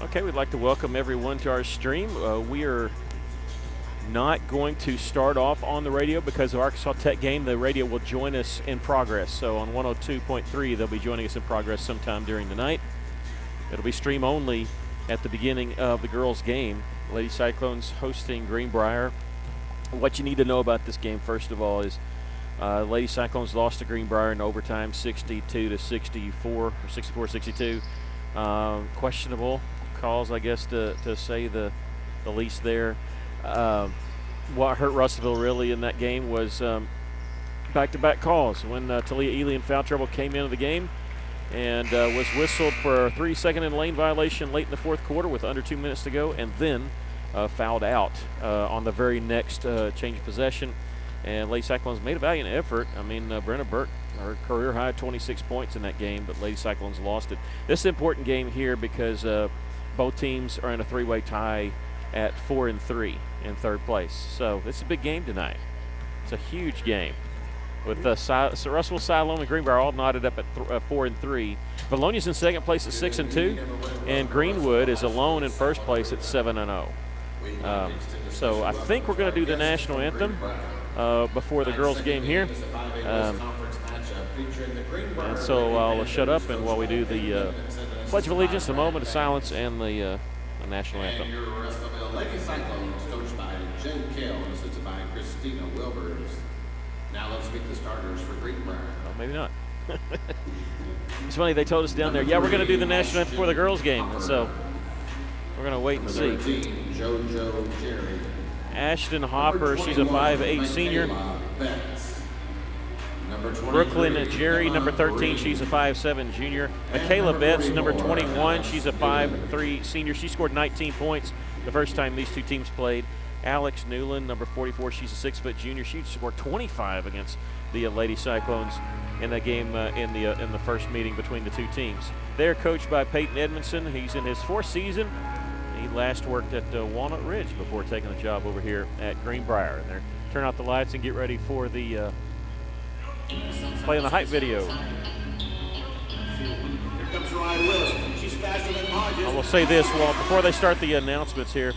Okay, we'd like to welcome everyone to our stream. We are not going to start off on the radio because of Arkansas Tech game. The radio will join us in progress. So on 102.3, they'll be joining us in progress sometime during the night. It'll be stream only at the beginning of the girls' game. Lady Cyclones hosting Greenbrier. What you need to know about this game, first of all, is Lady Cyclones lost to Greenbrier in overtime, 62-64 or 64-62. Questionable calls, I guess, to say the least there. What hurt Russellville really in that game was back-to-back calls. When Talia Ely in foul trouble came into the game and was whistled for a 3-second in lane violation late in the fourth quarter with under 2 minutes to go, and then fouled out on the very next change of possession. And Lady Cyclones made a valiant effort. I mean, Brenna Burke, her career high 26 points in that game, but Lady Cyclones lost it. This is an important game here because both teams are in a three-way tie at 4-3 in third place. So it's a big game tonight. It's a huge game with Russellville, Siloam, and Greenbrier all knotted up at 4-3. Bologna's in second place at 6-2, and Greenwood is alone in first place at 7-0. So I think we're going to do the national anthem before the girls' game here. And so I'll shut up, and while we do the Pledge of Allegiance, a moment of silence, and the national anthem. And your Lady Cyclones, coached by Jen Kell and assisted by Christina Wilbers. Now let's meet the starters for Greenbrier. Well, maybe not. It's funny, they told us down there, yeah, we're going to do the national anthem before the girls' game, and so we're going to wait and see. JoJo Jerry. Ashton Hopper, she's a 5'8 senior. Brooklyn Jerry, number 13, she's a 5'7 junior. Michaela Betts, number 21, she's a 5'3 senior. She scored 19 points the first time these two teams played. Alex Newland, number 44, she's a 6-foot junior. She scored 25 against the Lady Cyclones in that game in the first meeting between the two teams. They're coached by Peyton Edmondson. He's in his fourth season. He last worked at Walnut Ridge before taking a job over here at Greenbrier. And they're turn out the lights and get ready for the play on the hype video. I will say this, well, before they start the announcements here,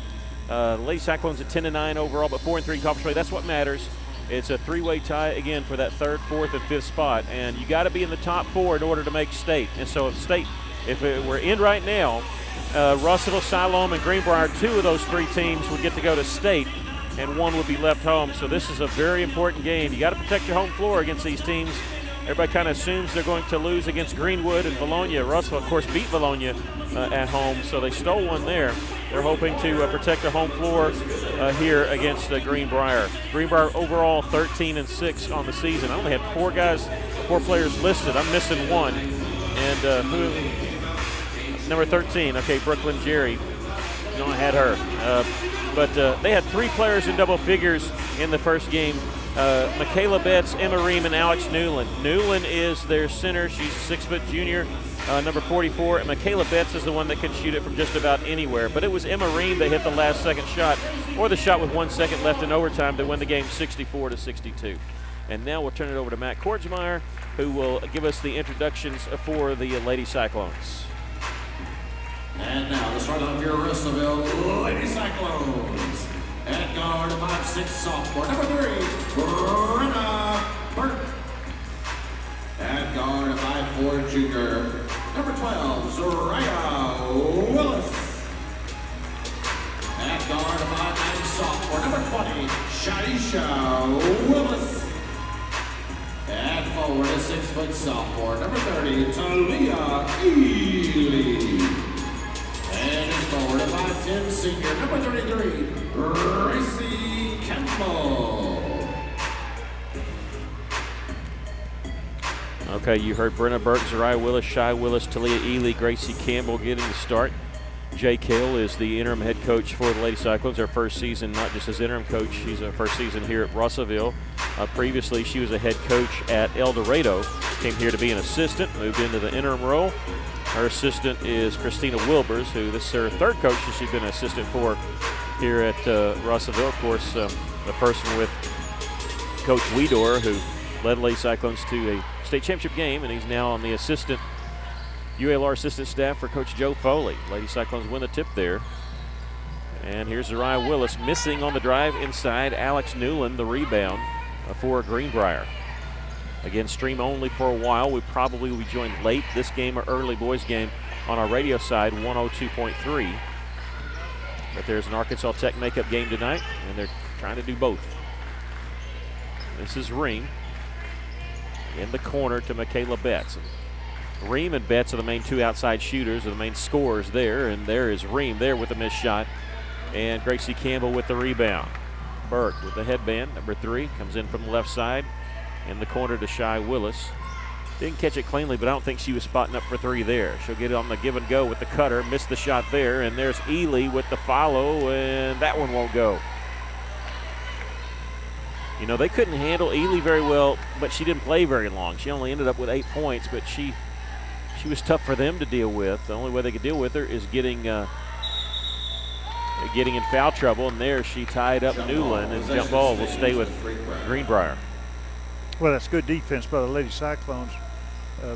Lady Cyclones at 10-9 overall, but 4-3 conference play. That's what matters. It's a three-way tie again for that third, fourth, and fifth spot, and you got to be in the top four in order to make state. And so if it were in right now, Russellville, Siloam, and Greenbrier, two of those three teams would get to go to state, and one would be left home. So this is a very important game. You got to protect your home floor against these teams. Everybody kind of assumes they're going to lose against Greenwood and Bologna. Russellville, of course, beat Bologna at home, so they stole one there. They're hoping to protect their home floor here against Greenbrier. Greenbrier overall 13-6 on the season. I only had four players listed. I'm missing one. And number 13, okay, Brooklyn Jerry. No, I had her. But they had three players in double figures in the first game. Michaela Betts, Emma Ream, and Alex Newland. Newland is their center. She's a 6-foot junior, number 44. And Michaela Betts is the one that can shoot it from just about anywhere. But it was Emma Ream that hit the last second shot, or the shot with 1 second left in overtime to win the game 64-62. And now we'll turn it over to Matt Kordsmeyer, who will give us the introductions for the Lady Cyclones. And now the start of your Russellville Lady Cyclones. At guard, 5'6" sophomore, number 3, Brenna Burke. At guard, 5'4" junior, number 12, Zariah Willis. At guard, 5'9" sophomore, number 20, Shaisha Willis. At forward, a 6-foot sophomore, number 30, Talia Ely. And in forward, a 5'10" senior, number 33, Gracie Campbell. Okay, you heard Brenna Burke, Zariah Willis, Shy Willis, Talia Ely, Gracie Campbell getting the start. Jay Cale is the interim head coach for the Lady Cyclones, her first season, not just as interim coach, she's her first season here at Russellville. Previously, she was a head coach at El Dorado, came here to be an assistant, moved into the interim role. Her assistant is Christina Wilbers, who this is her third coach that she's been an assistant for here at Russellville. Of course, the person with Coach Weedor, who led Lady Cyclones to a state championship game, and he's now on the assistant UALR assistant staff for Coach Joe Foley. Lady Cyclones win the tip there. And here's Zariah Willis missing on the drive inside. Alex Newland, the rebound for Greenbrier. Again, stream only for a while. We probably will be joined late this game or early boys game on our radio side, 102.3. But there's an Arkansas Tech makeup game tonight, and they're trying to do both. This is Ream in the corner to Michaela Betts. Ream and Betts are the main two outside shooters, are the main scorers there, and there is Ream there with a missed shot. And Gracie Campbell with the rebound. Burke with the headband, number 3, comes in from the left side. In the corner to Shy Willis. Didn't catch it cleanly, but I don't think she was spotting up for 3 there. She'll get it on the give and go with the cutter, missed the shot there, and there's Ely with the follow, and that one won't go. You know, they couldn't handle Ely very well, but she didn't play very long. She only ended up with 8 points, but she was tough for them to deal with. The only way they could deal with her is getting in foul trouble, and there she tied up Newland, and jump ball will stay with Greenbrier. Well, that's good defense by the Lady Cyclones.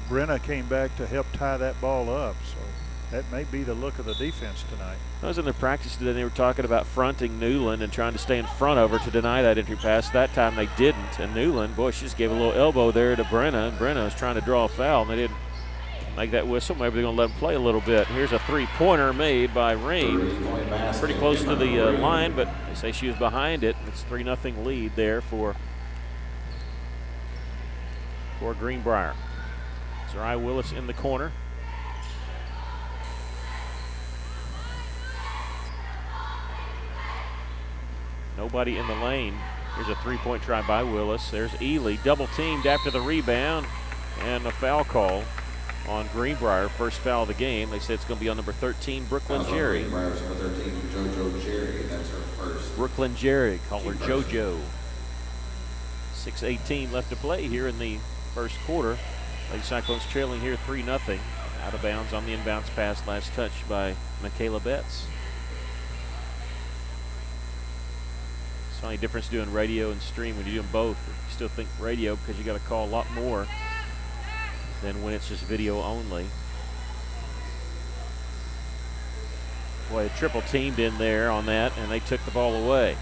Brenna came back to help tie that ball up, so that may be the look of the defense tonight. I was in their practice today, and they were talking about fronting Newland and trying to stay in front of her to deny that entry pass. That time they didn't, and Newland, boy, she just gave a little elbow there to Brenna, and Brenna was trying to draw a foul, and they didn't make that whistle. Maybe they're going to let them play a little bit. Here's a three-pointer made by Ream. Pretty close to the line, but they say she was behind it. It's 3-0 lead there for Greenbrier. Zariah Willis in the corner. Nobody in the lane. Here's a three-point try by Willis. There's Ely, double teamed after the rebound, and a foul call on Greenbrier. First foul of the game. They say it's going to be on number 13, Brooklyn Jerry. Greenbrier's number 13, JoJo Jerry. That's her first. Brooklyn Jerry, call her JoJo. 6:18 left to play here in the first quarter. Lady Cyclones trailing here 3-0. Out of bounds on the inbounds pass, last touch by Michaela Betts. It's the only difference doing radio and stream. When you do them both, you still think radio because you got to call a lot more than when it's just video only. Boy, triple teamed in there on that, and they took the ball away.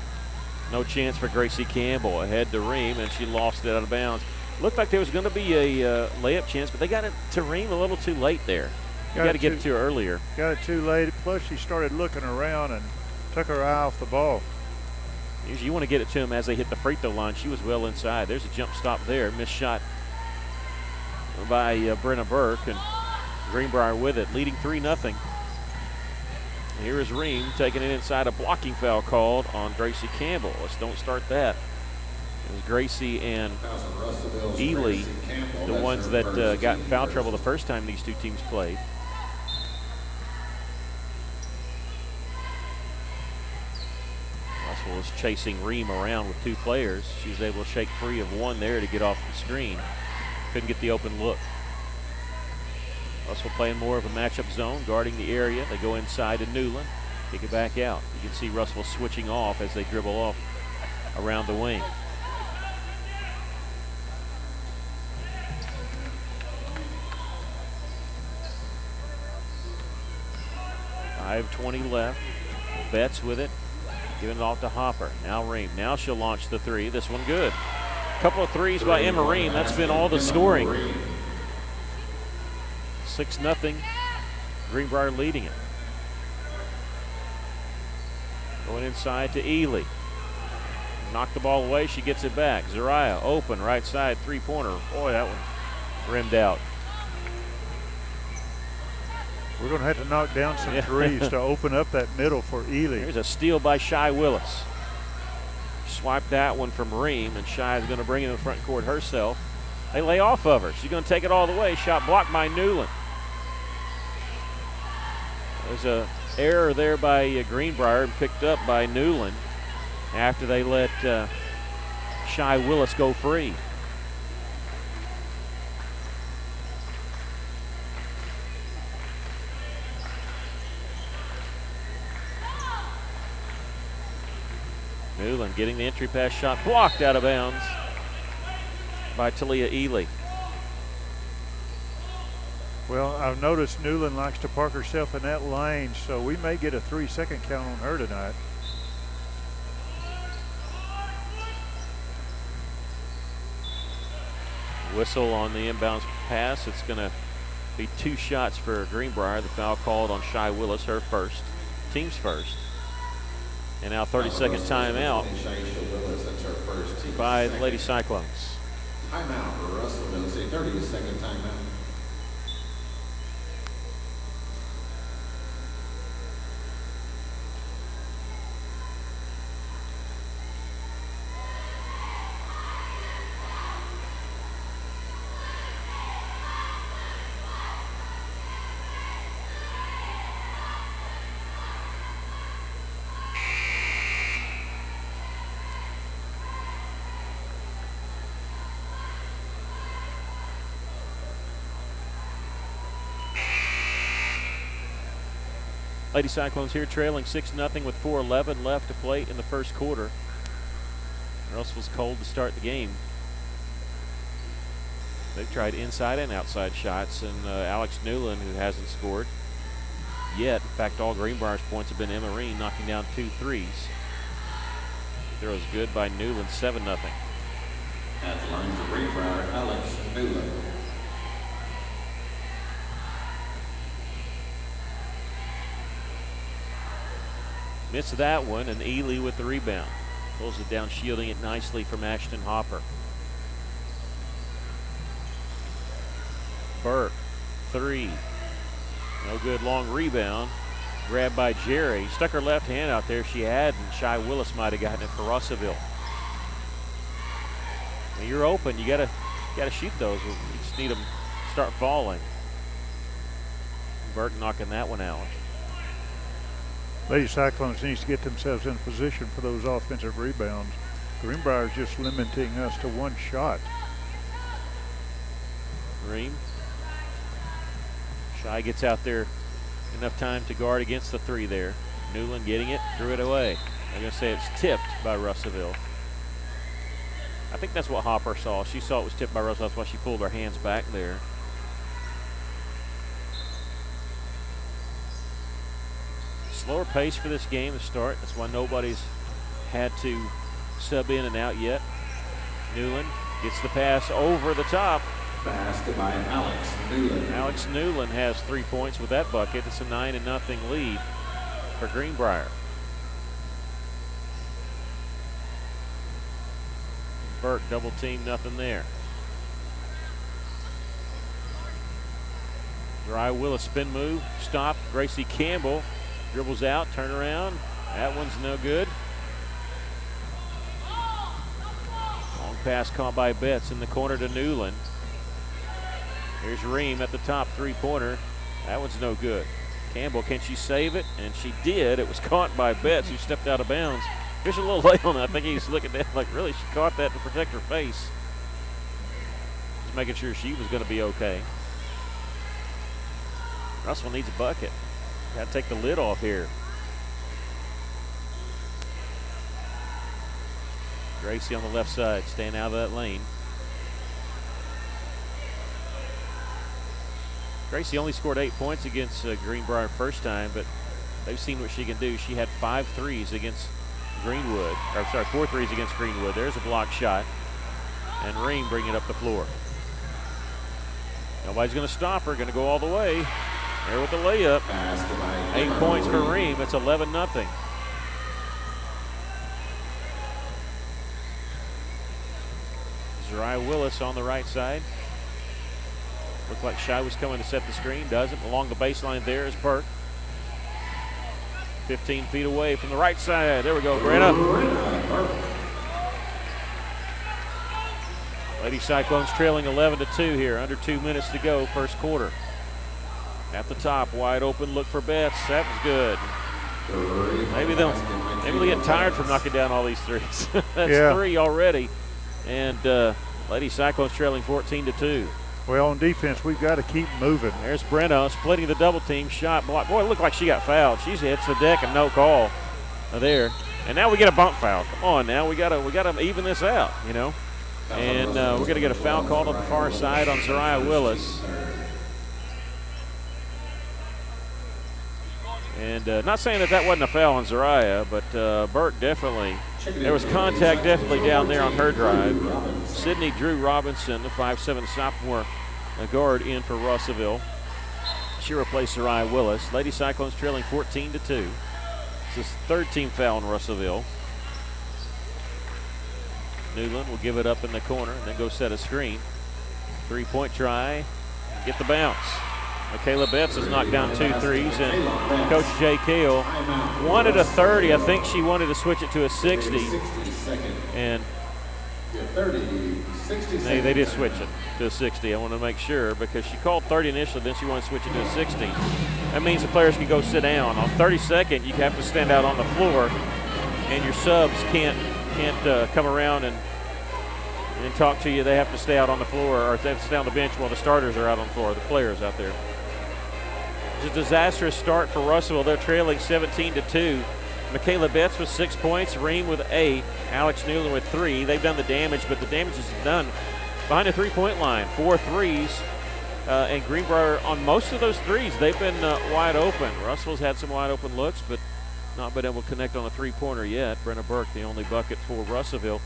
No chance for Gracie Campbell. Ahead to Ream, and she lost it out of bounds. Looked like there was going to be a layup chance, but they got it to Ream a little too late there. You got to get it to her earlier. Got it too late. Plus, she started looking around and took her eye off the ball. Usually you want to get it to them as they hit the free throw line. She was well inside. There's a jump stop there. Missed shot by Brenna Burke, and Greenbrier with it, leading 3-0. Here is Ream taking it inside. A blocking foul called on Gracie Campbell. Let's don't start that. It was Gracie and Ely, the ones that got in foul trouble the first time these two teams played. Russell is chasing Ream around with 2 players. She was able to shake free of one there to get off the screen. Couldn't get the open look. Russell playing more of a matchup zone, guarding the area. They go inside to Newland, kick it back out. You can see Russell switching off as they dribble off around the wing. .5:20 left. Betts with it, giving it off to Hopper. Now Ream. Now she'll launch the 3. This one good. Couple of threes by Emma Ream. That's been all the scoring. 6-0. Greenbrier leading it. Going inside to Ely. Knocked the ball away. She gets it back. Zariah open right side 3-pointer. Boy, that one rimmed out. We're going to have to knock down some threes to open up that middle for Ely. Here's a steal by Shy Willis. Swiped that one from Ream, and Shy is going to bring it in the front court herself. They lay off of her. She's going to take it all the way. Shot blocked by Newland. There's an error there by Greenbrier and picked up by Newland after they let Shy Willis go free. Newland getting the entry pass shot blocked out of bounds by Talia Ely. Well, I've noticed Newland likes to park herself in that lane, so we may get a 3-second count on her tonight. Whistle on the inbounds pass. It's going to be 2 shots for Greenbrier. The foul called on Shy Willis, her first, team's first. And now 30-second timeout by the Lady Cyclones. Timeout for Russellville. It's a 30-second timeout. Lady Cyclones here trailing 6-0 with 4:11 left to play in the first quarter. Russell's cold to start the game. They've tried inside and outside shots, and Alex Newland, who hasn't scored yet. In fact, all Greenbrier's points have been Emma Reen knocking down 2 threes. Throw is good by Newland, 7-0. At the line for Greenbrier, Alex Newland. Missed that one, and Ely with the rebound. Pulls it down, shielding it nicely from Ashton Hopper. Burke, 3. No good, long rebound. Grabbed by Jerry. Stuck her left hand out there. She had, and Shy Willis might have gotten it for Russellville. When you're open, you gotta shoot those. You just need them to start falling. Burke knocking that one out. Lady Cyclones needs to get themselves in position for those offensive rebounds. Greenbrier's just limiting us to 1 shot. Ream. Shy gets out there enough time to guard against the 3 there. Newland getting it, threw it away. I'm going to say it's tipped by Russellville. I think that's what Hopper saw. She saw it was tipped by Russellville. That's why she pulled her hands back there. Slower pace for this game to start. That's why nobody's had to sub in and out yet. Newland gets the pass over the top. Basket by Alex Newland. Alex Newland has 3 points with that bucket. It's a 9-0 lead for Greenbrier. Burke double team, nothing there. Dry Willis spin move, stop. Gracie Campbell dribbles out, turn around. That one's no good. Long pass caught by Betts in the corner to Newland. Here's Ream at the top, 3-pointer. That one's no good. Campbell, can she save it? And she did. It was caught by Betts, who stepped out of bounds. Here's a little late on that. I think he's looking down like, really, she caught that to protect her face. Just making sure she was going to be okay. Russell needs a bucket. Got to take the lid off here. Gracie on the left side, staying out of that lane. Gracie only scored 8 points against Greenbrier first time, but they've seen what she can do. She had 5 threes against Greenwood, or sorry, 4 threes against Greenwood. There's a block shot, and Ream bring it up the floor. Nobody's going to stop her. Going to go all the way. There with the layup. 8 points for Ream. It's 11-0. Zariah Willis on the right side. Looked like Shy was coming to set the screen. Doesn't. Along the baseline there is Burke. 15 feet away from the right side. There we go, Brenna. Lady Cyclones trailing 11-2 here. Under 2 minutes to go, first quarter. At the top, wide open, look for Betts. That was good. Maybe they'll get tired from knocking down all these threes. That's 3 already. And Lady Cyclones trailing 14-2. Well, on defense, we've got to keep moving. There's Brenna splitting the double team, shot block. Boy, it looked like she got fouled. She hits the deck and no call there. And now we get a bump foul. Come on now, we gotta even this out, you know. And we're gonna get a foul called on the far side on Zariah Willis. And not saying that wasn't a foul on Zariah, but Burke definitely, there was contact definitely down there on her drive. Sydney Drew Robinson, the 5'7" sophomore guard, in for Russellville. She replaced Zariah Willis. Lady Cyclones trailing 14-2. This is third team foul on Russellville. Newland will give it up in the corner and then go set a screen. 3-point try, get the bounce. Michaela Betts has knocked down 2 threes, and Coach Jay Kale wanted a 30. I think she wanted to switch it to a 60. And they did switch it to a 60. I want to make sure, because she called 30 initially, then she wanted to switch it to a 60. That means the players can go sit down. On 32nd, you have to stand out on the floor, and your subs can't come around and talk to you. They have to stay out on the floor, or they have to stay on the bench while the starters are out on the floor, the players out there. It's a disastrous start for Russellville. They're trailing 17-2. Michaela Betts with 6 points, Ream with 8, Alex Newland with 3. They've done the damage, but the damage is done behind the 3-point line. 4 threes, and Greenbrier on most of those threes, they've been wide open. Russellville's had some wide open looks, but not been able to connect on a 3-pointer yet. Brenna Burke, the only bucket for Russellville.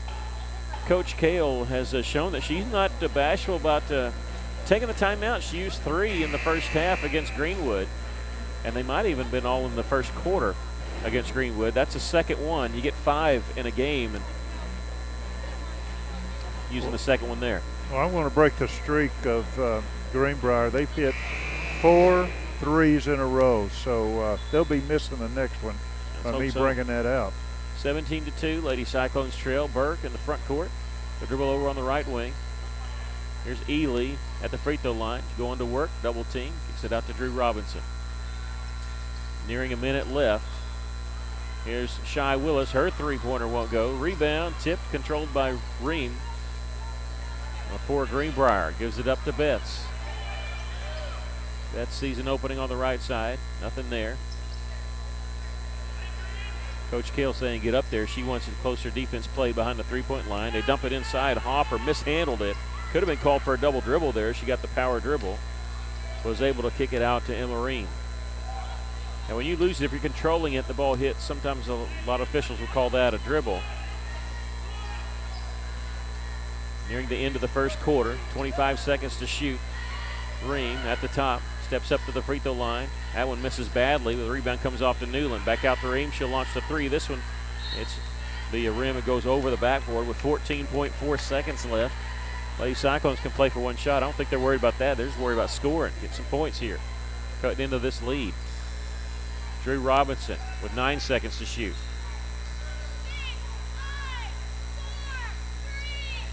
Coach Kale has shown that she's not bashful about taking the timeout. She used 3 in the first half against Greenwood, and they might even been all in the first quarter against Greenwood. That's a second one. You get 5 in a game, and using the second one there. Well, I want to break the streak of Greenbrier. They've hit 4 threes in a row, so they'll be missing the next one by me bringing that out. 17-2, Lady Cyclones trail. Burke in the front court. The dribble over on the right wing. Here's Ely at the free throw line, going to work, double team, kicks it out to Drew Robinson. Nearing a minute left. Here's Shy Willis, her 3-pointer won't go. Rebound, tipped, controlled by Ream. For Greenbrier, gives it up to Betts. Betts sees an opening on the right side, nothing there. Coach Kale saying get up there. She wants a closer defense play behind the 3-point line. They dump it inside. Hopper mishandled it. Could have been called for a double dribble there. She got the power dribble. Was able to kick it out to Emma Ream. And when you lose it, if you're controlling it, the ball hits. Sometimes a lot of officials will call that a dribble. Nearing the end of the first quarter. 25 seconds to shoot. Ream at the top. Steps up to the free throw line. That one misses badly. The rebound comes off to Newland. Back out to Ream. She'll launch the 3. This one, it's the rim. It goes over the backboard with 14.4 seconds left. Lady Cyclones can play for one shot. I don't think they're worried about that. They're just worried about scoring. Get some points here. Cutting into this lead. Drew Robinson with 9 seconds to shoot.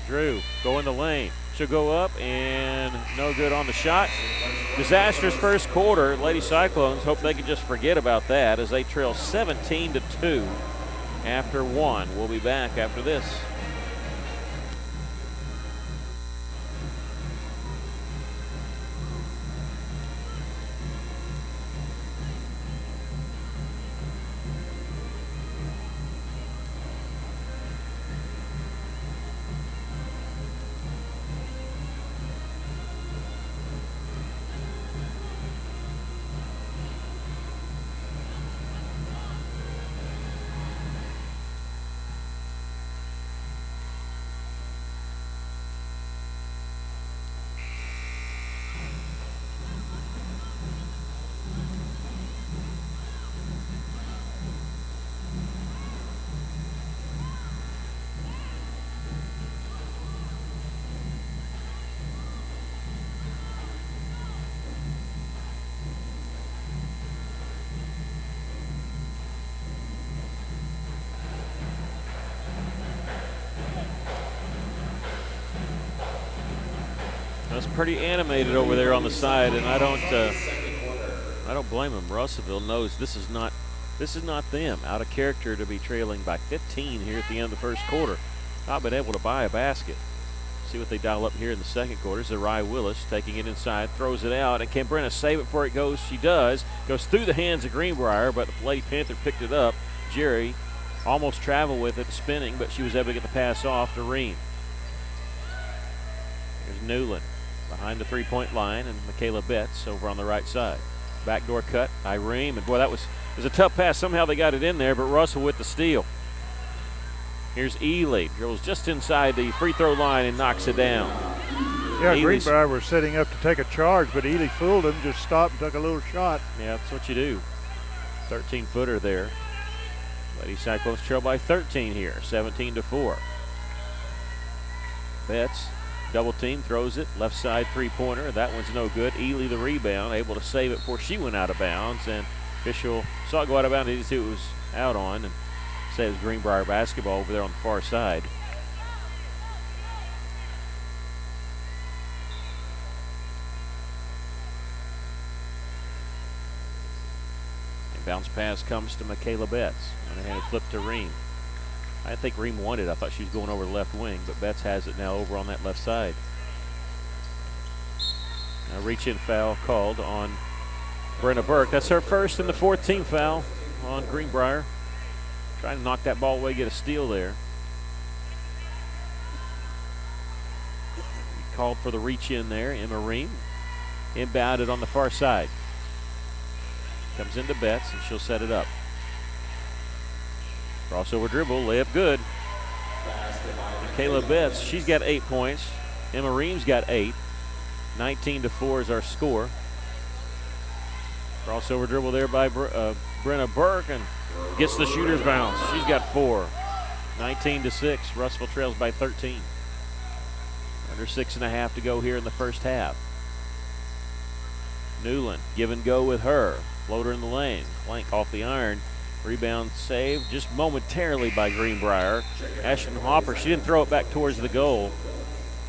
Drew, go in the lane. She'll go up, and no good on the shot. Disastrous first quarter. Lady Cyclones hope they can just forget about that as they trail 17-2 after 1. We'll be back after this. It's pretty animated over there on the side, and I don't blame them. Russellville knows this is not them. Out of character to be trailing by 15 here at the end of the first quarter. Not been able to buy a basket. See what they dial up here in the second quarter. Zariah Willis taking it inside, throws it out, and can Brenna save it before it goes? She does. Goes through the hands of Greenbrier, but the Lady Panther picked it up. Jerry almost traveled with it, spinning, but she was able to get the pass off to Ream. Here's Newland behind the 3-point line, and Michaela Betts over on the right side. Backdoor cut by Ream, and boy, it was a tough pass. Somehow they got it in there, but Russell with the steal. Here's Ely, dribbles just inside the free throw line and knocks it down. Yeah, Greenbrier was setting up to take a charge, but Ely fooled him, just stopped and took a little shot. Yeah, that's what you do. 13-footer there. Lady Cyclones trail by 13 here, 17-4. Betts, double team, throws it, left side three-pointer. That one's no good. Ely the rebound, able to save it before she went out of bounds, and official saw it go out of bounds. He didn't see it was out on, and said it was Greenbrier basketball over there on the far side. And bounce pass comes to Michaela Betts. Underhanded flip to Ream. I didn't think Ream wanted it. I thought she was going over the left wing, but Betts has it now over on that left side. A reach-in foul called on Brenna Burke. That's her first and the fourth team foul on Greenbrier. Trying to knock that ball away, get a steal there. He called for the reach-in there. Emma Ream inbounded on the far side. Comes into Betts, and she'll set it up. Crossover dribble, layup good. Michaela Betts, she's got 8 points. Emma Ream's got 8. 19-4 is our score. Crossover dribble there by Brenna Burke, and gets the shooter's bounce. She's got 4. 19-6. Russellville trails by 13. Under 6.5 to go here in the first half. Newland, give and go with her. Floater in the lane. Flank off the iron. Rebound saved just momentarily by Greenbrier. Ashton Hopper, she didn't throw it back towards the goal.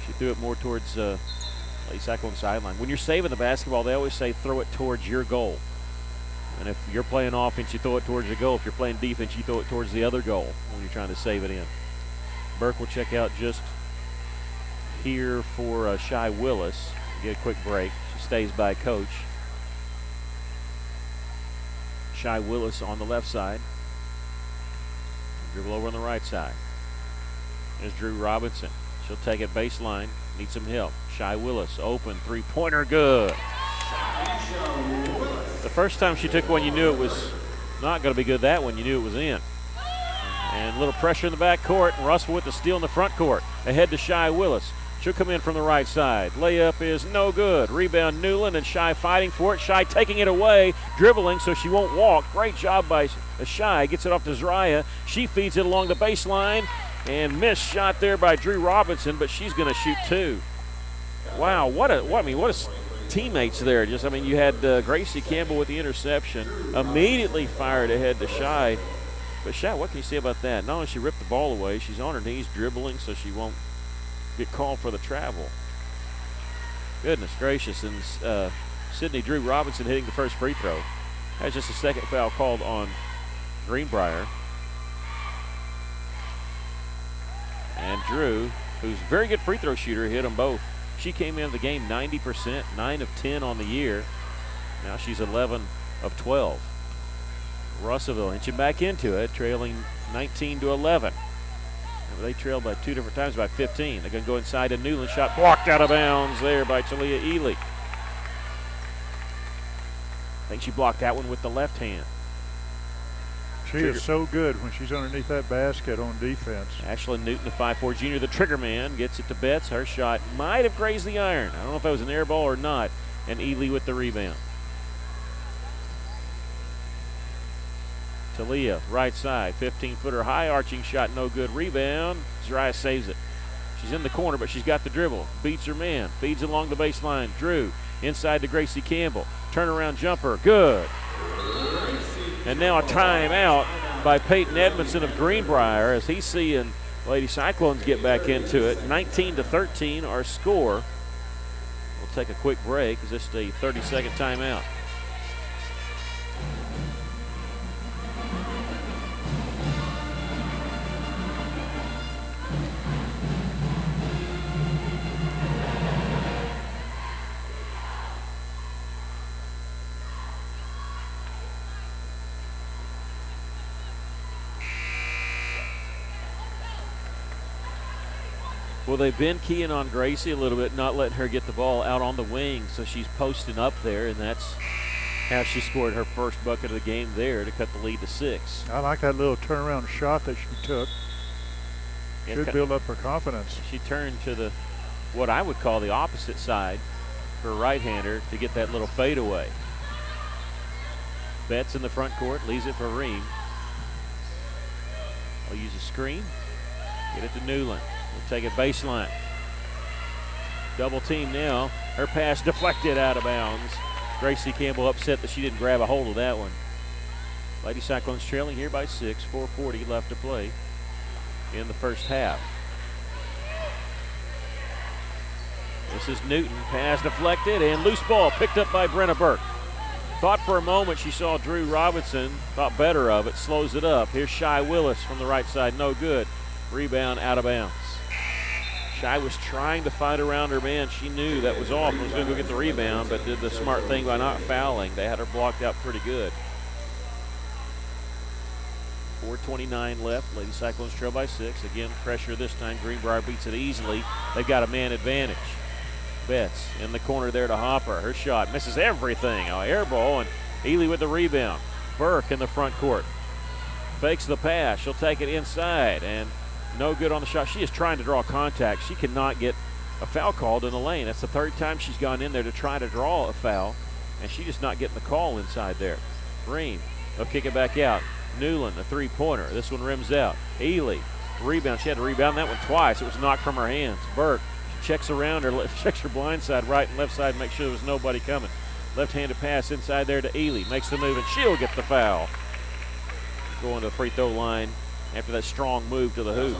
She threw it more towards Lady Cyclone sideline. When you're saving the basketball, they always say throw it towards your goal. And if you're playing offense, you throw it towards the goal. If you're playing defense, you throw it towards the other goal when you're trying to save it in. Burke will check out just here for Shy Willis. Get a quick break. She stays by coach. Shy Willis on the left side. Dribble over on the right side. There's Drew Robinson. She'll take it baseline. Needs some help. Shy Willis open. Three-pointer good. The first time she took one, you knew it was not going to be good. That one, you knew it was in. And a little pressure in the back court. And Russell with the steal in the front court. Ahead to Shy Willis. She'll come in from the right side. Layup is no good. Rebound Newland, and Shy fighting for it. Shy taking it away, dribbling so she won't walk. Great job by Shy. Gets it off to Zraya. She feeds it along the baseline, and missed shot there by Drew Robinson, but she's going to shoot 2. Wow, what a teammates there. You had Gracie Campbell with the interception. Immediately fired ahead to Shy. But Shy, what can you say about that? Not only she ripped the ball away, she's on her knees dribbling so she won't get called for the travel. Goodness gracious. And Sydney Drew Robinson hitting the first free throw. That's just a second foul called on Greenbrier. And Drew, who's a very good free throw shooter, hit them both. She came into the game 90%, 9 of 10 on the year. Now she's 11 of 12. Russellville inching back into it, trailing 19-11. They trailed by 2 different times by 15. They're going to go inside to Newland. Shot blocked out of bounds there by Talia Ely. I think she blocked that one with the left hand. She is so good when she's underneath that basket on defense. Ashlyn Newton, the 5'4 junior, the trigger man, gets it to Betts. Her shot might have grazed the iron. I don't know if that was an air ball or not. And Ely with the rebound. Talia, right side, 15-footer high arching shot, no good. Rebound. Zraya saves it. She's in the corner, but she's got the dribble. Beats her man. Feeds along the baseline. Drew inside to Gracie Campbell. Turnaround jumper. Good. And now a timeout by Peyton Edmondson of Greenbrier as he's seeing Lady Cyclones get back into it. 19-13 our score. We'll take a quick break. Is this a 30-second timeout? Well, they've been keying on Gracie a little bit, not letting her get the ball out on the wing, so she's posting up there, and that's how she scored her first bucket of the game there to cut the lead to 6. I like that little turnaround shot that she took. Should build up her confidence. She turned to what I would call the opposite side for a right-hander to get that little fadeaway. Betts in the front court, leaves it for Ream. I'll use a screen, get it to Newland. We'll take it baseline. Double team now. Her pass deflected out of bounds. Gracie Campbell upset that she didn't grab a hold of that one. Lady Cyclones trailing here by 6, 4:40 left to play in the first half. This is Newton, pass deflected and loose ball picked up by Brenna Burke. Thought for a moment she saw Drew Robinson, thought better of it, slows it up. Here's Shy Willis from the right side, no good. Rebound out of bounds. Shy was trying to fight around her man. She knew that was off and was going to go get the rebound, but did the smart thing by not fouling. They had her blocked out pretty good. 4:29 left. Lady Cyclones trail by 6. Again, pressure this time. Greenbrier beats it easily. They've got a man advantage. Betts in the corner there to Hopper. Her shot misses everything. Oh, air ball, and Ely with the rebound. Burke in the front court. Fakes the pass. She'll take it inside, and no good on the shot. She is trying to draw contact. She cannot get a foul called in the lane. That's the third time she's gone in there to try to draw a foul, and she's just not getting the call inside there. Ream, they'll kick it back out. Newland, a three-pointer. This one rims out. Ely, rebound. She had to rebound that one twice. It was knocked from her hands. Burke checks around her, checks her blind side, right and left side, make sure there was nobody coming. Left-handed pass inside there to Ely. Makes the move, and she'll get the foul. Going to the free throw line after that strong move to the hoop.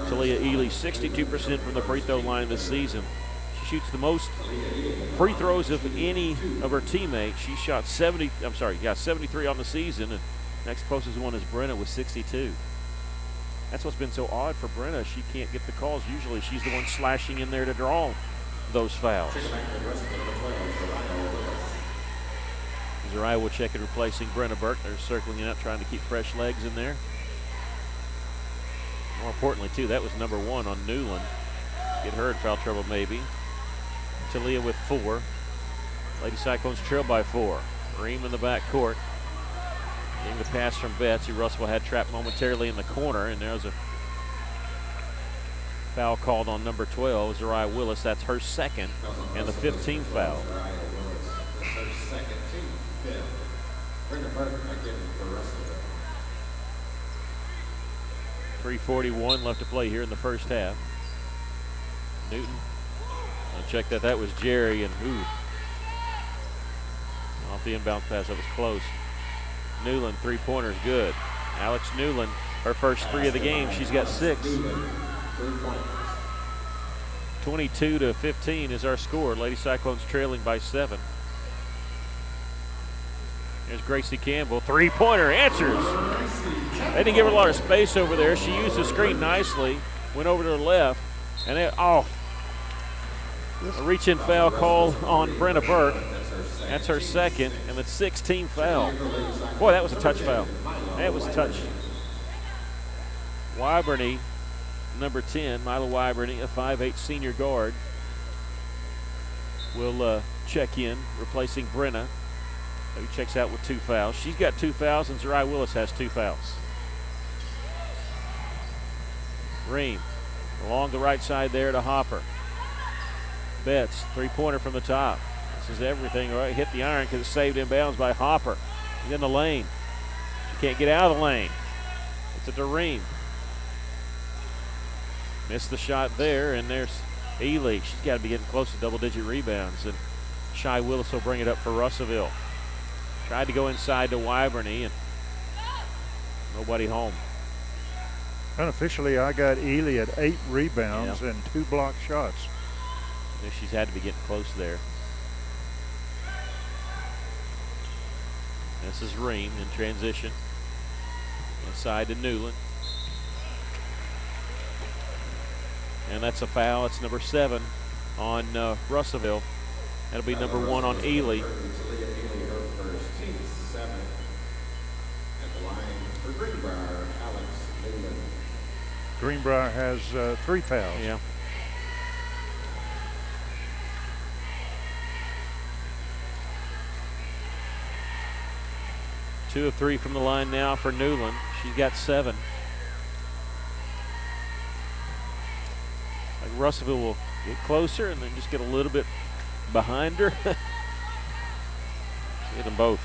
Talia Ely, 62% from the free throw line this season. She shoots the most free throws of any of her teammates. She shot 73 on the season, and next closest one is Brenna with 62. That's what's been so odd for Brenna. She can't get the calls. Usually she's the one slashing in there to draw those fouls. Zariah will check it, replacing Brenna Burke. They're circling it out, trying to keep fresh legs in there. More importantly, too, that was number 1 on Newland. Get her in foul trouble, maybe. Talia with 4. Lady Cyclones trail by 4. Ream in the back court. Getting the pass from Betts, who Russell had trapped momentarily in the corner, and there's a foul called on number 12, Zariah Willis. That's her second, and the 15th foul. 3:41 left to play here in the first half. Newton, I'll check that. That was Jerry, and off the inbound pass, that was close. Newland, three-pointer is good. Alex Newland, her first 3 of the game. She's got 6. 22-15 is our score. Lady Cyclones trailing by 7. There's Gracie Campbell, three-pointer, answers. They didn't give her a lot of space over there. She used the screen nicely, went over to the left, and a reach-in foul call on Brenna Burke. That's her second, and the 16th foul. Boy, that was a touch foul. That was a touch. Wyborney, number 10, Mila Wyborney, a 5'8" senior guard, will check in, replacing Brenna, who checks out with 2 fouls. She's got 2 fouls, and Zariah Willis has 2 fouls. Ream, along the right side there to Hopper. Betts, three-pointer from the top. This is everything, right? Hit the iron because it's saved inbounds by Hopper. He's in the lane. She can't get out of the lane. It's a Ream. Missed the shot there, and there's Ely. She's got to be getting close to double-digit rebounds, and Shy Willis will bring it up for Russellville. Tried to go inside to Wyborney, and nobody home. Unofficially, I got Ely at 8 rebounds and 2 blocked shots. I think she's had to be getting close there. This is Ream in transition. Inside to Newland. And that's a foul. It's number 7 on Russellville. That'll be number 1 on Ely. Greenbrier has 3 fouls. Yeah. 2 of 3 from the line now for Newland. She's got 7. Like Russellville will get closer and then just get a little bit behind her. Hit them both.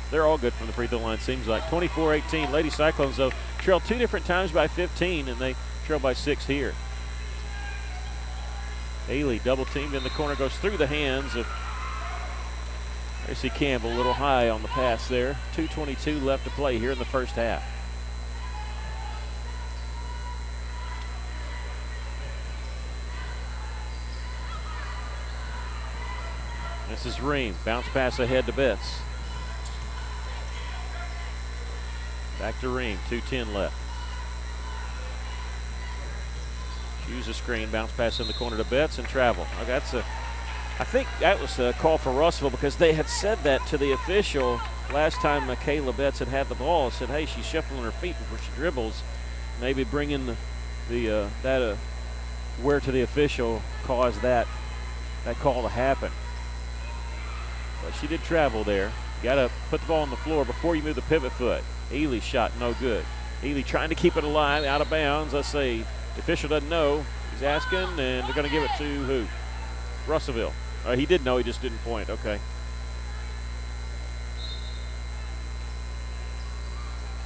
They're all good from the free throw line, seems like. 24-18. Lady Cyclones, though, trailed 2 different times by 15, and they trail by 6 here. Haley double teamed in the corner, goes through the hands of Gracie Campbell. A little high on the pass there. 2:22 left to play here in the first half. This is Ream. Bounce pass ahead to Betts. Back to Ream. 2:10 left. Use a screen. Bounce pass in the corner to Betts and travel. Okay, I think that was a call for Russellville because they had said that to the official last time Michaela Betts had the ball. Said, hey, she's shuffling her feet before she dribbles. Maybe bringing that where to the official caused that call to happen. But she did travel there. You got to put the ball on the floor before you move the pivot foot. Ely's shot, no good. Ely trying to keep it alive, out of bounds. Let's see. The official doesn't know. He's asking, and they're going to give it to who? Russellville. He did know, he just didn't point. Okay.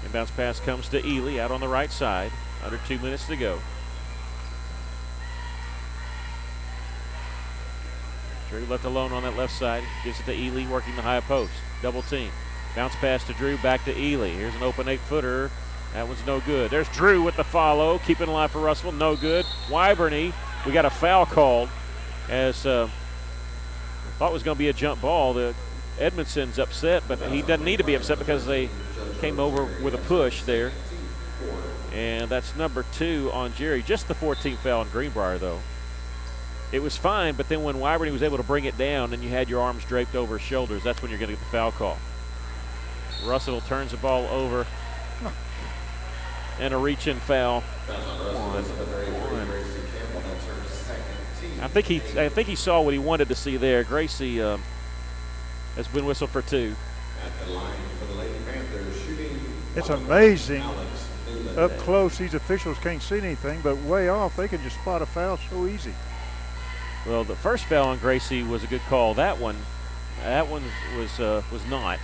Inbounds pass comes to Ely out on the right side. Under 2 minutes to go. Drew left alone on that left side. Gives it to Ely, working the high post. Double team. Bounce pass to Drew, back to Ely. Here's an open 8-footer. That one's no good. There's Drew with the follow. Keeping alive for Russell. No good. Wyberny, we got a foul called as thought it was going to be a jump ball. The Edmondson's upset, but he doesn't need to be upset because they came over with a push there. And that's number 2 on Jerry. Just the 14th foul on Greenbrier, though. It was fine, but then when Wyberny was able to bring it down and you had your arms draped over his shoulders, that's when you're going to get the foul call. Russell turns the ball over. And a reach-in foul. I think he saw what he wanted to see there. Gracie has been whistled for 2. At the line for the Lady Panthers, shooting. It's amazing. Up close, these officials can't see anything, but way off, they can just spot a foul so easy. Well, the first foul on Gracie was a good call. That one was not.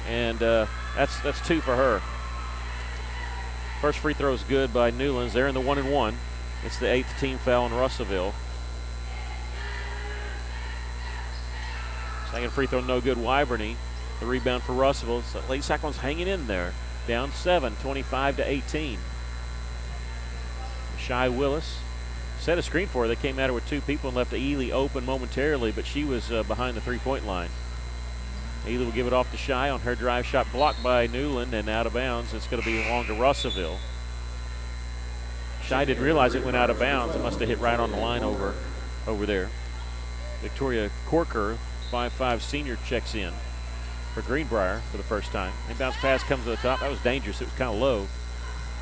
And that's 2 for her. First free throw is good by Newlands. They're in the 1-and-1. It's the 8th team foul in Russellville. Second free throw, no good. Wyberny. The rebound for Russellville. So Lady Cyclones hanging in there. Down 7, 25-18. Shy Willis set a screen for her. They came at her with 2 people and left Ely open momentarily, but she was behind the 3-point line. Ely will give it off to Shy on her drive shot, blocked by Newland and out of bounds. It's going to be along to Russellville. Shy didn't realize it went out of bounds. It must have hit right on the line over there. Victoria Corker, 5'5" senior, checks in for Greenbrier for the first time. Inbounds pass comes to the top. That was dangerous. It was kind of low.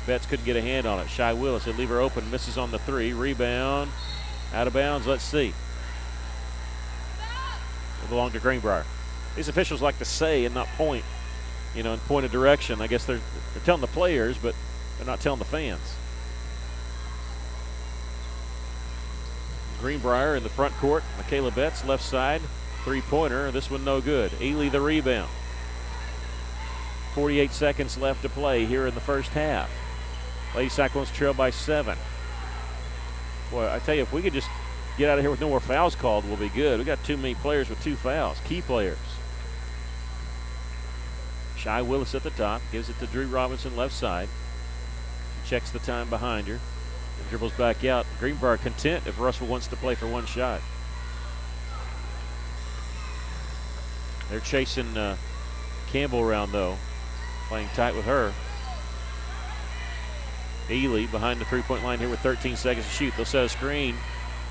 Betts couldn't get a hand on it. Shy Willis, they leave her open, misses on the 3. Rebound, out of bounds. Let's see. It belonged to Greenbrier. These officials like to say and not point, and point a direction. I guess they're telling the players, but they're not telling the fans. Greenbrier in the front court. Michaela Betts, left side, 3-pointer. This one no good. Ely the rebound. 48 seconds left to play here in the first half. Lady Cyclones trail by 7. Boy, I tell you, if we could just get out of here with no more fouls called, we'll be good. We got too many players with 2 fouls, key players. Shy Willis at the top, gives it to Drew Robinson left side. She checks the time behind her and dribbles back out. Greenbrier content if Russell wants to play for 1 shot. They're chasing Campbell around though, playing tight with her. Ely behind the 3-point line here with 13 seconds to shoot. They'll set a screen.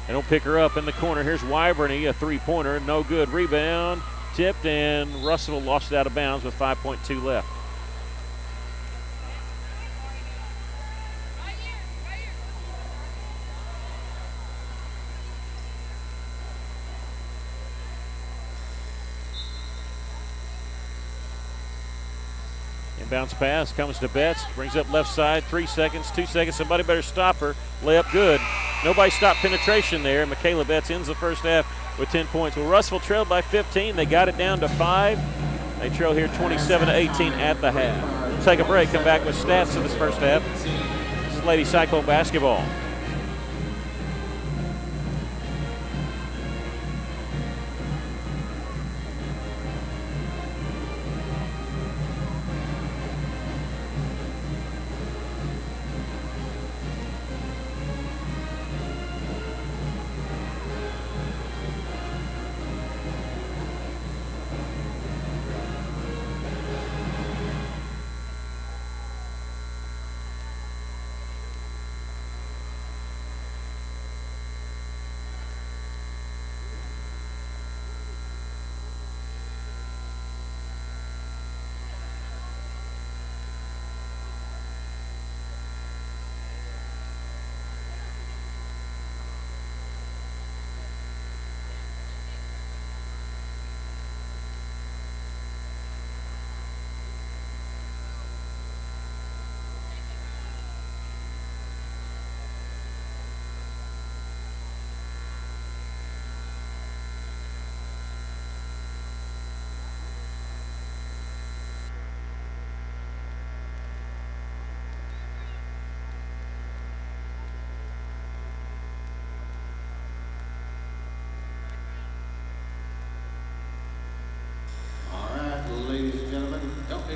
They don't pick her up in the corner. Here's Wyberny, a 3-pointer, no good. Rebound, tipped, and Russell lost it out of bounds with 5.2 left. Bounce pass comes to Betts, brings up left side, 3 seconds, 2 seconds. Somebody better stop her. Layup good. Nobody stopped penetration there. Michaela Betts ends the first half with 10 points. Well, Russell trailed by 15. They got it down to 5. They trail here 27-18 at the half. We'll take a break, come back with stats of this first half. This is Lady Cyclone basketball.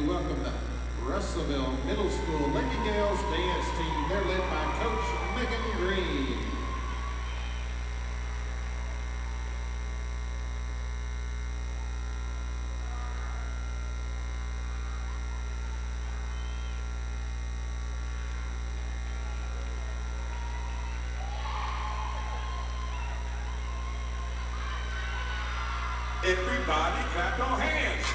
Welcome the Russellville Middle School Lady Gales dance team. They're led by Coach Megan Green. Everybody clap your hands.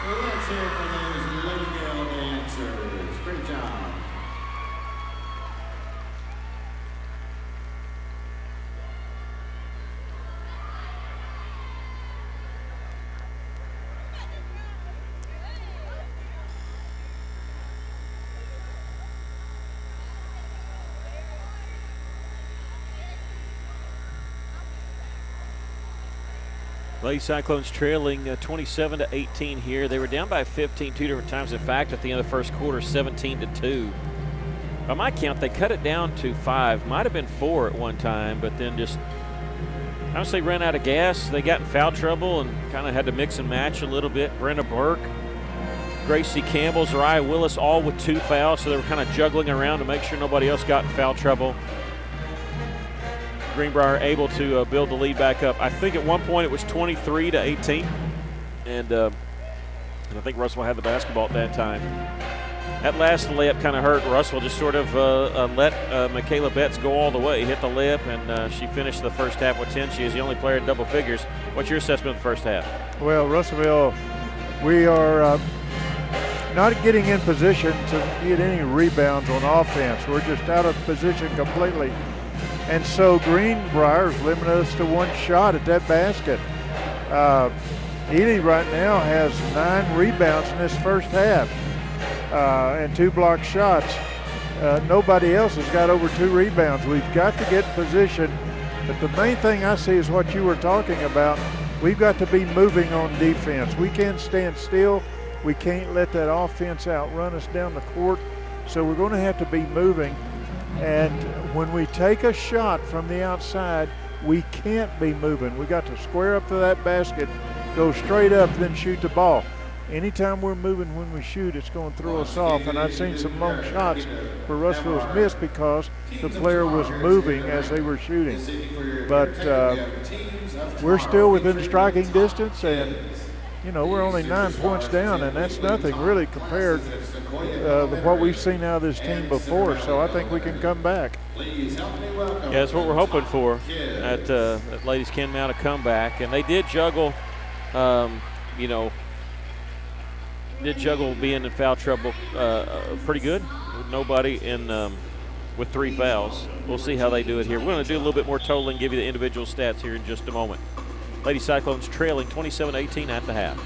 Let's hear it for those Lady Gale dancers. Great job. Lady Cyclones trailing 27-18 here. They were down by 15 2 different times. In fact, at the end of the first quarter, 17-2. By my count, they cut it down to 5. Might have been 4 at one time, but then just honestly ran out of gas. They got in foul trouble and kind of had to mix and match a little bit. Brenna Burke, Gracie Campbell, Zariah Willis, all with 2 fouls, so they were kind of juggling around to make sure nobody else got in foul trouble. Greenbrier able to build the lead back up. I think at one point it was 23-18, and I think Russell had the basketball at that time. That last layup kind of hurt. Russell just sort of let Michaela Betts go all the way, hit the layup, and she finished the first half with 10. She is the only player in double figures. What's your assessment of the first half? Well, Russellville, we are not getting in position to get any rebounds on offense. We're just out of position completely. And so Greenbrier's limited us to 1 shot at that basket. Ely right now has 9 rebounds in this first half and 2 block shots. Nobody else has got over 2 rebounds. We've got to get position. But the main thing I see is what you were talking about. We've got to be moving on defense. We can't stand still. We can't let that offense outrun us down the court. So we're going to have to be moving. And when we take a shot from the outside, we can't be moving. We got to square up to that basket, go straight up, then shoot the ball. Anytime we're moving when we shoot, it's going to throw us off. And I've seen some long shots where Russell's missed because the player was moving as they were shooting. But we're still within striking distance, and you know, we're only 9 points down, and that's nothing really compared to what we've seen out of this team before. So I think we can come back. Yeah, that's what we're hoping for. That ladies can mount a comeback, and they did juggle. Did juggle being in foul trouble pretty good. With nobody in with 3 fouls. We'll see how they do it here. We're going to do a little bit more totaling, give you the individual stats here in just a moment. Lady Cyclones trailing 27-18 at the half.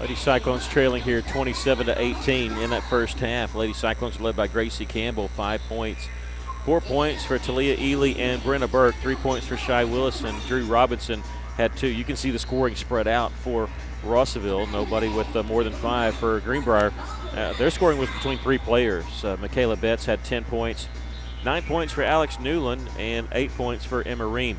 Lady Cyclones trailing here 27-18 in that first half. Lady Cyclones led by Gracie Campbell, 5 points. 4 points for Talia Ely and Brenna Burke. 3 points for Shy Willis, and Drew Robinson had 2. You can see the scoring spread out for Rossville. Nobody with more than 5 for Greenbrier. Their scoring was between 3 players. Michaela Betts had 10 points. 9 points for Alex Newland and 8 points for Emma Ream.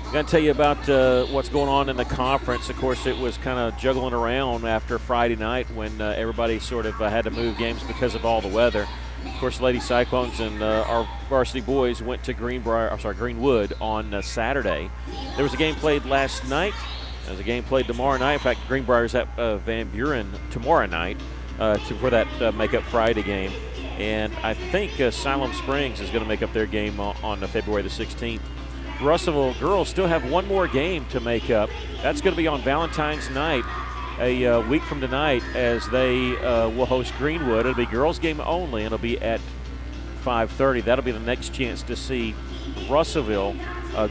I'm going to tell you about what's going on in the conference. Of course, it was kind of juggling around after Friday night when everybody sort of had to move games because of all the weather. Of course, Lady Cyclones and our varsity boys went to Greenwood on Saturday. There was a game played last night. There's a game played tomorrow night. In fact, Greenbrier's at Van Buren tomorrow night for that Make-Up Friday game. And I think Siloam Springs is going to make up their game on February the 16th. Russellville girls still have one more game to make up. That's going to be on Valentine's night, a week from tonight, as they will host Greenwood. It'll be girls game only, and it'll be at 5:30. That'll be the next chance to see Russellville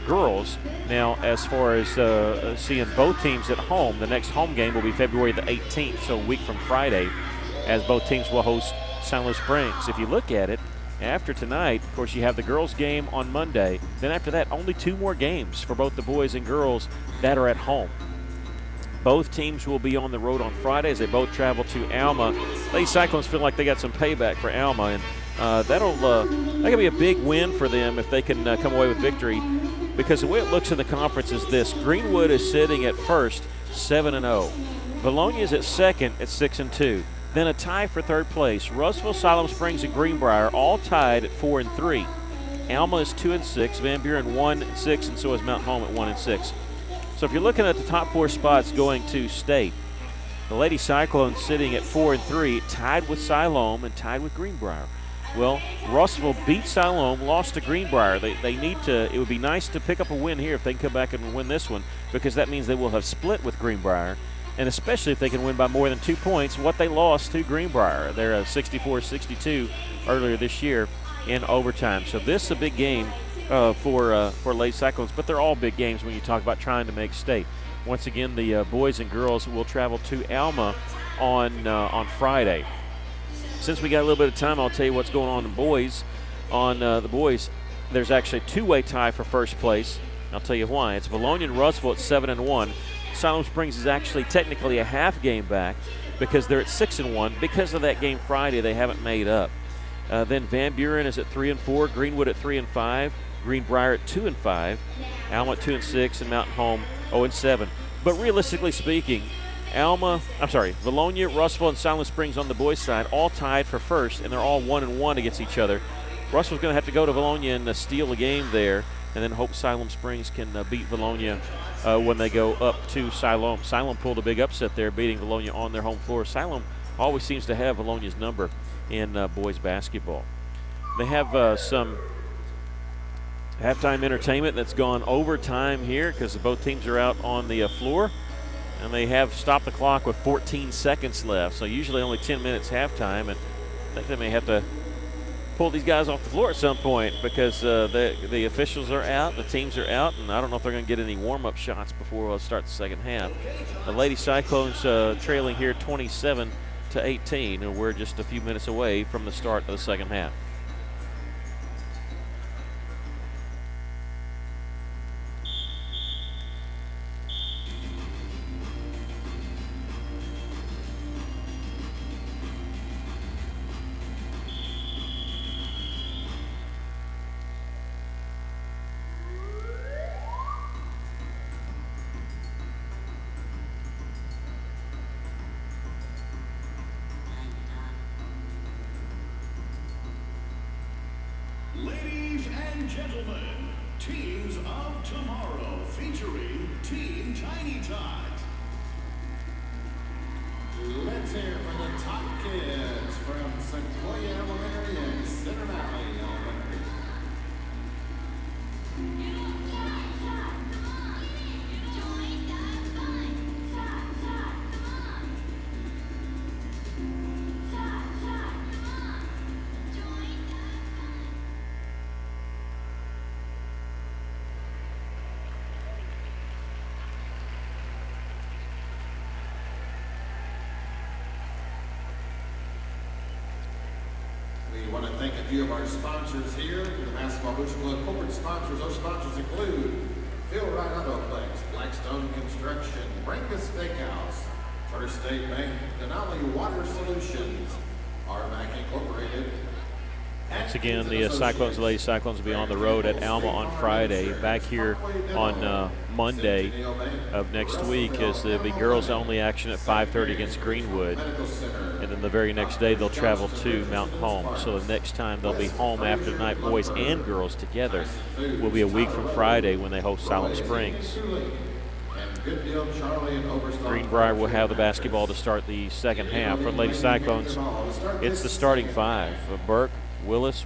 girls. Now, as far as seeing both teams at home, the next home game will be February the 18th, so a week from Friday, as both teams will host Siloam Springs. If you look at it, after tonight, of course, you have the girls' game on Monday. Then after that, only 2 more games for both the boys and girls that are at home. Both teams will be on the road on Friday as they both travel to Alma. Lady Cyclones feel like they got some payback for Alma, and that can be a big win for them if they can come away with victory, because the way it looks in the conference is this. Greenwood is sitting at first, 7-0. Bologna is at second at 6-2. Then a tie for third place. Russellville, Siloam Springs, and Greenbrier all tied at 4-3. Alma is 2-6, Van Buren 1-6, and so is Mount Home at 1-6. So if you're looking at the top 4 spots going to state, the Lady Cyclones sitting at 4-3, tied with Siloam and tied with Greenbrier. Well, Russellville beat Siloam, lost to Greenbrier. They need to. It would be nice to pick up a win here if they can come back and win this one. because that means they will have split with Greenbrier, and especially if they can win by more than 2 points, what they lost to Greenbrier. They're 64-62 earlier this year in overtime. So this is a big game for Lady Cyclones, but they're all big games when you talk about trying to make state. Once again, the boys and girls will travel to Alma on Friday. Since we got a little bit of time, I'll tell you what's going on in boys. On the boys, there's actually a two-way tie for first place. I'll tell you why. It's Vilonia and Russellville at 7-1. Siloam Springs is actually technically a half game back because they're at 6-1. Because of that game Friday, they haven't made up. Then Van Buren is at 3-4, Greenwood at 3-5, Greenbrier at 2-5, Alma at 2-6, and Mountain Home 0-7. But realistically speaking, Vilonia, Russellville, and Siloam Springs on the boys' side all tied for first, and they're all 1-1 against each other. Russellville's going to have to go to Vilonia and steal a game there, and then hope Siloam Springs can beat Vilonia when they go up to Siloam. Siloam pulled a big upset there, beating Vilonia on their home floor. Siloam always seems to have Vilonia's number in boys basketball. They have some halftime entertainment that's gone overtime here because both teams are out on the floor, and they have stopped the clock with 14 seconds left. So usually only 10 minutes halftime, and I think they may have to pull these guys off the floor at some point because the officials are out, the teams are out, and I don't know if they're going to get any warm-up shots before we'll start the second half. The Lady Cyclones trailing here 27-18, and we're just a few minutes away from the start of the second half. Ladies and gentlemen, teams of tomorrow featuring Team Tiny Tots. Let's hear from the top kids from Sequoia Elementary and Center Valley Elementary. We want to thank a few of our sponsors here. The Basketball Booster Club corporate sponsors. Those sponsors include Phil Wright Autoplex, Blackstone Construction, Branca Steakhouse, First State Bank, Denali Water Solutions, RMAC Incorporated. Once again, the Cyclones, the Lady Cyclones will be on the road at Alma on Friday. Back here on Monday of next week as there'll be girls-only action at 5:30 against Greenwood. And then the very next day they'll travel to Mount Home. So the next time they'll be home after the night, boys and girls together, will be a week from Friday when they host Siloam Springs. Greenbrier will have the basketball to start the second half. For the Lady Cyclones, it's the starting five of Burke, Willis,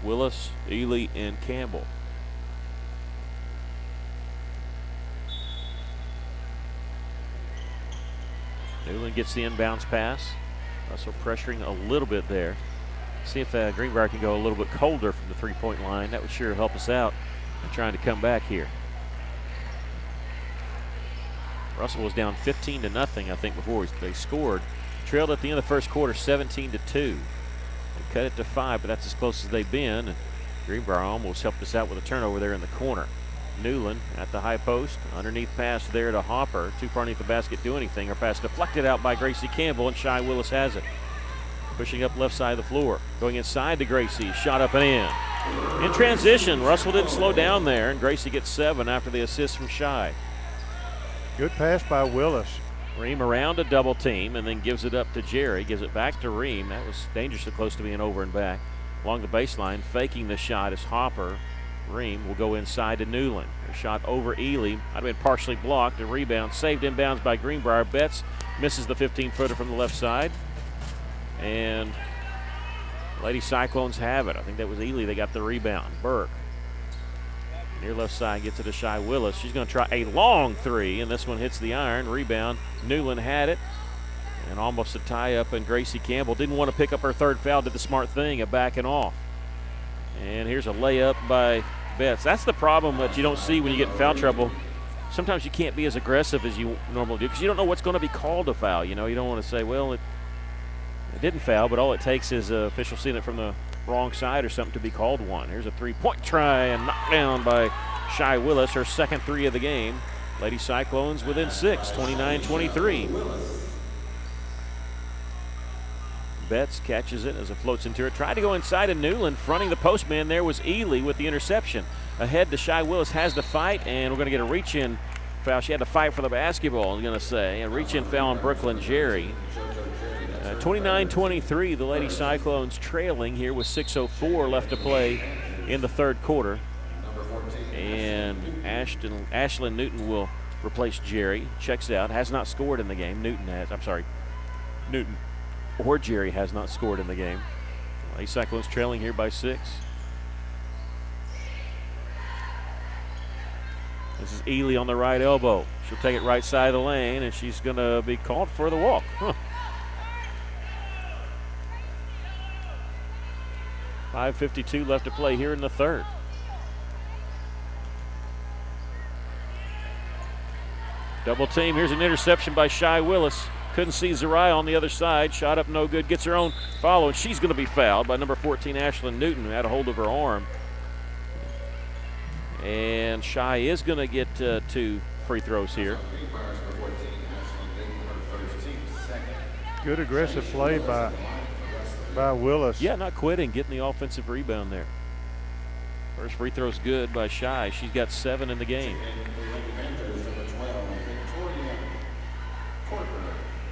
Ely, and Campbell. Newland gets the inbounds pass. Russell pressuring a little bit there. See if Greenbrier can go a little bit colder from the three-point line. That would sure help us out in trying to come back here. Russell was down 15-0, I think, before they scored. Trailed at the end of the first quarter 17-2. They cut it to 5, but that's as close as they've been. And Greenbrier almost helped us out with a turnover there in the corner. Newland at the high post. Underneath pass there to Hopper. Too far underneath the basket to do anything. Her pass deflected out by Gracie Campbell, and Shy Willis has it. Pushing up left side of the floor. Going inside to Gracie. Shot up and in. In transition, Russell didn't slow down there, and Gracie gets 7 after the assist from Shy. Good pass by Willis. Ream around a double team and then gives it up to Jerry. Gives it back to Ream. That was dangerously close to being over and back. Along the baseline, faking the shot is Hopper. Ream will go inside to Newland. A shot over Ely. Might have been partially blocked. A rebound saved inbounds by Greenbrier. Betts misses the 15-footer from the left side. And Lady Cyclones have it. I think that was Ely that got the rebound. Burke Near left side, gets it to Shy Willis. She's going to try a long three, and this one hits the iron. Rebound. Newland had it, and almost a tie-up, and Gracie Campbell didn't want to pick up her third foul, did the smart thing of backing off. And here's a layup by Betts. That's the problem that you don't see when you get in foul trouble. Sometimes you can't be as aggressive as you normally do because you don't know what's going to be called a foul. You know, you don't want to say, well, it didn't foul, but all it takes is an official seeing it from the wrong side or something to be called one. Here's a three-point try and knocked down by Shy Willis, her second three of the game. Lady Cyclones within 6, 29-23. Betts catches it as it floats into it. Tried to go inside of Newland. Fronting the postman there was Ely with the interception. Ahead to Shy Willis, has to fight, and we're going to get a reach-in foul. She had to fight for the basketball, I'm going to say. A reach-in foul on Brooklyn Jerry. 29-23, the Lady Cyclones trailing here with 6:04 left to play in the third quarter. And Ashlyn Newton will replace Jerry. Checks out, has not scored in the game. Newton or Jerry has not scored in the game. Lady Cyclones trailing here by 6. This is Ely on the right elbow. She'll take it right side of the lane, and she's going to be called for the walk. 5:52 left to play here in the third. Double team. Here's an interception by Shy Willis. Couldn't see Zariah on the other side. Shot up no good. Gets her own follow, and she's going to be fouled by number 14, Ashlyn Newton, who had a hold of her arm. And Shy is going to get 2 free throws here. Good aggressive play by Willis. Yeah, not quitting, getting the offensive rebound there. First free throw's good by Shy. She's got 7 in the game.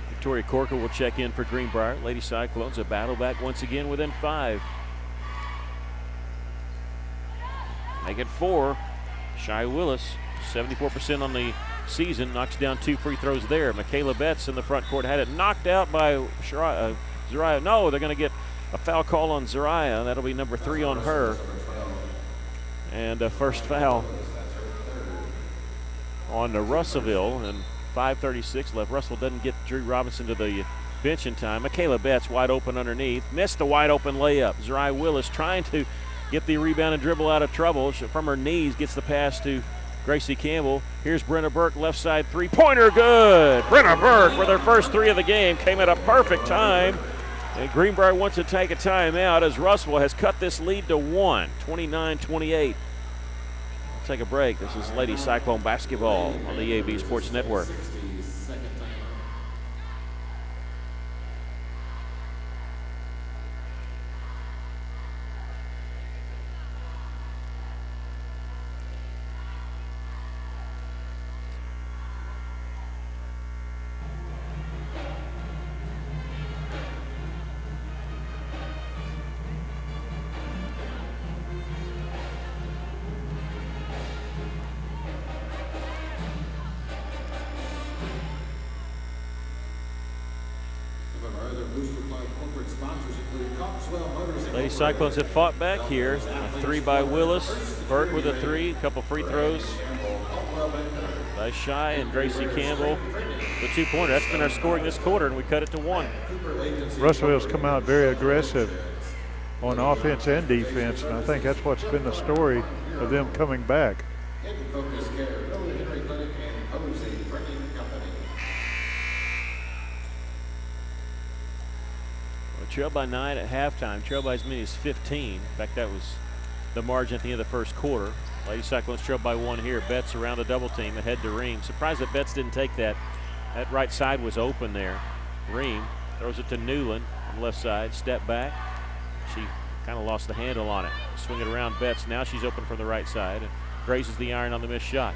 Victoria Corker will check in for Greenbrier. Lady Cyclones a battle back once again within 5. Make it 4. Shy Willis, 74% on the season, knocks down 2 free throws there. Michaela Betts in the front court had it knocked out by Zariah. No, they're going to get a foul call on Zariah. That'll be number 3 on her. And a first foul on Russellville, and 5:36 left. Russell doesn't get Drew Robinson to the bench in time. Michaela Betts wide open underneath. Missed the wide open layup. Zariah Willis trying to get the rebound and dribble out of trouble. She, from her knees, gets the pass to Gracie Campbell. Here's Brenna Burke, left side three-pointer, good. Brenna Burke with her first 3 of the game came at a perfect time. And Greenbrier wants to take a timeout as Russell has cut this lead to 1, 29-28. Take a break. This is Lady Cyclone basketball on the EAB Sports Network. Lady Cyclones have fought back here. A 3 by Willis. Burke with a 3. A couple free throws by Shy and Gracie Campbell. The 2-pointer. That's been our scoring this quarter, and we cut it to 1. Russellville's come out very aggressive on offense and defense, and I think that's what's been the story of them coming back. Trail by 9 at halftime. Trail by as many as 15. In fact, that was the margin at the end of the first quarter. Lady Cyclones trail by 1 here. Betts around the double team ahead to Ream. Surprised that Betts didn't take that. That right side was open there. Ream throws it to Newland on the left side. Step back. She kind of lost the handle on it. Swing it around Betts. Now she's open from the right side and grazes the iron on the missed shot.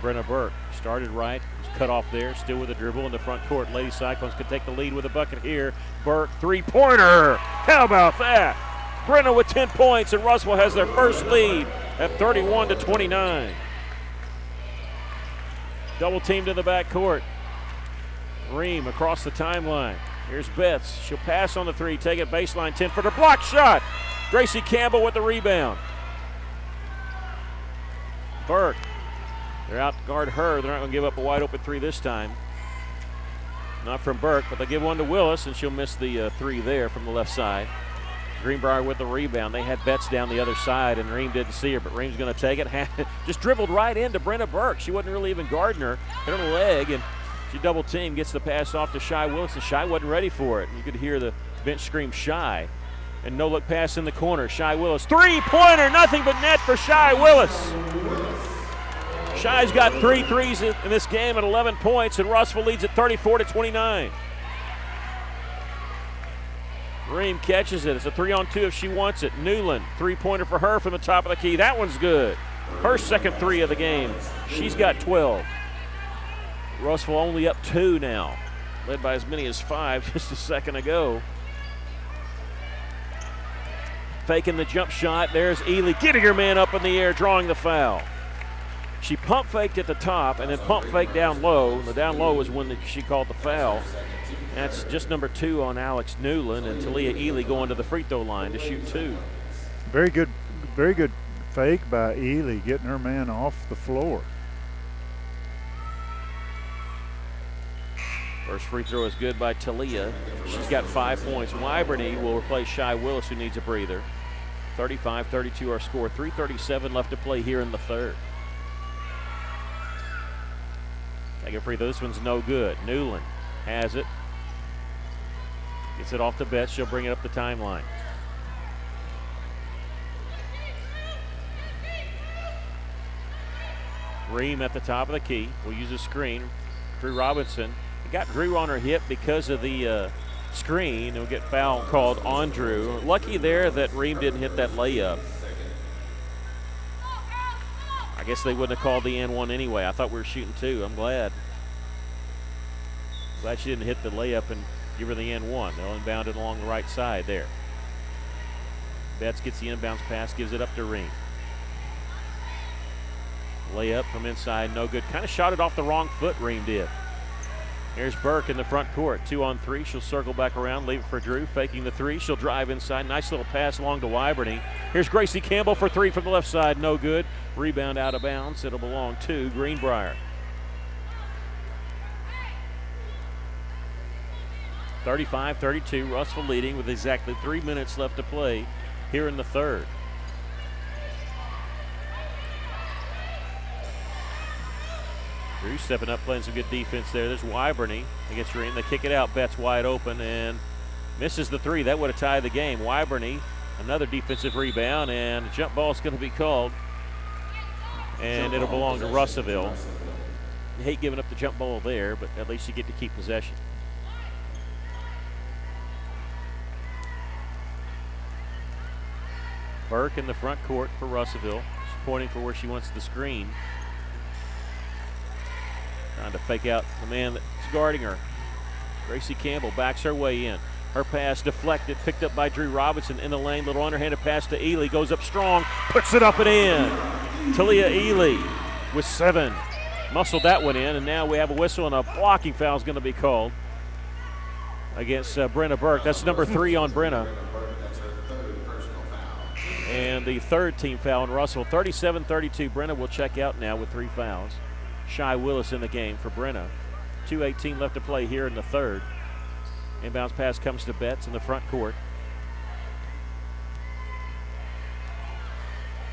Brenna Burke started right, was cut off there, still with a dribble in the front court. Lady Cyclones could take the lead with a bucket here. Burke, 3-pointer. How about that? Brenna with 10 points, and Russell has their first lead at 31-29. Double teamed in the back court. Ream across the timeline. Here's Betts. She'll pass on the 3, take it baseline 10-footer, block shot. Gracie Campbell with the rebound. Burke. They're out to guard her. They're not going to give up a wide open three this time. Not from Burke, but they give one to Willis, and she'll miss the three there from the left side. Greenbrier with the rebound. They had Betts down the other side, and Ream didn't see her, but Ream's going to take it. Just dribbled right into Brenna Burke. She wasn't really even guarding her. Hit her leg, and she double teamed, gets the pass off to Shy Willis, and Shy wasn't ready for it. You could hear the bench scream Shy. And no look pass in the corner. Shy Willis, three-pointer, nothing but net for Shy Willis. Shy's got 3 threes in this game at 11 points, and Russell leads at 34-29. Ream catches it. It's a 3-on-2 if she wants it. Newland, three-pointer for her from the top of the key. That one's good. Her second 3 of the game. She's got 12. Russell only up 2 now, led by as many as 5 just a second ago. Faking the jump shot. There's Ely getting her man up in the air, drawing the foul. She pump faked at the top and then pump faked down low. The down low was when she called the foul. That's just number 2 on Alex Newland, and Talia Ely going to the free throw line to shoot 2. Very good fake by Ely, getting her man off the floor. First free throw is good by Talia. She's got 5 points. Wyberny will replace Shy Willis, who needs a breather. 35-32 our score. 3:37 left to play here in the third. Take a free throw. This one's no good. Newland has it. Gets it off the Betts. She'll bring it up the timeline. Ream at the top of the key. We'll use a screen. Drew Robinson. He got Drew on her hip because of the screen. And we'll get foul called on Drew. Lucky there that Ream didn't hit that layup. I guess they wouldn't have called the N1 anyway. I thought we were shooting 2. I'm glad. Glad she didn't hit the layup and give her the N1. They'll inbound it along the right side there. Betts gets the inbounds pass, gives it up to Ream. Layup from inside, no good. Kind of shot it off the wrong foot, Ream did. Here's Burke in the front court, 2-on-3. She'll circle back around, leave it for Drew, faking the 3. She'll drive inside. Nice little pass along to Wyberny. Here's Gracie Campbell for 3 from the left side, no good. Rebound out of bounds. It'll belong to Greenbrier. 35-32, Russell leading with exactly 3 minutes left to play here in the third. Drew stepping up, playing some good defense there. There's Wyberny against Ream. They kick it out. Betts wide open and misses the 3. That would have tied the game. Wyberny, another defensive rebound, and a jump ball is going to be called. And it'll belong to Russellville. You hate giving up the jump ball there, but at least you get to keep possession. Burke in the front court for Russellville. She's pointing for where she wants the screen. Trying to fake out the man that's guarding her. Gracie Campbell backs her way in. Her pass deflected, picked up by Drew Robinson in the lane. Little underhanded pass to Ely. Goes up strong, puts it up and in. Talia Ely with 7. Muscled that one in, and now we have a whistle, and a blocking foul is going to be called against Brenna Burke. That's number 3 on Brenna. And the third team foul on Russell. 37-32. Brenna will check out now with 3 fouls. Shy Willis in the game for Brenna. 2:18 left to play here in the third. Inbounds pass comes to Betts in the front court.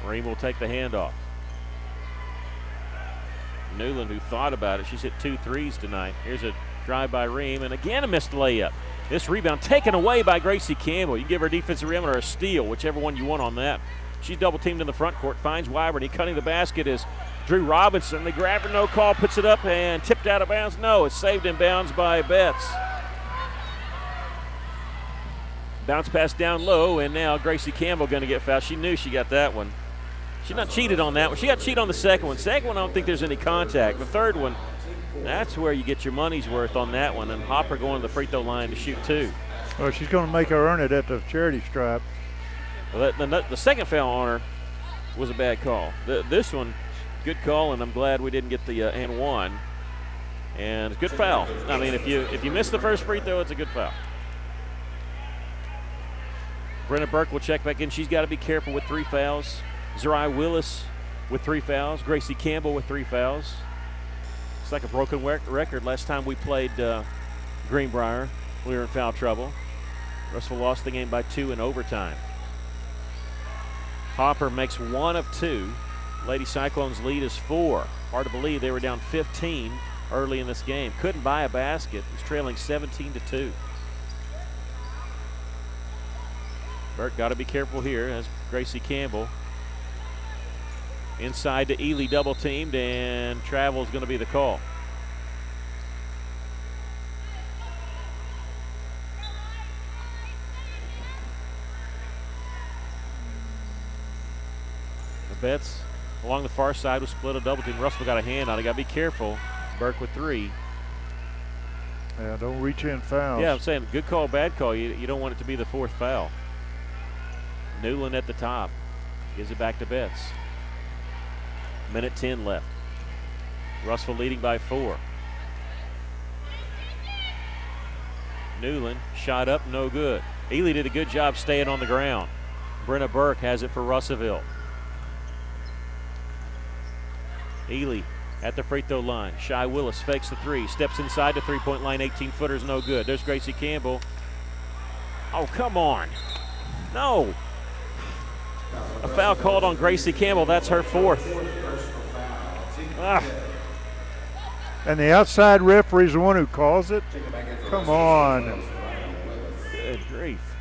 Ream will take the handoff. Newland, who thought about it, she's hit 2 threes tonight. Here's a drive by Ream, and again a missed layup. This rebound taken away by Gracie Campbell. You can give her a defensive rebound or a steal, whichever one you want on that. She's double teamed in the front court, finds Wyberny. Cutting the basket is Drew Robinson. They grab her, no call, puts it up and tipped out of bounds. No, it's saved in bounds by Betts. Bounce pass down low, and now Gracie Campbell going to get fouled. She knew she got that one. She not cheated on that one. She got cheated on the second one. Second one, I don't think there's any contact. The third one, that's where you get your money's worth on that one. And Hopper going to the free throw line to shoot 2. Well, she's going to make her earn it at the charity stripe. Well, the second foul on her was a bad call. This one, good call, and I'm glad we didn't get the and-1. And it's a good foul. I mean, if you miss the first free throw, it's a good foul. Brenna Burke will check back in. She's got to be careful with 3 fouls. Zerai Willis with 3 fouls. Gracie Campbell with 3 fouls. It's like a broken record. Last time we played Greenbrier, we were in foul trouble. Russell lost the game by 2 in overtime. Hopper makes 1 of 2. Lady Cyclones lead is 4. Hard to believe they were down 15 early in this game. Couldn't buy a basket. Was trailing 17-2. Burt got to be careful here as Gracie Campbell inside to Ely, double teamed, and travel is going to be the call. The Betts along the far side was split a double team. Russell got a hand on it. Got to be careful. Burke with 3. Yeah, don't reach in fouls. Yeah, I'm saying good call, bad call. You don't want it to be the 4th foul. Newland at the top. Gives it back to Betts. Minute 10 left. Russell leading by 4. Newland shot up, no good. Ely did a good job staying on the ground. Brenna Burke has it for Russellville. Ely at the free throw line. Shy Willis fakes the 3, steps inside the 3-point line, 18-footer's no good. There's Gracie Campbell. Oh, come on. No. A foul called on Gracie Campbell. That's her 4th. Ah. And the outside referee's the one who calls it? Come on. Good grief.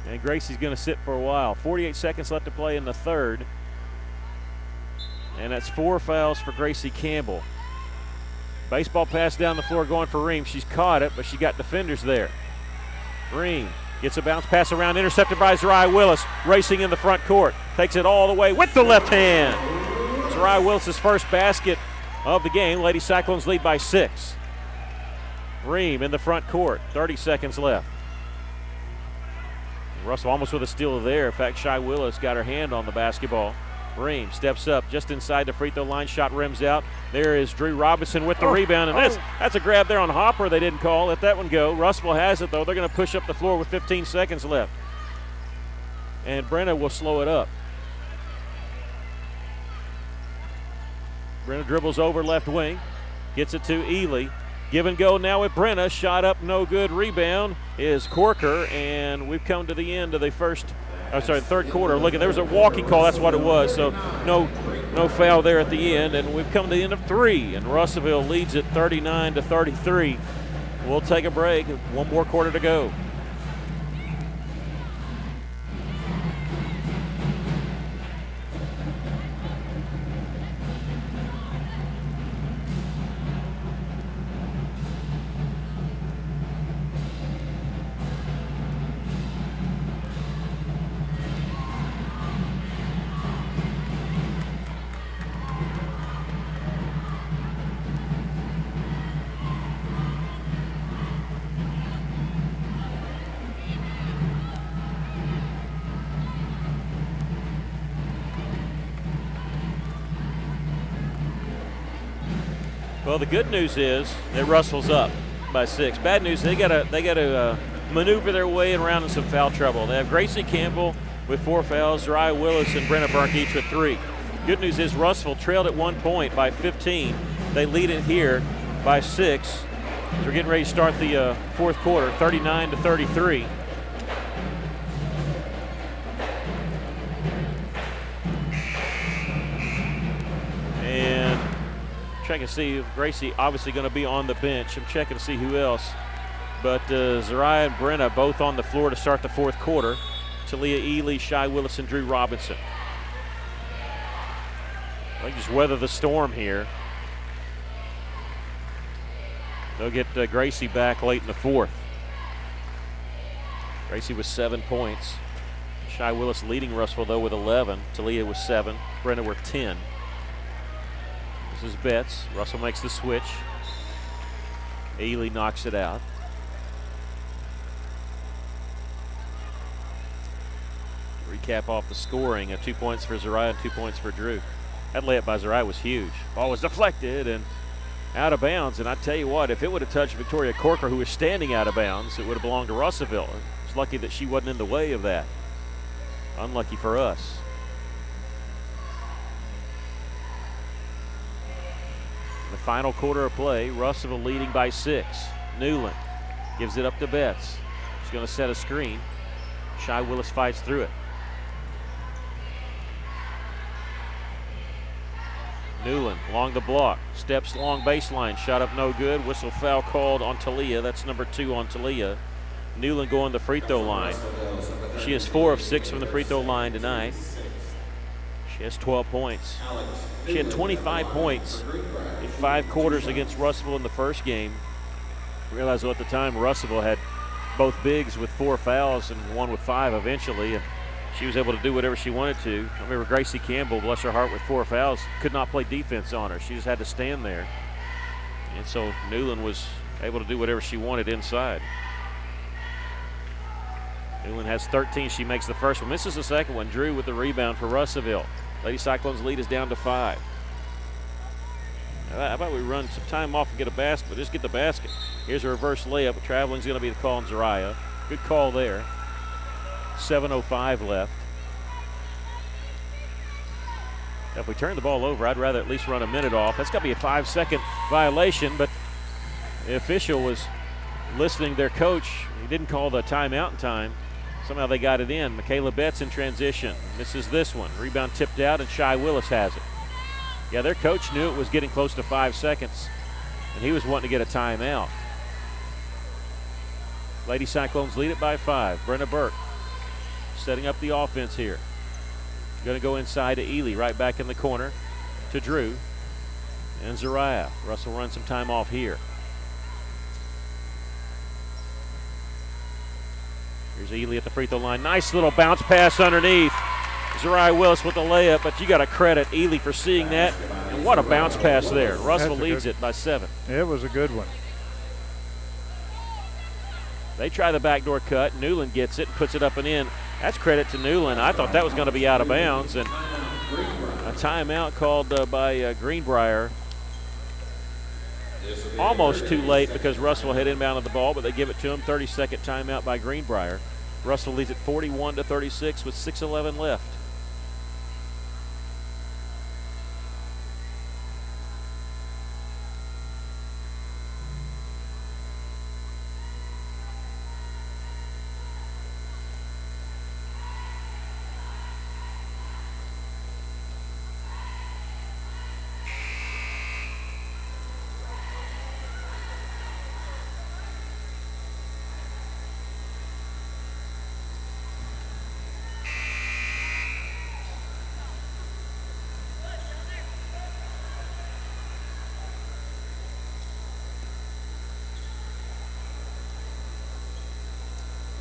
And Gracie's going to sit for a while. 48 seconds left to play in the 3rd. And that's 4 fouls for Gracie Campbell. Baseball pass down the floor going for Ream. She's caught it, but she got defenders there. Ream gets a bounce pass around, intercepted by Zariah Willis, racing in the front court. Takes it all the way with the left hand. Zariah Willis' first basket of the game. Lady Cyclones lead by 6. Ream in the front court, 30 seconds left. Russell almost with a steal there. In fact, Shy Willis got her hand on the basketball. Ream steps up just inside the free throw line. Shot rims out. There is Drew Robinson with the rebound. And that's a grab there on Hopper they didn't call. Let that one go. Russell has it, though. They're going to push up the floor with 15 seconds left. And Brenna will slow it up. Brenna dribbles over left wing. Gets it to Ely. Give and go now with Brenna. Shot up, no good. Rebound is Corker. And we've come to the end of the third quarter. Look, there was a walking call. That's what it was. So no foul there at the end. And we've come to the end of 3. And Russellville leads it 39-33. We'll take a break. 1 more quarter to go. Well, the good news is that Russell's up by 6. Bad news, they got to maneuver their way around in some foul trouble. They have Gracie Campbell with 4 fouls, Zariah Willis and Brenna Burke each with 3. Good news is Russell trailed at 1 point by 15. They lead it here by 6. So we're getting ready to start the 4th quarter, 39-33. And checking to see if Gracie obviously going to be on the bench. I'm checking to see who else. But Zariah and Brenna both on the floor to start the 4th quarter. Talia Ely, Shy Willis, and Drew Robinson. They just weather the storm here. They'll get Gracie back late in the 4th. Gracie with 7 points. Shy Willis leading Russell, though, with 11. Talia with 7. Brenna with 10. This is Betts. Russell makes the switch. Ely knocks it out. Recap off the scoring. 2 points for Zariah and 2 points for Drew. That layup by Zariah was huge. Ball was deflected and out of bounds. And I tell you what, if it would have touched Victoria Corker, who was standing out of bounds, it would have belonged to Russellville. It's lucky that she wasn't in the way of that. Unlucky for us. Final quarter of play. Russellville leading by 6. Newland gives it up to Betts. She's going to set a screen. Shy Willis fights through it. Newland along the block. Steps long baseline. Shot up no good. Whistle foul called on Talia. That's number 2 on Talia. Newland going the free throw line. She is 4 of 6 from the free throw line tonight. She has 12 points. She had 25 points in 5 quarters against Russellville in the first game. Realize at the time Russellville had both bigs with 4 fouls and one with 5 eventually, and she was able to do whatever she wanted to. I remember Gracie Campbell, bless her heart, with 4 fouls, could not play defense on her. She just had to stand there. And so Newland was able to do whatever she wanted inside. Newland has 13. She makes the first one. Misses the second one. Drew with the rebound for Russellville. Lady Cyclones lead is down to 5. How about we run some time off and get a basket, but just get the basket. Here's a reverse layup. Traveling is going to be the call on Zariah. Good call there. 7:05 left. If we turn the ball over, I'd rather at least run a minute off. That's got to be a 5-second violation, but the official was listening to their coach. He didn't call the timeout in time. Somehow they got it in. Michaela Betts in transition. Misses this one. Rebound tipped out, and Shy Willis has it. Yeah, their coach knew it was getting close to 5 seconds, and he was wanting to get a timeout. Lady Cyclones lead it by 5. Brenna Burke setting up the offense here. Going to go inside to Ely, right back in the corner to Drew and Zariah. Russell runs some time off here. Here's Ely at the free throw line. Nice little bounce pass underneath. Zariah Willis with the layup, but you got to credit Ely for seeing that. And what a bounce pass there. Russell leads it by 7. It was a good one. They try the backdoor cut. Newland gets it and puts it up and in. That's credit to Newland. I thought that was going to be out of bounds. And a timeout called by Greenbrier. Almost too late because Russell had inbounded the ball, but they give it to him. 30-second timeout by Greenbrier. Russell leads it 41-36 with 6:11 left.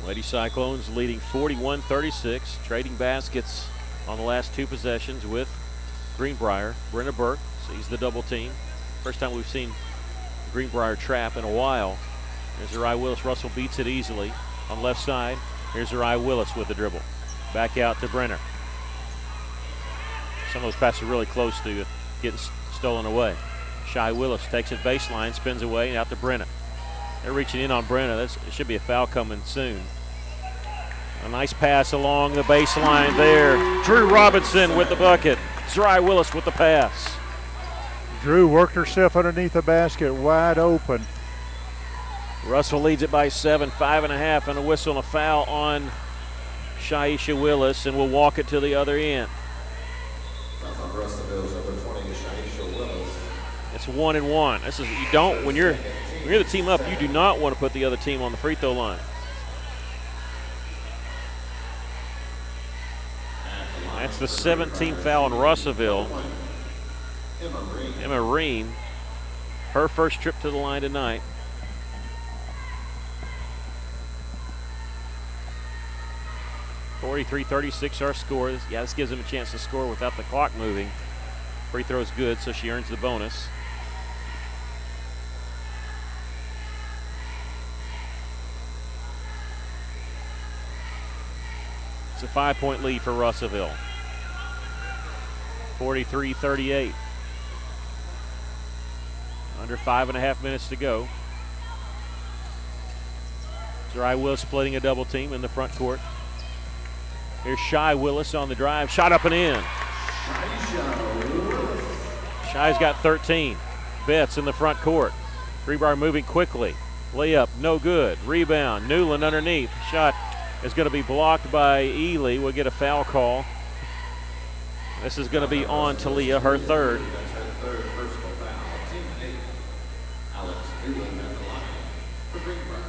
Lady Cyclones leading 41-36, trading baskets on the last 2 possessions with Greenbrier. Brenna Burke sees the double team. First time we've seen Greenbrier trap in a while. There's Zariah Willis. Russell beats it easily on left side. Here's Zariah Willis with the dribble. Back out to Brenner. Some of those passes are really close to getting stolen away. Shy Willis takes it baseline, spins away, and out to Brenner. They're reaching in on Brenner. It should be a foul coming soon. A nice pass along the baseline there. Drew Robinson with the bucket. Zariah Willis with the pass. Drew worked herself underneath the basket, wide open. Russell leads it by 7, 5.5, and a whistle and a foul on Shaisha Willis, and will walk it to the other end. It's 1-1. This is when you're the team up, you do not want to put the other team on the free throw line. That's the 17th foul on Russellville. Emma Reen, her first trip to the line tonight. (43-36) our score. This gives them a chance to score without the clock moving. Free throw is good, so she earns the bonus. It's a 5-point lead for Russellville. 43-38. Under 5.5 minutes to go. Zariah Willis splitting a double team in the front court. Here's Shy Willis on the drive. Shot up and in. Shy's got 13. Betts in the front court. Greenbrier moving quickly. Layup, no good. Rebound, Newland underneath. Shot is going to be blocked by Ely. We'll get a foul call. This is going to be on Talia, her third. That's her third personal foul. Team 8. Alex Newland at the line for Greenbrier.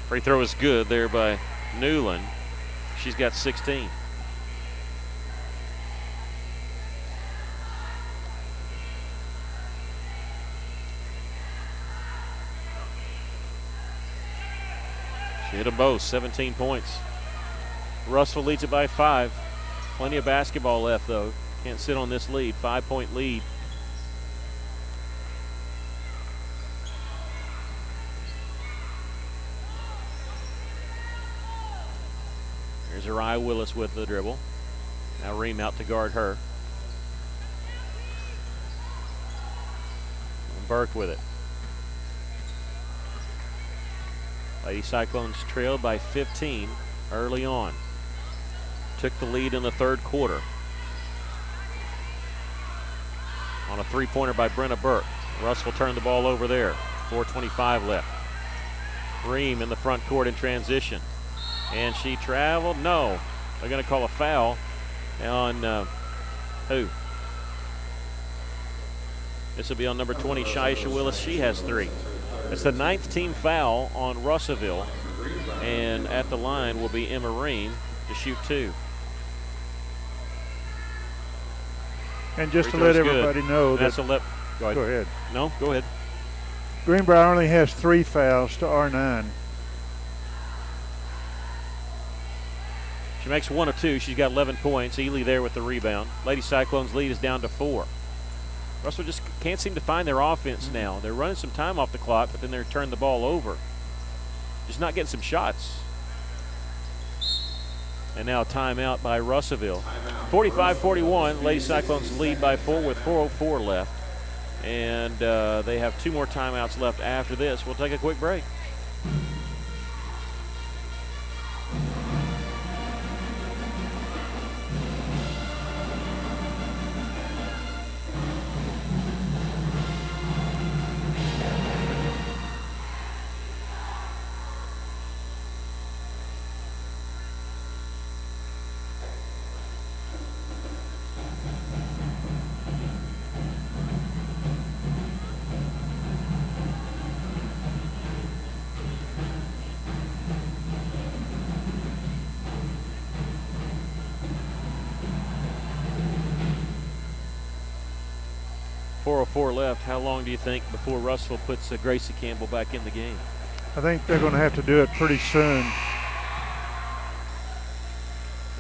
Free throw is good there by Newland. She's got 16. She hit them both, 17 points. Russell leads it by 5. Plenty of basketball left, though. Can't sit on this lead. 5-point lead. There's Uriah Willis with the dribble. Now Ream out to guard her. And Burke with it. Lady Cyclones trailed by 15 early on. Took the lead in the third quarter. On a three-pointer by Brenna Burke. Russell turned the ball over there. 4:25 left. Ream in the front court in transition. And she traveled. No. They're going to call a foul on who? This will be on number 20, Shaisha Willis. She has 3. It's the 9th team foul on Russellville. And at the line will be Emma Ream to shoot 2. And just to let everybody know that. Go ahead. Go ahead. No, go ahead. Greenbrier only has 3 fouls to our 9. She makes 1 of 2. She's got 11 points. Ely there with the rebound. Lady Cyclones lead is down to 4. Russell just can't seem to find their offense now. They're running some time off the clock, but then they're turning the ball over. Just not getting some shots. And now a timeout by Russellville. 45-41. Lady Cyclones lead by 4 with 4:04 left. And they have 2 more timeouts left after this. We'll take a quick break. .404 left. How long do you think before Russell puts Gracie Campbell back in the game? I think they're going to have to do it pretty soon.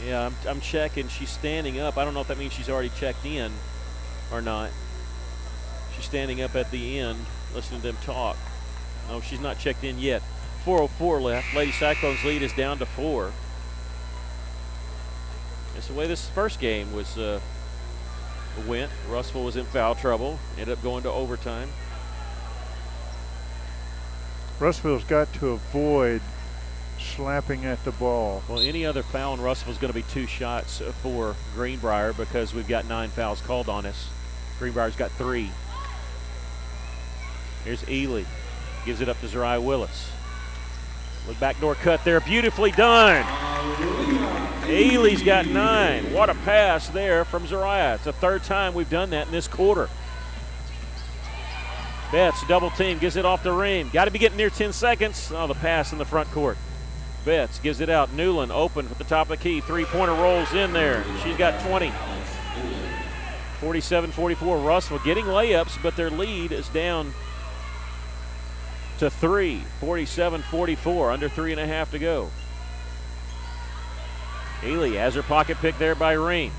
Yeah, I'm checking. She's standing up. I don't know if that means she's already checked in or not. She's standing up at the end, listening to them talk. No, she's not checked in yet. 4:04 left. Lady Cyclones lead is down to 4. It's the way this first game was went. Russell was in foul trouble. Ended up going to overtime. Russellville's got to avoid slapping at the ball. Well, any other foul on Russellville's going to be 2 shots for Greenbrier because we've got 9 fouls called on us. Greenbrier's got 3. Here's Ely. Gives it up to Zariah Willis. Look, backdoor cut there. Beautifully done. Ely's got 9. What a pass there from Zariah. It's the 3rd time we've done that in this quarter. Betts, double team, gives it off the ring. Got to be getting near 10 seconds. Oh, the pass in the front court. Betts gives it out. Newland open at the top of the key. 3-pointer rolls in there. She's got 20. 47-44. Russell getting layups, but their lead is down to 3. 47-44. Under 3.5 to go. Ely has her pocket pick there by Ream.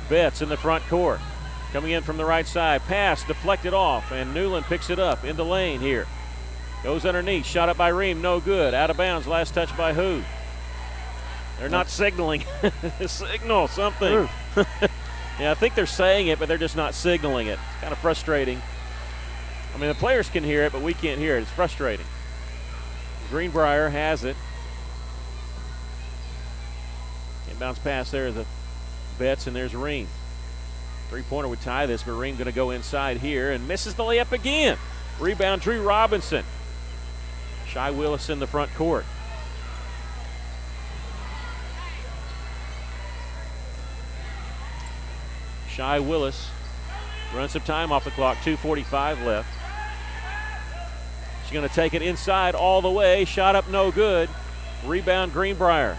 Betts in the front court. Coming in from the right side. Pass deflected off, and Newland picks it up in the lane here. Goes underneath. Shot up by Ream. No good. Out of bounds. Last touch by who? They're not signaling. Signal something. Yeah, I think they're saying it, but they're just not signaling it. It's kind of frustrating. I mean, the players can hear it, but we can't hear it. It's frustrating. Greenbrier has it. Inbounds pass there. The Betts, and there's Ream. Three-pointer would tie this, but Ream going to go inside here and misses the layup again. Rebound, Drew Robinson. Shy Willis in the front court. Shy Willis runs some time off the clock, 2:45 left. She's going to take it inside all the way. Shot up, no good. Rebound, Greenbrier.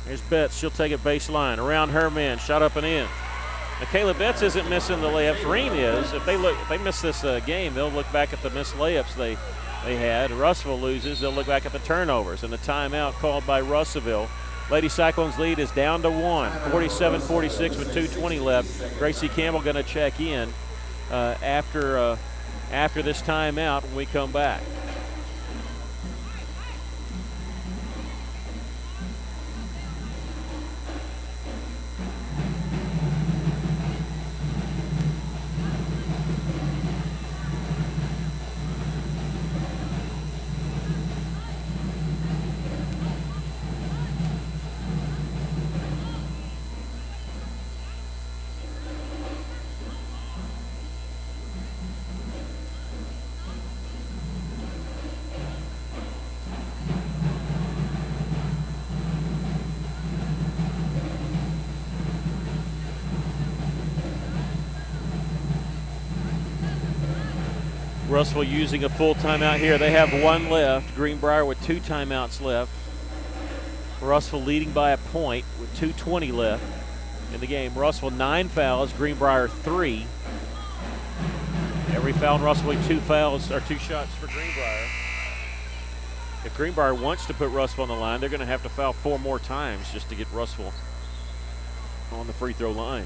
Here's Betts. She'll take it baseline. Around her man. Shot up and in. Michaela Betts isn't missing the layups. Ream is. If they miss this game, they'll look back at the missed layups they had. Russellville loses. They'll look back at the turnovers. And the timeout called by Russellville. Lady Cyclones lead is down to 1. 47-46 with 2:20 left. Gracie Campbell going to check in after this timeout when we come back. Russellville using a full timeout here. They have one left. Greenbrier with 2 timeouts left. Russellville leading by a point with 2:20 left in the game. Russellville 9 fouls, Greenbrier 3. Every foul in Russellville, 2 fouls or 2 shots for Greenbrier. If Greenbrier wants to put Russellville on the line, they're going to have to foul 4 more times just to get Russellville on the free throw line.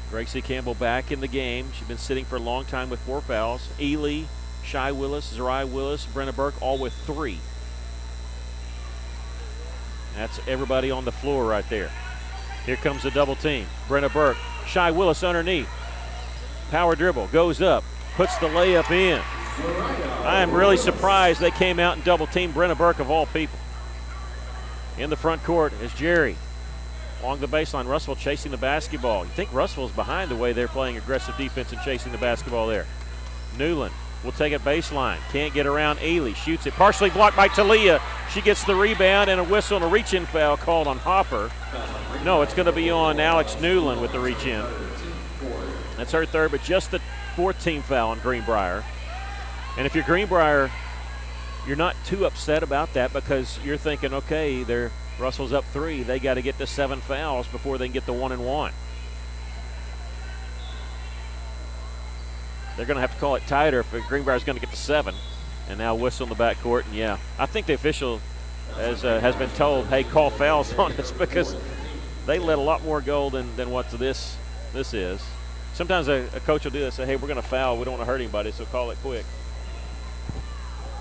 Gracie Campbell back in the game. She's been sitting for a long time with 4 fouls. Ely, Shy Willis, Zariah Willis, Brenna Burke, all with 3. That's everybody on the floor right there. Here comes the double team. Brenna Burke, Shy Willis underneath. Power dribble, goes up, puts the layup in. I am really surprised they came out and double teamed Brenna Burke of all people. In the front court is Jerry. Along the baseline, Russellville chasing the basketball. You think Russellville's behind the way they're playing aggressive defense and chasing the basketball there. Newland will take it baseline. Can't get around Ely. Shoots it. Partially blocked by Talia. She gets the rebound and a whistle and a reach-in foul called on Hopper. No, it's going to be on Alex Newland with the reach-in. That's her third, but just the 4th team foul on Greenbrier. And if you're Greenbrier, you're not too upset about that because you're thinking, okay, Russell's up 3. They got to get to 7 fouls before they can get the 1-and-1. They're going to have to call it tighter if Greenbrier's going to get to 7. And now whistle in the backcourt. And yeah, I think the official has been told, hey, call fouls on us because they let a lot more go than what this is. Sometimes a coach will do this, say, hey, we're going to foul. We don't want to hurt anybody, so call it quick.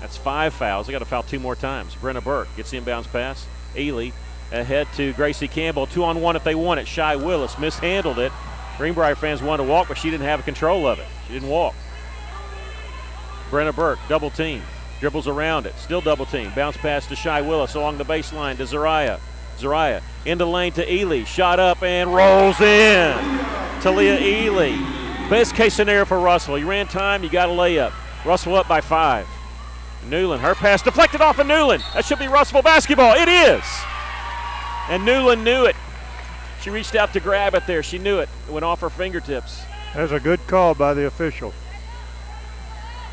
That's 5 fouls. They got to foul 2 more times. Brenna Burke gets the inbounds pass. Ely ahead to Gracie Campbell. 2-on-1 if they want it. Shy Willis mishandled it. Greenbrier fans wanted to walk, but she didn't have control of it. She didn't walk. Brenna Burke, double team. Dribbles around it. Still double team. Bounce pass to Shy Willis along the baseline to Zariah. Zariah into the lane to Ely. Shot up and rolls in. Talia Ely. Best case scenario for Russellville. You ran time, you got a layup. Russellville up by 5. Newland, her pass deflected off of Newland. That should be Russellville basketball. It is. And Newland knew it. She reached out to grab it there. She knew it. It went off her fingertips. That's a good call by the official.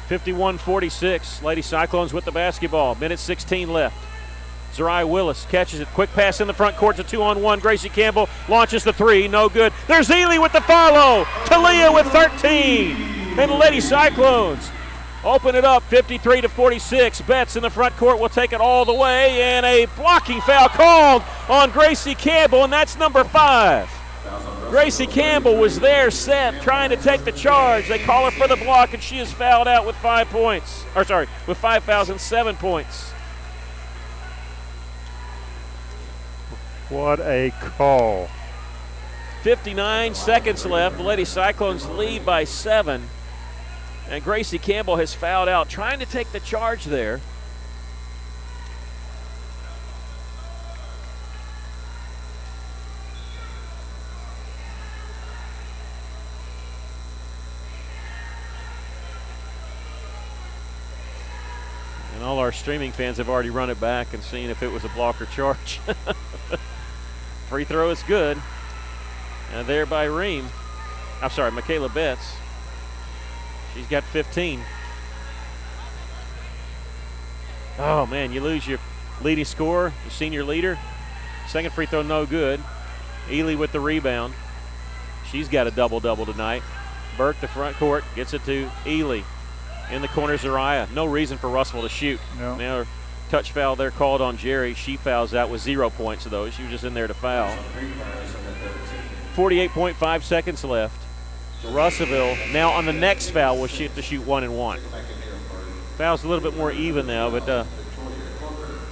51-46. Lady Cyclones with the basketball. Minute 16 left. Zariah Willis catches it. Quick pass in the front court to 2-on-1. Gracie Campbell launches the 3. No good. There's Ely with the follow. Talia with 13. And Lady Cyclones open it up, 53-46. Betts in the front court will take it all the way, and a blocking foul called on Gracie Campbell, and that's number 5. Gracie Campbell was there set, trying to take the charge. They call her for the block, and she is fouled out with 5 points. With 5 fouls and 7 points. What a call. 59 seconds left. The Lady Cyclones lead by 7. And Gracie Campbell has fouled out, trying to take the charge there. And all our streaming fans have already run it back and seen if it was a block or charge. Free throw is good. And there by Ream. I'm sorry, Michaela Betts. She's got 15. Oh, man, you lose your leading scorer, your senior leader. Second free throw, no good. Ely with the rebound. She's got a double-double tonight. Burke, the front court, gets it to Ely. In the corner, Zariah. No reason for Russell to shoot. No. Now, touch foul there called on Jerry. She fouls out with 0 points, though. She was just in there to foul. 48.5 seconds left. Russellville now on the next foul will shoot 1-1. Foul's a little bit more even now, but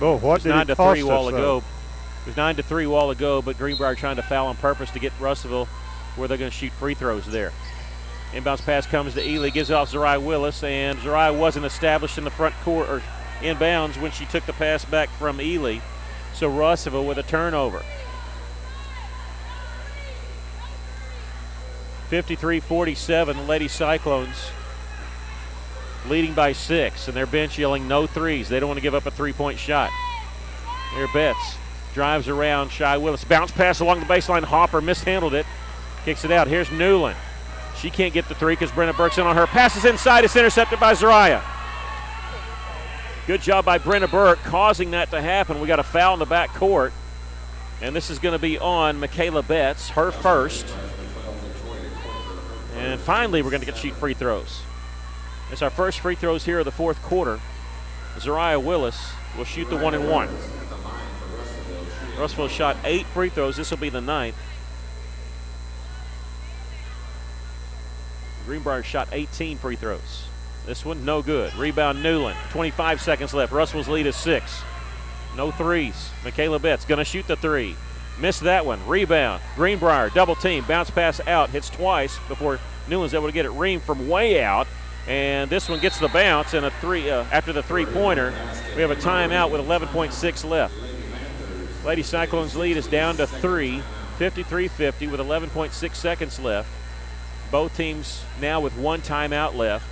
what it's did 9 it to cost 3 while us, ago. It was 9 to 3 while ago, but Greenbrier trying to foul on purpose to get Russellville where they're going to shoot free throws there. Inbounds pass comes to Ely, gives it off Zariah Willis, and Zariah wasn't established in the front court or inbounds when she took the pass back from Ely. So Russellville with a turnover. 53-47, Lady Cyclones leading by 6, and their bench yelling no threes. They don't want to give up a three-point shot. Here Betts drives around Shy Willis. Bounce pass along the baseline. Hopper mishandled it. Kicks it out. Here's Newland. She can't get the three because Brenna Burke's in on her. Passes inside. It's intercepted by Zariah. Good job by Brenna Burke causing that to happen. We got a foul in the back court, and this is going to be on Michaela Betts, her first. And finally, we're going to get to shoot free throws. It's our first free throws here of the fourth quarter. Zariah Willis will shoot the 1-1. Russellville shot 8 free throws. This will be the 9th. Greenbrier shot 18 free throws. This one, no good. Rebound, Newland. 25 seconds left. Russellville's lead is 6. No threes. Michaela Betts going to shoot the 3. Missed that one. Rebound. Greenbrier, double team. Bounce pass out. Hits twice before Newland's able to get it. Ream from way out. And this one gets the bounce and a 3 after the three-pointer. We have a timeout with 11.6 left. Lady Cyclones lead is down to 3, 53-50 with 11.6 seconds left. Both teams now with 1 timeout left.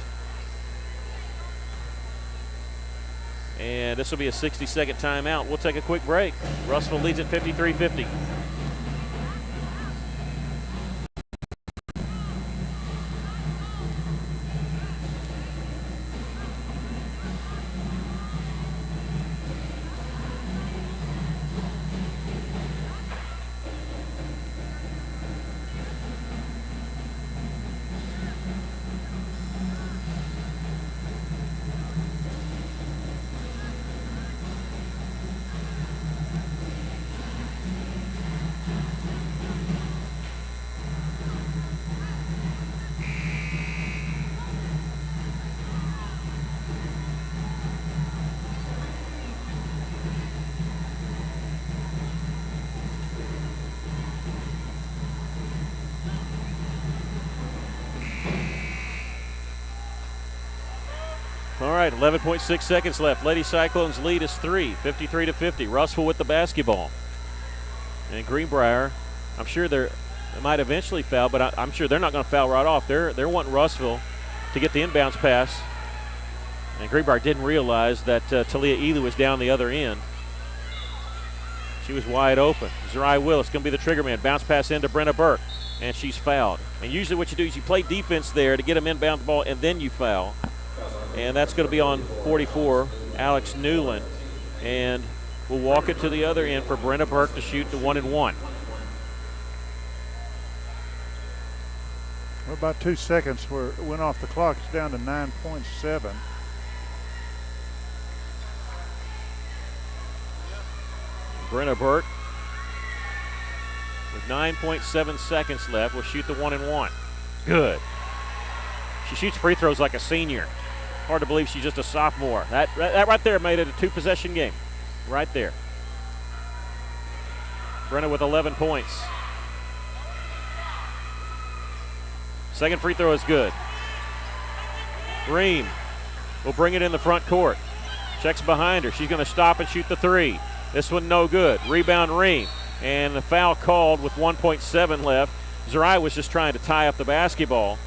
And this will be a 60-second timeout. We'll take a quick break. Russellville leads at 53-50. All right, 11.6 seconds left. Lady Cyclones lead is 3, 53-50. Russellville with the basketball. And Greenbrier, I'm sure they might eventually foul, but I'm sure they're not going to foul right off. They're wanting Russellville to get the inbounds pass. And Greenbrier didn't realize that Talia Ely was down the other end. She was wide open. Zariah Willis going to be the trigger man. Bounce pass into Brenna Burke, and she's fouled. And usually what you do is you play defense there to get them inbound the ball, and then you foul. And that's going to be on 44, Alex Newland. And we'll walk it to the other end for Brenna Burke to shoot the 1-1. Well, about 2 seconds where it went off the clock. It's down to 9.7. Brenna Burke with 9.7 seconds left will shoot the 1-1. Good. She shoots free throws like a senior. Hard to believe she's just a sophomore. That right there made it a 2-possession game. Right there. Brenna with 11 points. Second free throw is good. Ream will bring it in the front court. Checks behind her. She's going to stop and shoot the three. This one no good. Rebound Ream. And the foul called with 1.7 left. Zariah was just trying to tie up the basketball.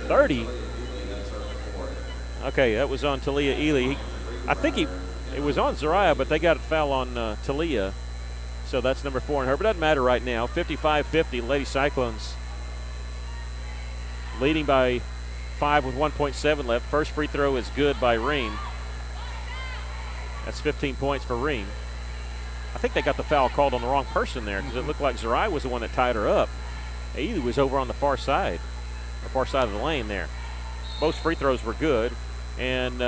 30. Okay, that was on Talia Ely. I think it was on Zariah, but they got a foul on Talia. So that's number 4 on her. But it doesn't matter right now. 55-50, Lady Cyclones leading by 5 with 1.7 left. First free throw is good by Ream. That's 15 points for Ream. I think they got the foul called on the wrong person there because it looked like Zariah was the one that tied her up. Ely was over on the far side of the lane there. Both free throws were good. And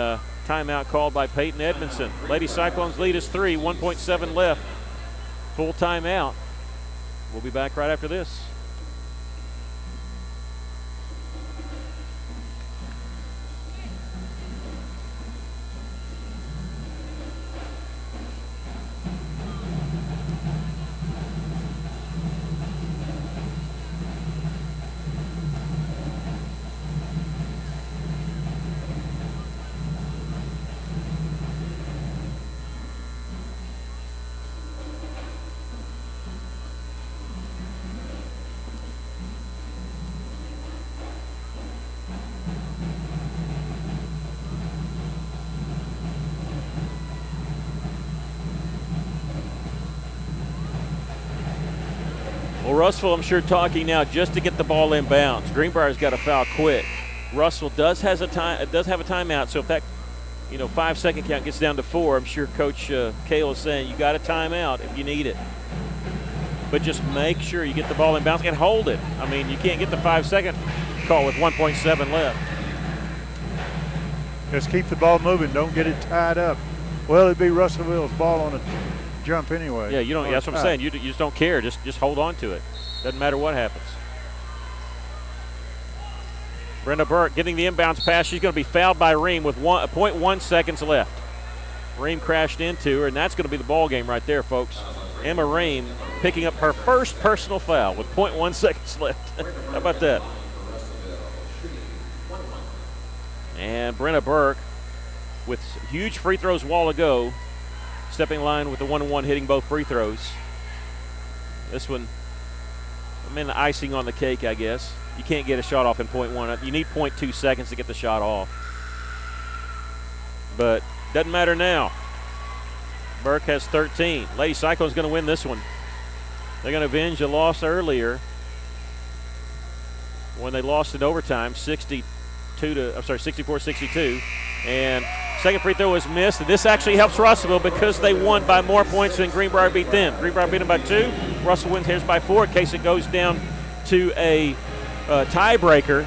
timeout called by Peyton Edmondson. Lady Cyclones lead is 3, 1.7 left. Full timeout. We'll be back right after this. Well, Russell, I'm sure talking now just to get the ball in bounds. Greenbrier's got a foul quick. Russell does have a timeout, so if that 5-second count gets down to 4, I'm sure Coach Cale is saying you got a timeout if you need it. But just make sure you get the ball in bounds and hold it. I mean, you can't get the 5-second call with 1.7 left. Just keep the ball moving. Don't get it tied up. Well, it'd be Russellville's ball on a jump anyway. Yeah, you don't. That's what I'm saying. You just don't care. Just hold on to it. Doesn't matter what happens. Brenda Burke getting the inbounds pass. She's going to be fouled by Ream with 0.1 seconds left. Ream crashed into her, and that's going to be the ball game right there, folks. Emma Ream picking up her first personal foul with 0.1 seconds left. How about that? And Brenna Burke with huge free throws wall to go. Stepping line with the 1-1 hitting both free throws. This one, the icing on the cake, I guess. You can't get a shot off in 0.1. You need 0.2 seconds to get the shot off. But doesn't matter now. Burke has 13. Lady Cyclone's going to win this one. They're going to avenge a loss earlier when they lost in overtime, 64-62. And second free throw was missed, and this actually helps Russellville because they won by more points than Greenbrier beat them. Greenbrier beat them by 2. Russell wins his by 4 in case it goes down to a tiebreaker.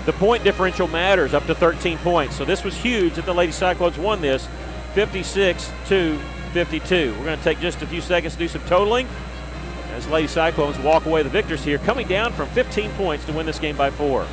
The point differential matters up to 13 points. So this was huge that the Lady Cyclones won this 56-52. We're going to take just a few seconds to do some totaling as Lady Cyclones walk away the victors here, coming down from 15 points to win this game by 4.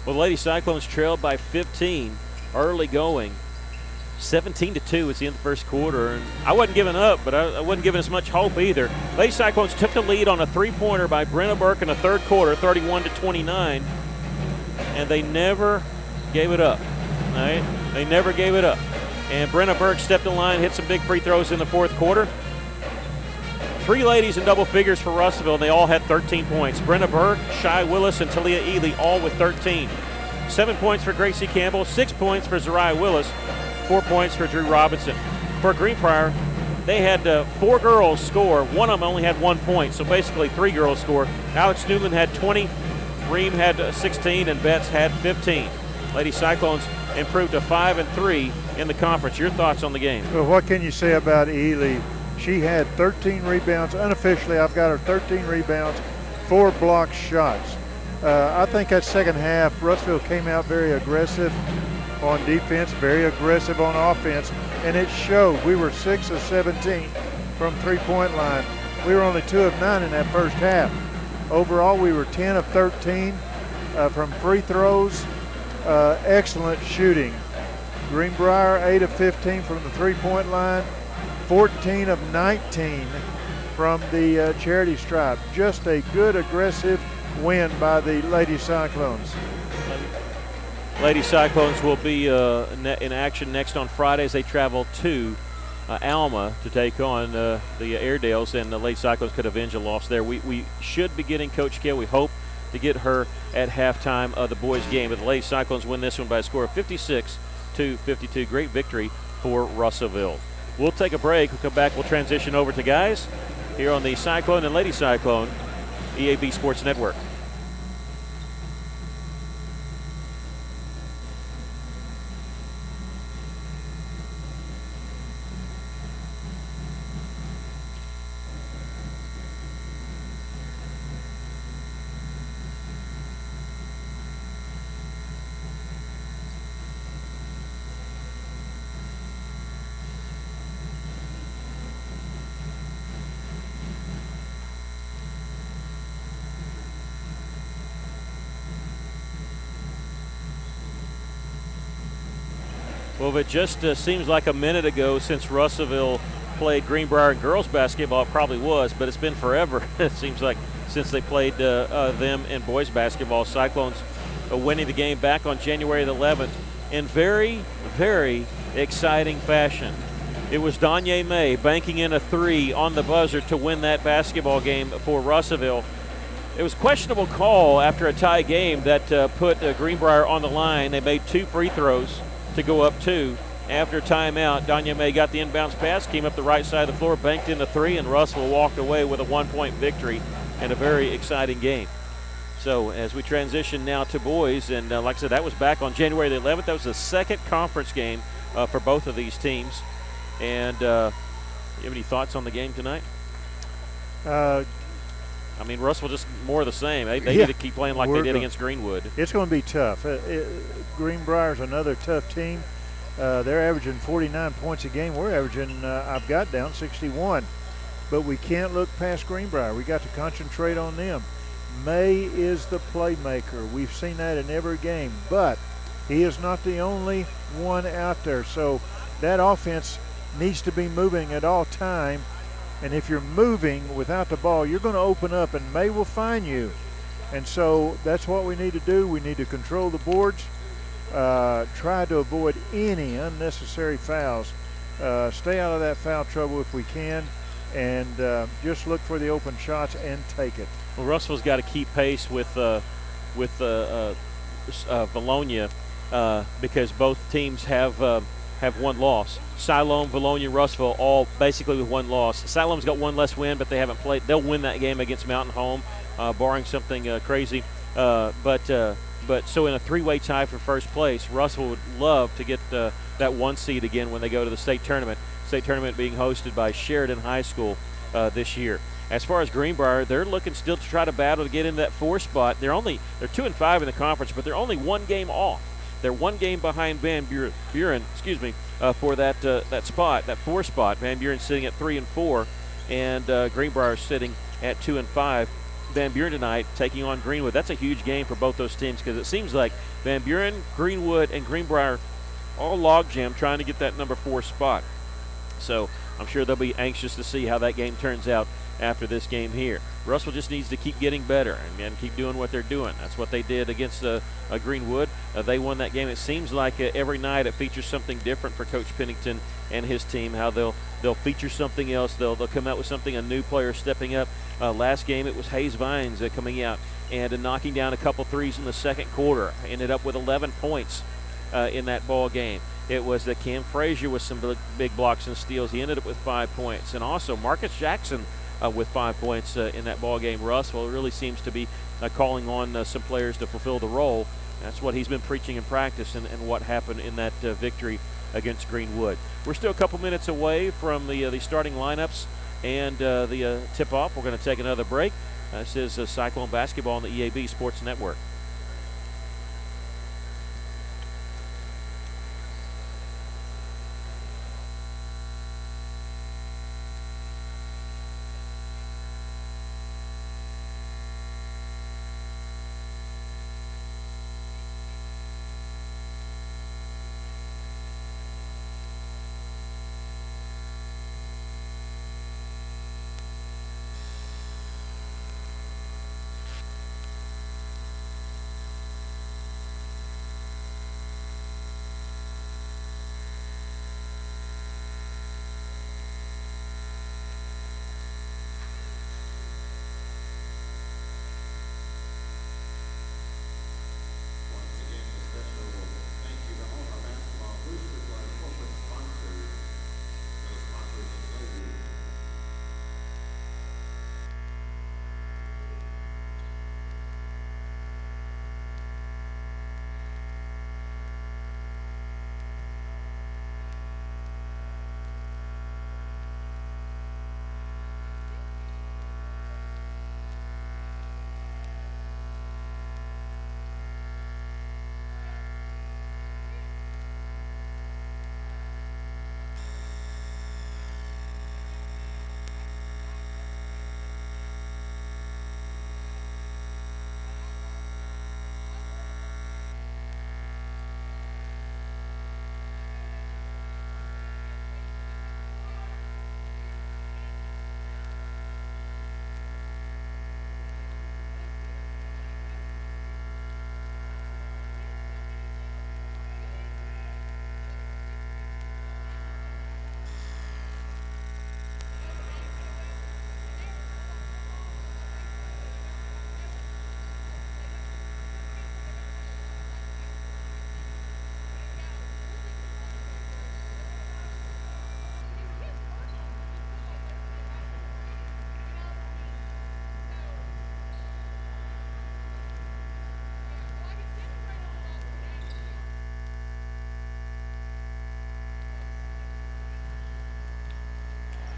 Well, the Lady Cyclones trailed by 15 early going. 17-2 at the end of the first quarter. And I wasn't giving up, but I wasn't giving as much hope either. Lady Cyclones took the lead on a three-pointer by Brenna Burke in the third quarter, 31-29. And they never gave it up. All right? They never gave it up. And Brenna Burke stepped in line, hit some big free throws in the fourth quarter. 3 ladies in double figures for Russellville, and they all had 13 points. Brenna Burke, Shy Willis, and Talia Ely all with 13. 7 points for Gracie Campbell, 6 points for Zariah Willis, 4 points for Drew Robinson. For Greenbrier, they had 4 girls score. One of them only had 1 point, so basically 3 girls score. Alex Newman had 20, Ream had 16, and Betts had 15. Lady Cyclones improved to 5-3 in the conference. Your thoughts on the game? Well, what can you say about Ely? She had 13 rebounds. Unofficially, I've got her 13 rebounds, 4 blocked shots. I think that second half, Russellville came out very aggressive on defense, very aggressive on offense, and it showed. We were 6 of 17 from three-point line. We were only 2 of 9 in that first half. Overall, we were 10 of 13 from free throws. Excellent shooting. Greenbrier 8 of 15 from the three-point line, 14 of 19 from the charity stripe. Just a good aggressive win by the Lady Cyclones. Lady Cyclones will be in action next on Friday as they travel to Alma to take on the Airedales, and the Lady Cyclones could avenge a loss there. We should be getting Coach Kale. We hope to get her at halftime of the boys' game. But the Lady Cyclones win this one by a score of 56-52. Great victory for Russellville. We'll take a break. We'll come back. We'll transition over to guys here on the Cyclone and Lady Cyclone EAB Sports Network. Well, it just seems like a minute ago since Russellville played Greenbrier in girls basketball. It probably was, but it's been forever. It seems like since they played them in boys basketball. Cyclones winning the game back on January the 11th in very, very exciting fashion. It was Danye May banking in a 3 on the buzzer to win that basketball game for Russellville. It was a questionable call after a tie game that put Greenbrier on the line. They made 2 free throws to go up 2. After timeout, Danya May got the inbounds pass, came up the right side of the floor, banked in the 3, and Russell walked away with a 1-point victory and a very exciting game. So as we transition now to boys, and like I said, that was back on January the 11th. That was the second conference game for both of these teams. And you have any thoughts on the game tonight? I mean, Russell just more of the same. They need to keep playing like they did against Greenwood. It's going to be tough. Greenbrier's another tough team. They're averaging 49 points a game. We're averaging, I've got down 61. But we can't look past Greenbrier. We got to concentrate on them. May is the playmaker. We've seen that in every game. But he is not the only one out there. So that offense needs to be moving at all time. And if you're moving without the ball, you're going to open up, and May will find you. And so that's what we need to do. We need to control the boards, try to avoid any unnecessary fouls, stay out of that foul trouble if we can, and just look for the open shots and take it. Well, Russell's got to keep pace with Bologna because both teams have one loss. Siloam, Bologna, Russellville all basically with one loss. Siloam's got one less win, but they haven't played. They'll win that game against Mountain Home, barring something crazy. But so in a 3-way tie for first place, Russell would love to get that 1 seed again when they go to the state tournament. State tournament being hosted by Sheridan High School this year. As far as Greenbrier, they're looking still to try to battle to get in that 4 spot. They're 2-5 in the conference, but they're only 1 game off. They're 1 game behind Van Buren, for that spot, that 4 spot. Van Buren sitting at 3-4, and Greenbrier sitting at 2-5. Van Buren tonight taking on Greenwood. That's a huge game for both those teams because it seems like Van Buren, Greenwood, and Greenbrier all logjam trying to get that number 4 spot. So I'm sure they'll be anxious to see how that game turns out after this game here. Russell just needs to keep getting better and keep doing what they're doing. That's what they did against Greenwood. They won that game. It seems like every night it features something different for Coach Pennington and his team, how they'll feature something else. They'll come out with something, a new player stepping up. Last game it was Hayes Vines coming out and knocking down a couple threes in the second quarter. Ended up with 11 points in that ball game. It was Cam Frazier with some big blocks and steals. He ended up with 5 points. And also Marcus Jackson with 5 points in that ball game. Russell really seems to be calling on some players to fulfill the role. That's what he's been preaching in practice and what happened in that victory against Greenwood. We're still a couple minutes away from the starting lineups and the tip-off. We're going to take another break. This is Cyclone Basketball on the EAB Sports Network.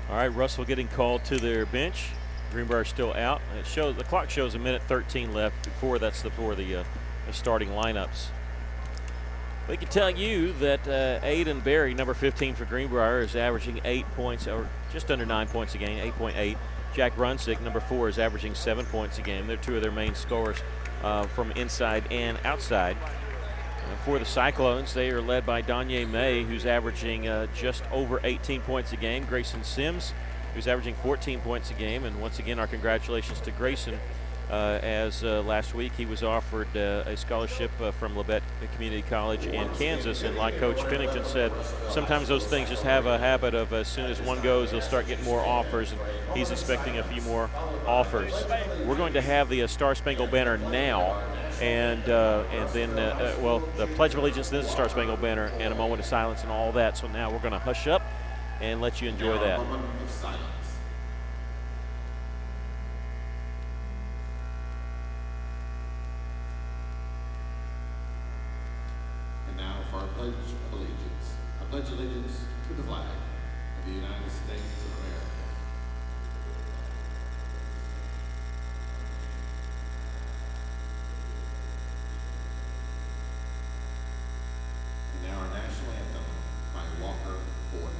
All right, Russell getting called to their bench. Greenbrier still out. The clock shows a minute 13 left before the starting lineups. We can tell you that Aiden Berry, number 15 for Greenbrier, is averaging 8 points, or just under 9 points a game, 8.8. Jack Runsick, number 4, is averaging 7 points a game. They're two of their main scorers from inside and outside. For the Cyclones, they are led by Danye May, who's averaging just over 18 points a game. Grayson Sims, who's averaging 14 points a game. And once again, our congratulations to Grayson, as last week he was offered a scholarship from Labette Community College in Kansas. And like Coach Pennington said, sometimes those things just have a habit of as soon as one goes, they'll start getting more offers. And he's expecting a few more offers. We're going to have the Star Spangled Banner now. And then, the Pledge of Allegiance, then the Star Spangled Banner, and a moment of silence and all that. So now we're going to hush up and let you enjoy that. A moment of silence. And now for our Pledge of Allegiance. I pledge allegiance to the flag of the United States of America. And now our national anthem by Walker Ford.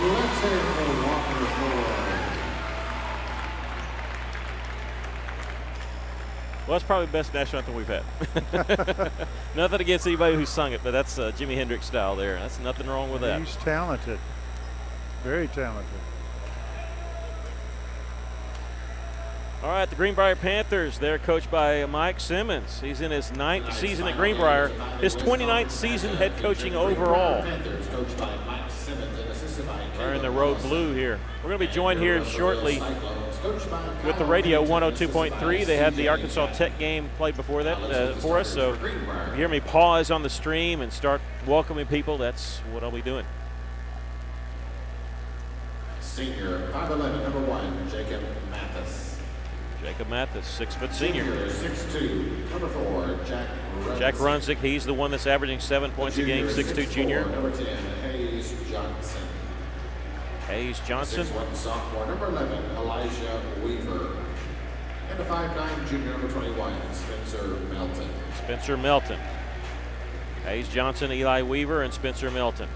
Let's hear it for Walker Ford. Well, that's probably the best national anthem we've had. Nothing against anybody who sung it, but that's Jimi Hendrix style there. That's nothing wrong with that. He's talented, very talented. All right, the Greenbrier Panthers, they're coached by Mike Simmons. He's in his 9th season at Greenbrier, his 29th season head coaching overall. We're in the road blue here. We're going to be joined here shortly with the radio 102.3. They had the Arkansas Tech game played before that for us, so if you hear me pause on the stream and start welcoming people, that's what I'll be doing. Senior, 5'11", number 1, Jacob Mathis. Jacob Mathis, 6-foot senior. 6'2", number 4, Jack Runzik, he's the one that's averaging 7 points a game, 6'2" junior. Number 10, Hayes Johnson. Hayes Johnson. 6'1", sophomore, number 11, Elijah Weaver. And a 5'9", junior, number 21, Spencer Melton. Spencer Melton. Hayes Johnson, Eli Weaver, and Spencer Melton.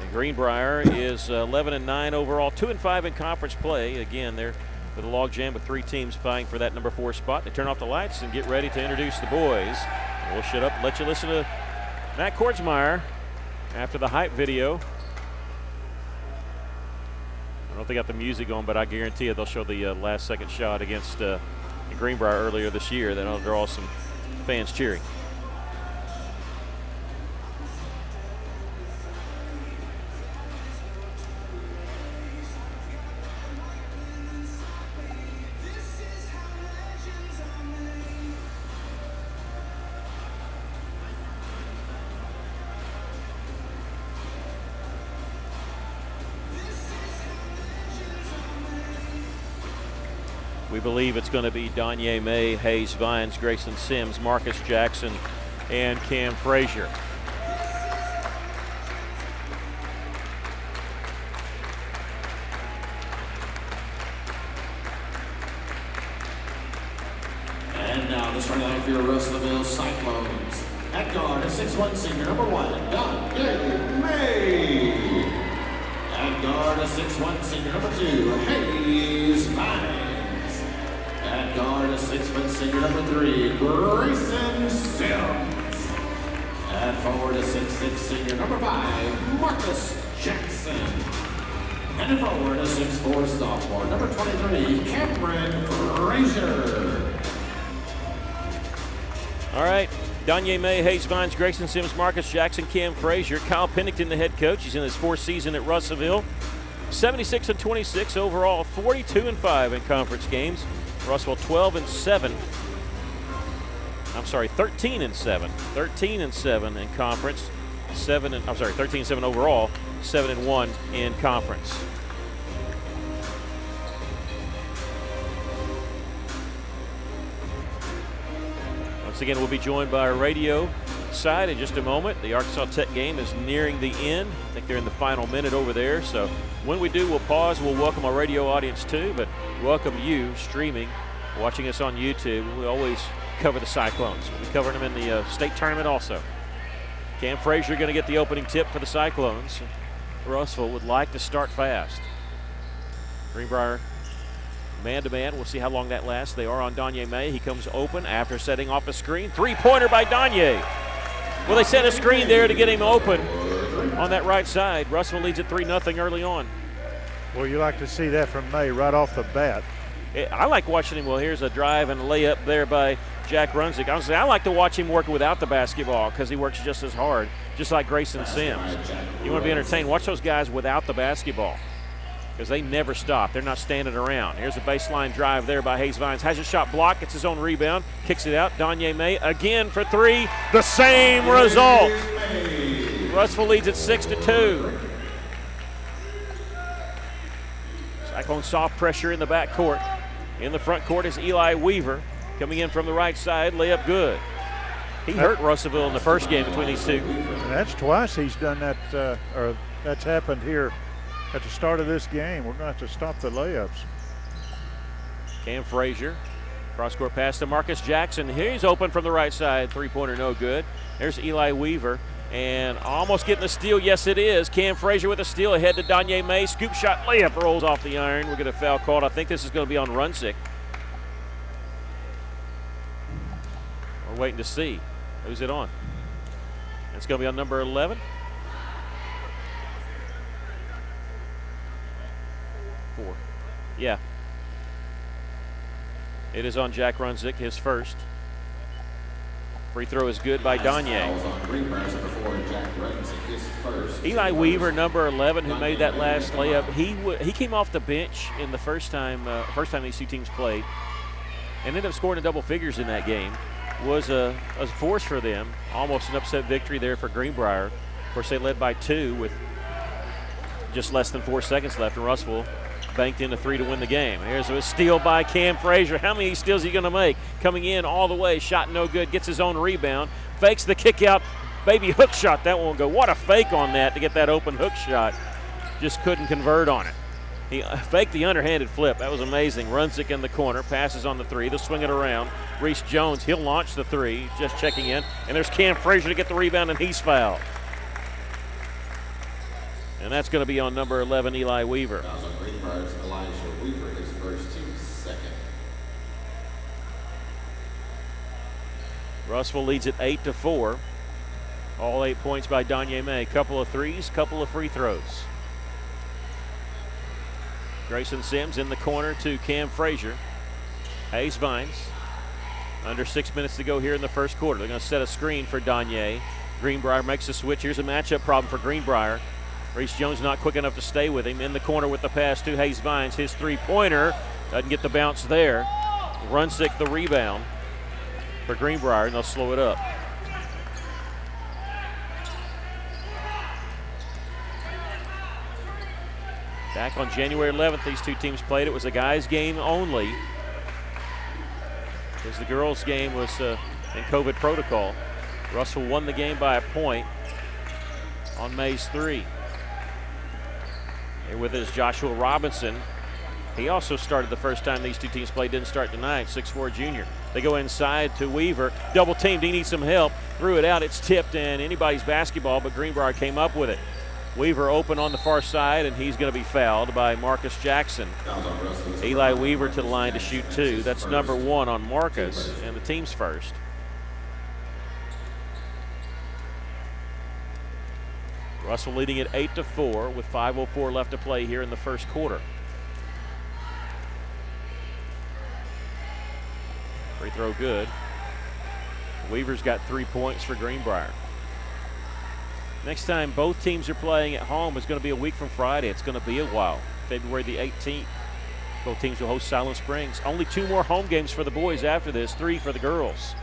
And Greenbrier is 11-9 overall, 2-5 in conference play. Again, they're with a log jam with 3 teams vying for that number 4 spot. They turn off the lights and get ready to introduce the boys. We'll shut up and let you listen to Matt Kordsmeyer after the hype video. I don't know if they got the music on, but I guarantee you they'll show the last second shot against Greenbrier earlier this year. That'll draw some fans cheering. We believe it's going to be Danye May, Hayes Vines, Grayson Sims, Marcus Jackson, and Cam Frazier. And now the starting line for your Russellville Cyclones. At guard, a 6'1", senior, number 1, Danye May. At guard, a 6'1", senior, number 2, Hayes Vines. At guard, a 6-foot senior, number 3, Grayson Sims. At forward, a 6'6", senior, number 5, Marcus Jackson. And at forward, a 6'4", sophomore, number 23, Cameron Frazier. All right, Danye May, Hayes Vines, Grayson Sims, Marcus Jackson, Cam Frazier. Kyle Pennington, the head coach. He's in his 4th season at Russellville. 76-26 overall, 42-5 in conference games. Russellville 12-7. I'm sorry, 13-7. 13-7 in conference. 13-7 overall. 7-1 in conference. Once again, we'll be joined by our radio side in just a moment. The Arkansas Tech game is nearing the end. I think they're in the final minute over there. So when we do, we'll pause. We'll welcome our radio audience too, but welcome you streaming, watching us on YouTube. We always cover the Cyclones. We'll be covering them in the state tournament also. Cam Frazier going to get the opening tip for the Cyclones. Russellville would like to start fast. Greenbrier man-to-man. We'll see how long that lasts. They are on Danye May. He comes open after setting off a screen. 3-pointer by Danye. Well, they set a screen there to get him open on that right side. Russellville leads at 3-0 early on. Well, you like to see that from May right off the bat. I like watching him. Well, here's a drive and a layup there by Jack Runzik. Honestly, I like to watch him work without the basketball because he works just as hard, just like Grayson Sims. You want to be entertained, watch those guys without the basketball because they never stop. They're not standing around. Here's a baseline drive there by Hayes Vines. Has a shot blocked, gets his own rebound, kicks it out. Danye May again for 3. The same result. Russellville leads at 6-2. Cyclone soft pressure in the back court. In the front court is Eli Weaver coming in from the right side. Layup good. He hurt Russellville in the first game between these two. That's twice he's done that, or that's happened here at the start of this game. We're going to have to stop the layups. Cam Frazier. Cross-court pass to Marcus Jackson. He's open from the right side. 3-pointer no good. There's Eli Weaver. And almost getting the steal. Yes, it is. Cam Frazier with a steal ahead to Danye May. Scoop shot layup rolls off the iron. We'll get a foul called. I think this is going to be on Runsick. We're waiting to see. Who's it on? It's going to be on number 11. 4. Yeah. It is on Jack Runsick, his first. Free throw is good by Danye. Eli Weaver, number 11, who made that last layup, he came off the bench in the first time these two teams played, and ended up scoring in double figures in that game. Was a force for them. Almost an upset victory there for Greenbrier. Of course, they led by 2 with just less than 4 seconds left, and Russell banked in a 3 to win the game. Here's a steal by Cam Frazier. How many steals are he going to make? Coming in all the way, shot no good, gets his own rebound, fakes the kick out, baby hook shot. That won't go. What a fake on that to get that open hook shot. Just couldn't convert on it. He faked the underhanded flip. That was amazing. Runsick in the corner, passes on the 3. They'll swing it around. Reese Jones, he'll launch the 3, just checking in. And there's Cam Frazier to get the rebound, and he's fouled. And that's going to be on number 11, Eli Weaver. Russell leads it 8-4. All 8 points by Danye May. Couple of threes, couple of free throws. Grayson Sims in the corner to Cam Frazier. Hayes Vines. Under 6 minutes to go here in the first quarter. They're going to set a screen for Danye. Greenbrier makes a switch. Here's a matchup problem for Greenbrier. Reese Jones not quick enough to stay with him. In the corner with the pass to Hayes Vines. His three-pointer doesn't get the bounce there. Runsick the rebound for Greenbrier, and they'll slow it up. Back on January 11th, these two teams played. It was a guys' game only, because the girls' game was in COVID protocol. Russell won the game by a point on May's 3. Here with us, Joshua Robinson. He also started the first time these two teams played, didn't start tonight, 6'4 junior. They go inside to Weaver. Double teamed, he needs some help. Threw it out, it's tipped, and anybody's basketball, but Greenbrier came up with it. Weaver open on the far side, and he's going to be fouled by Marcus Jackson. Eli Weaver to the line to shoot 2. That's number 1 on Marcus, and the team's first. Russell leading it 8-4 with 5:04 left to play here in the first quarter. Free throw good. Weaver's got 3 points for Greenbrier. Next time both teams are playing at home is going to be a week from Friday. It's going to be a while. February the 18th. Both teams will host Silent Springs. Only 2 more home games for the boys after this, 3 for the girls.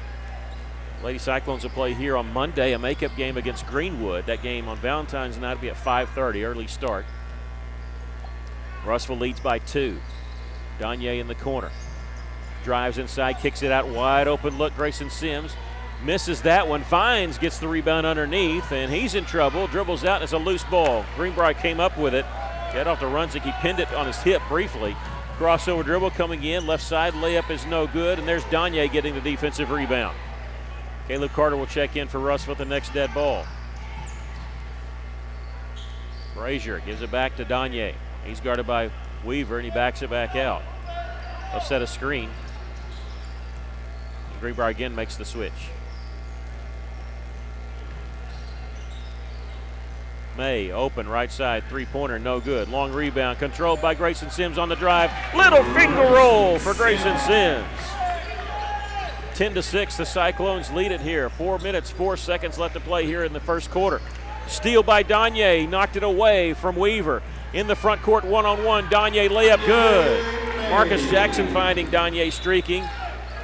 Lady Cyclones will play here on Monday, a makeup game against Greenwood. That game on Valentine's night will be at 5:30, early start. Russell leads by 2. Danye in the corner. Drives inside, kicks it out, wide open look. Grayson Sims misses that one. Vines gets the rebound underneath, and he's in trouble. Dribbles out, and it's a loose ball. Greenbrier came up with it. Get off to Runsick. He pinned it on his hip briefly. Crossover dribble coming in. Left side layup is no good, and there's Danye getting the defensive rebound. Caleb Carter will check in for Russ with the next dead ball. Frazier gives it back to Danye. He's guarded by Weaver, and he backs it back out. They'll set a screen. Greenbrier again makes the switch. May open right side, 3-pointer, no good. Long rebound controlled by Grayson Sims on the drive. Little finger roll for Grayson Sims. 10-6, the Cyclones lead it here. 4 minutes, 4 seconds left to play here in the first quarter. Steal by Danye, knocked it away from Weaver. In the front court, one-on-one, Danye layup good. Marcus Jackson finding Danye streaking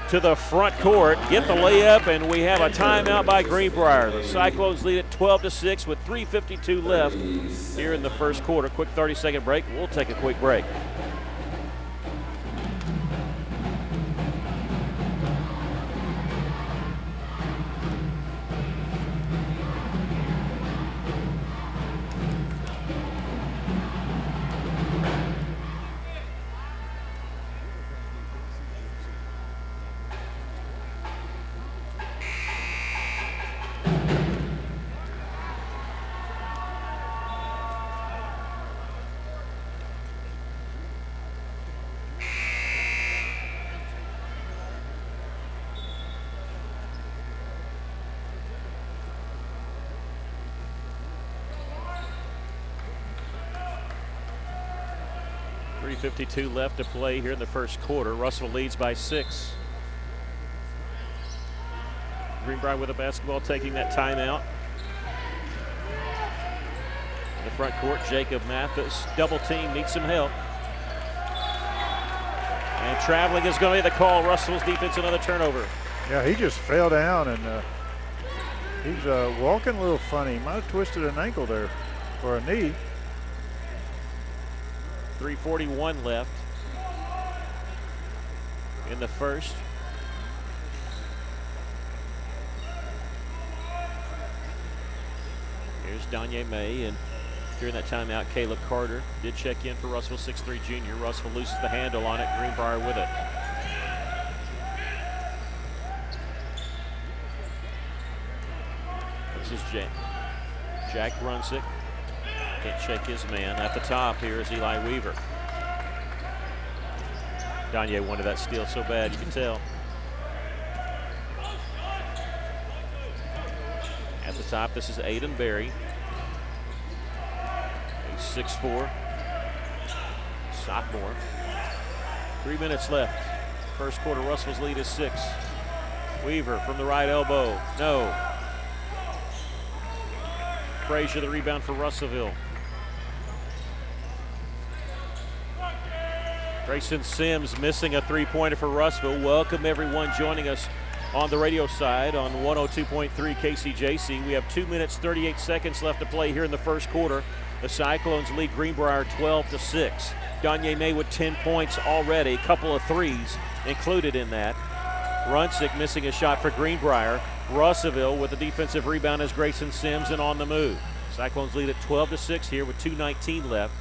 to the front court, get the layup, and we have a timeout by Greenbrier. The Cyclones lead it 12-6 with 3:52 left here in the first quarter. Quick 30-second break. We'll take a quick break. 1:52 left to play here in the first quarter. Russell leads by 6. Greenbrier with the basketball, taking that timeout. In the front court, Jacob Mathis, double team, needs some help. And traveling is going to be the call. Russell's defense, another turnover. Yeah, he just fell down, and he's walking a little funny. Might have twisted an ankle there, or a knee. 3:41 left in the first. Here's Danye May, and during that timeout, Caleb Carter did check in for Russell, 6'3" junior. Russell loses the handle on it. Greenbrier with it. This is Jack Brunsick. Can't check his man. At the top here is Eli Weaver. Danye wanted that steal so bad, you can tell. At the top, this is Aiden Berry. He's 6'4", sophomore. 3 minutes left. First quarter, Russell's lead is 6. Weaver from the right elbow, no. Frazier the rebound for Russellville. Grayson Sims missing a three-pointer for Russellville. Welcome everyone joining us on the radio side on 102.3 KCJC. We have 2 minutes, 38 seconds left to play here in the first quarter. The Cyclones lead Greenbrier 12-6. Danye May with 10 points already, a couple of threes included in that. Brunsick missing a shot for Greenbrier. Russellville with a defensive rebound as Grayson Sims, and on the move. Cyclones lead at 12-6 here with 2:19 left.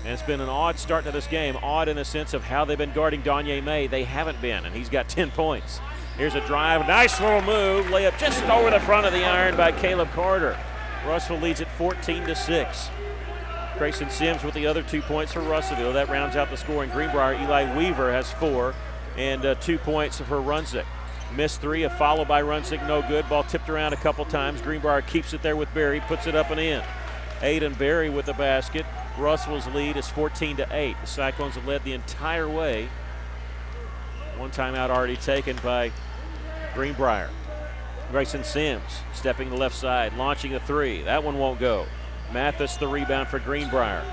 And it's been an odd start to this game. Odd in the sense of how they've been guarding Danye May. They haven't been, and he's got 10 points. Here's a drive, nice little move. Layup just over the front of the iron by Caleb Carter. Russell leads at 14-6. Grayson Sims with the other 2 points for Russellville. That rounds out the scoring. Greenbrier, Eli Weaver has 4, and 2 points for Brunsick. Missed 3, a follow by Brunsick, no good. Ball tipped around a couple times. Greenbrier keeps it there with Berry, puts it up and in. Aiden Berry with the basket. Russell's lead is 14-8. The Cyclones have led the entire way. One timeout already taken by Greenbrier. Grayson Sims stepping the left side, launching a 3. That one won't go. Mathis the rebound for Greenbrier.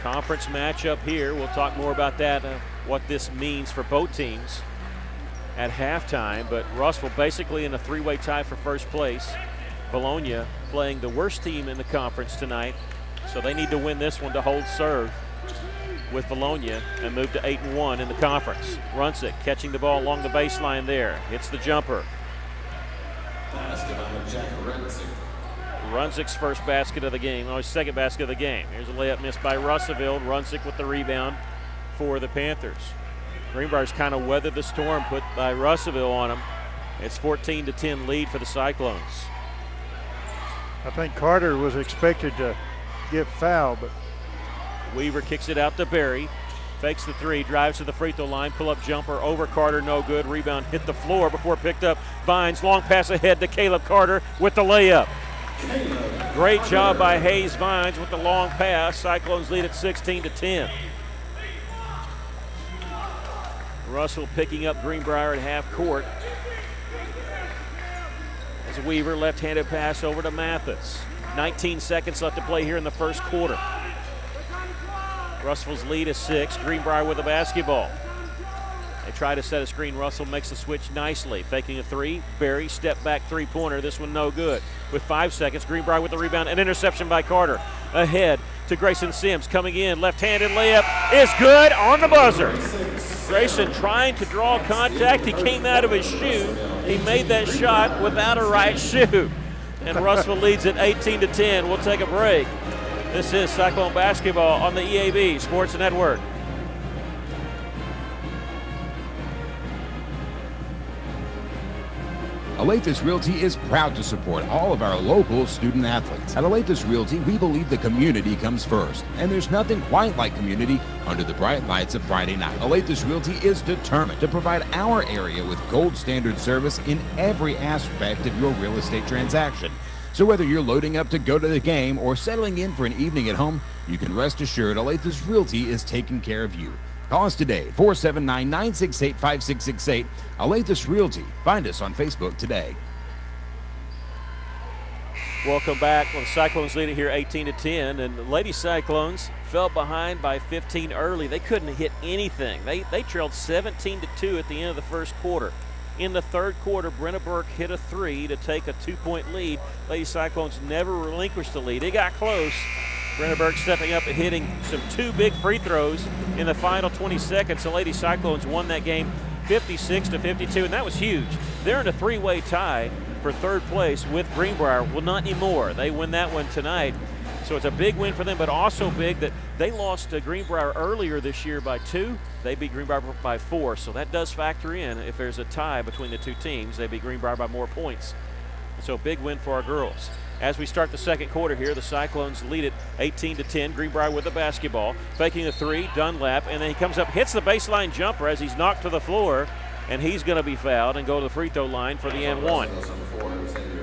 Conference matchup here. We'll talk more about that, what this means for both teams at halftime. But Russell basically in a 3-way tie for first place. Bologna playing the worst team in the conference tonight, so they need to win this one to hold serve with Bologna and move to 8-1 in the conference. Brunsick catching the ball along the baseline there. Hits the jumper. Brunsick's first basket of the game, his second basket of the game. Here's a layup missed by Russellville. Brunsick with the rebound for the Panthers. Greenbrier's kind of weathered the storm put by Russellville on him. It's 14-10 lead for the Cyclones. I think Carter was expected to get fouled, but Weaver kicks it out to Berry. Fakes the 3, drives to the free throw line, pull-up jumper over Carter, no good. Rebound hit the floor before picked up. Vines, long pass ahead to Caleb Carter with the layup. Great job by Hayes Vines with the long pass. Cyclones lead at 16-10. Russell picking up Greenbrier at half court. As Weaver, left-handed pass over to Mathis. 19 seconds left to play here in the first quarter. Russell's lead is 6. Greenbrier with the basketball. They try to set a screen. Russell makes the switch nicely. Faking a 3. Berry, step back three-pointer. This one no good. With 5 seconds, Greenbrier with the rebound. An interception by Carter. Ahead to Grayson Sims. Coming in. Left-handed layup is good on the buzzer. Grayson trying to draw contact. He came out of his shoe. He made that shot without a right shoe. And Russell leads at 18-10. We'll take a break. This is Cyclone Basketball on the EAB Sports Network. Aletis Realty is proud to support all of our local student athletes. At Aletis Realty, we believe the community comes first, and there's nothing quite like community under the bright lights of Friday night. Aletis Realty is determined to provide our area with gold standard service in every aspect of your real estate transaction. So whether you're loading up to go to the game or settling in for an evening at home, you can rest assured Olathe Realty is taking care of you. Call us today, 479-968-5668. Olathe Realty. Find us on Facebook today. Welcome back. Well, the Cyclones lead it here 18-10, and the Lady Cyclones fell behind by 15 early. They couldn't hit anything. They trailed 17-2 at the end of the first quarter. In the third quarter, Brenna Burke hit a three to take a 2-point lead. Lady Cyclones never relinquished the lead. They got close. Brenna Burke stepping up and hitting some 2 big free throws in the final 20 seconds. The Lady Cyclones won that game 56-52, and that was huge. They're in a 3-way tie for third place with Greenbrier. Well, not anymore. They win that one tonight. So it's a big win for them, but also big that they lost to Greenbrier earlier this year by 2. They beat Greenbrier by 4, so that does factor in. If there's a tie between the two teams, they beat Greenbrier by more points. So big win for our girls. As we start the second quarter here, the Cyclones lead it 18-10. Greenbrier with the basketball, faking the three, Dunlap, and then he comes up, hits the baseline jumper as he's knocked to the floor, and he's going to be fouled and go to the free throw line for the and one.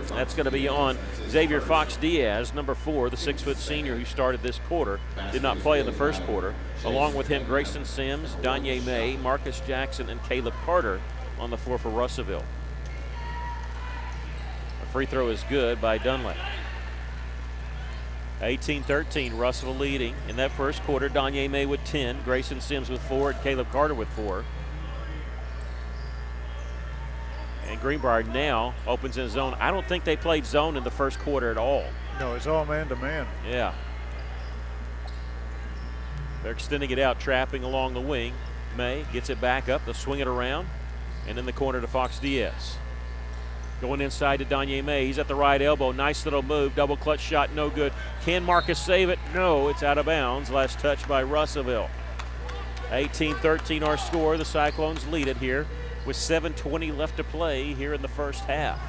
That's going to be on Xavier Fox Diaz, number 4, the 6-foot senior who started this quarter. Did not play in the first quarter. Along with him, Grayson Sims, Danye May, Marcus Jackson, and Caleb Carter on the floor for Russellville. A free throw is good by Dunlap. 18-13, Russellville leading. In that first quarter, Danye May with 10, Grayson Sims with 4, and Caleb Carter with 4. And Greenbrier now opens in zone. I don't think they played zone in the first quarter at all. No, it's all man-to-man. Yeah. They're extending it out, trapping along the wing. May gets it back up. They'll swing it around. And in the corner to Fox Diaz. Going inside to Danye May. He's at the right elbow. Nice little move. Double clutch shot, no good. Can Marcus save it? No, it's out of bounds. Last touch by Russellville. 18-13 our score. The Cyclones lead it here with 7:20 left to play here in the first half.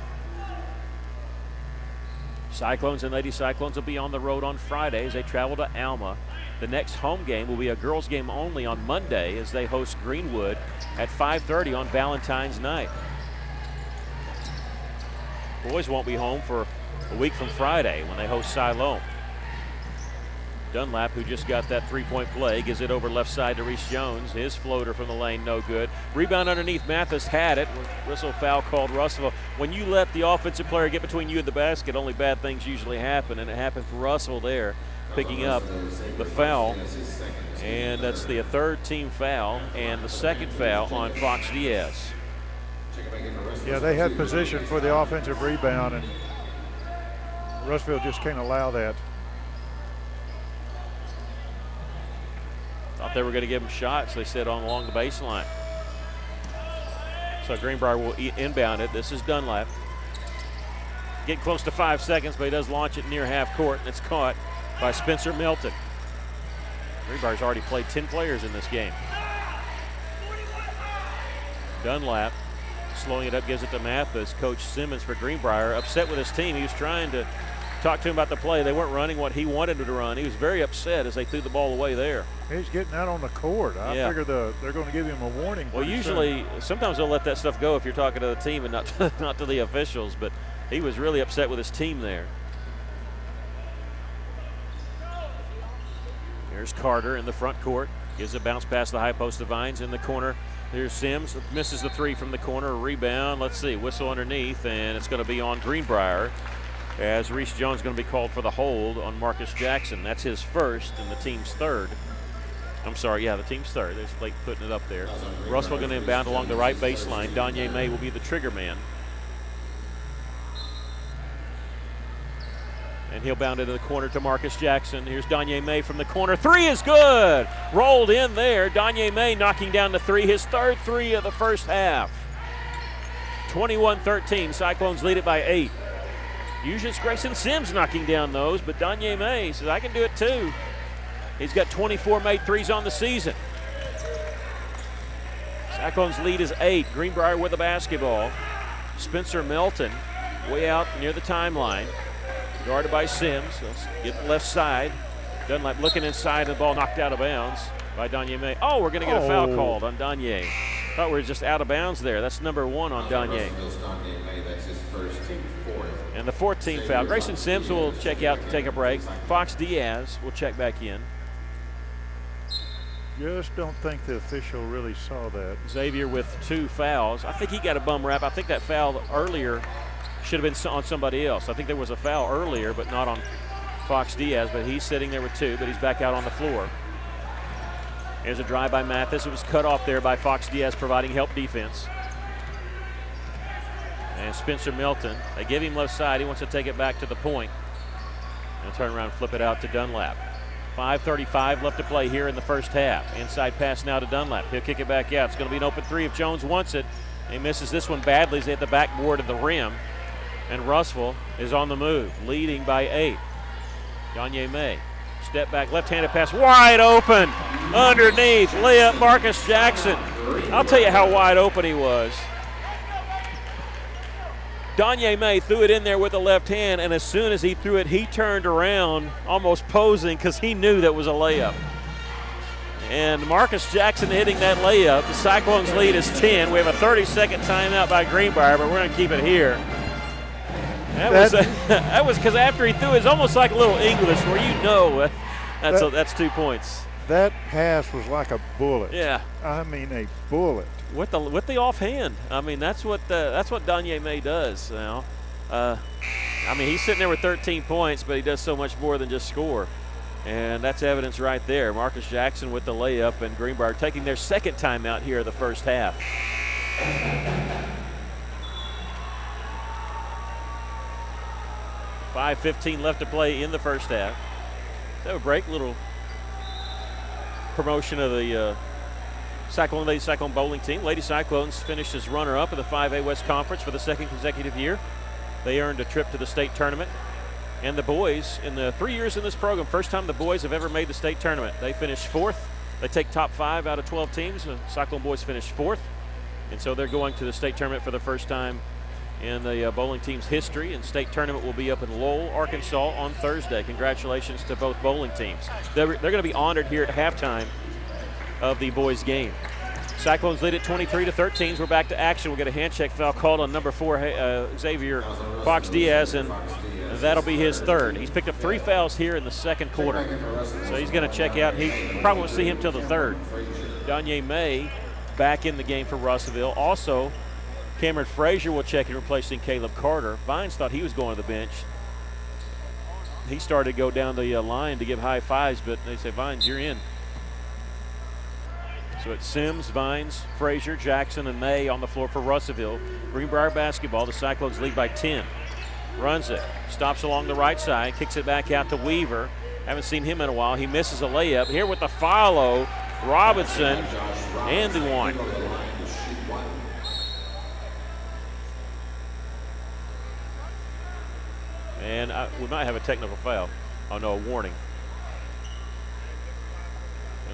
Cyclones and Lady Cyclones will be on the road on Friday as they travel to Alma. The next home game will be a girls' game only on Monday as they host Greenwood at 5:30 on Valentine's night. Boys won't be home for a week from Friday when they host Siloam. Dunlap, who just got that 3-point play, gives it over left side to Reese Jones. His floater from the lane, no good. Rebound underneath, Mathis had it. Whistle foul called Russellville. When you let the offensive player get between you and the basket, only bad things usually happen, and it happened for Russellville there, picking up the foul. And that's the third team foul and the second foul on Fox Diaz. Yeah, they had position for the offensive rebound, and Russellville just can't allow that. Thought they were going to give him shots, they said, along the baseline. So Greenbrier will inbound it. This is Dunlap. Getting close to 5 seconds, but he does launch it near half court, and it's caught by Spencer Melton. Greenbrier's already played 10 players in this game. Dunlap slowing it up, gives it to Mathis. Coach Simmons for Greenbrier, upset with his team. He was trying to talk to him about the play. They weren't running what he wanted them to run. He was very upset as they threw the ball away there. He's getting out on the court. I figure they're going to give him a warning. Well, usually, sometimes they'll let that stuff go if you're talking to the team and not to the officials, but he was really upset with his team there. Here's Carter in the front court. Gives a bounce past the high post to Vines in the corner. Here's Sims, misses the three from the corner, rebound. Let's see, whistle underneath, and it's going to be on Greenbrier as Reese Jones is going to be called for the hold on Marcus Jackson. That's his first and the team's third. I'm sorry, yeah, the team's third. There's Blake putting it up there. Russell going to inbound along the right baseline. Danye May will be the trigger man. And he'll bound into the corner to Marcus Jackson. Here's Danye May from the corner. Three is good. Rolled in there. Danye May knocking down the three. His third three of the first half. 21-13. Cyclones lead it by 8. Usually it's Grayson Sims knocking down those, but Danye May says, I can do it too. He's got 24 made threes on the season. Cyclones lead is 8. Greenbrier with the basketball. Spencer Melton way out near the timeline. Guarded by Sims. Let's get the left side. Dunlap looking inside, and the ball knocked out of bounds by Danye May. Oh, we're going to get a foul called on Danye. Thought we were just out of bounds there. That's number 1 on Danye. That's his first team fourth. And the 14th foul. Grayson Sims will check out to take a break. Fox Diaz will check back in. Just don't think the official really saw that. Xavier with 2 fouls. I think he got a bum rap. I think that foul earlier should have been on somebody else. I think there was a foul earlier, but not on Fox Diaz, but he's sitting there with 2, but he's back out on the floor. Here's a drive by Mathis. It was cut off there by Fox Diaz, providing help defense. And Spencer Milton, they give him left side. He wants to take it back to the point. And turn around and flip it out to Dunlap. 5:35 left to play here in the first half. Inside pass now to Dunlap. He'll kick it back out. It's going to be an open 3 if Jones wants it. He misses this one badly as they hit the backboard of the rim. And Russell is on the move, leading by 8. Danye May. Step back, left-handed pass, wide open. Underneath, layup, Marcus Jackson. I'll tell you how wide open he was. Danye May threw it in there with the left hand, and as soon as he threw it, he turned around, almost posing, because he knew that was a layup. And Marcus Jackson hitting that layup. The Cyclones lead is 10. We have a 30-second timeout by Greenbrier, but we're going to keep it here. That was because after he threw it, it's almost like a little English where you know that's 2 points. That pass was like a bullet. Yeah. I mean a bullet. With the offhand. I mean, that's what Danye May does now. I mean, he's sitting there with 13 points, but he does so much more than just score. And that's evidence right there. Marcus Jackson with the layup, and Greenbrier taking their second timeout here of the first half. $5:15 left to play in the first half. That would break. Little promotion of the Lady Cyclone bowling team. Lady Cyclones finished as runner-up in the 5A West Conference for the second consecutive year. They earned a trip to the state tournament. And the boys, in the 3 years in this program, first time the boys have ever made the state tournament. They finished 4th. They take top 5 out of 12 teams. The Cyclone boys finished 4th. And so they're going to the state tournament for the first time in the bowling team's history. And state tournament will be up in Lowell, Arkansas on Thursday. Congratulations to both bowling teams. They're going to be honored here at halftime of the boys' game. Cyclones lead at 23-13. We're back to action. We'll get a hand check foul called on number 4, Xavier Fox Diaz, and that'll be his 3rd. He's picked up 3 fouls here in the second quarter. So he's going to check out. He probably won't see him till the 3rd. Danye May back in the game for Russellville. Also, Cameron Frazier will check in, replacing Caleb Carter. Vines thought he was going to the bench. He started to go down the line to give high fives, but they say, Vines, you're in. So it's Sims, Vines, Frazier, Jackson, and May on the floor for Russellville. Greenbrier basketball. The Cyclones lead by 10. Runs it, stops along the right side, kicks it back out to Weaver. Haven't seen him in a while. He misses a layup. Here with the follow, Robinson and the one. And we might have a technical foul. Oh no, a warning.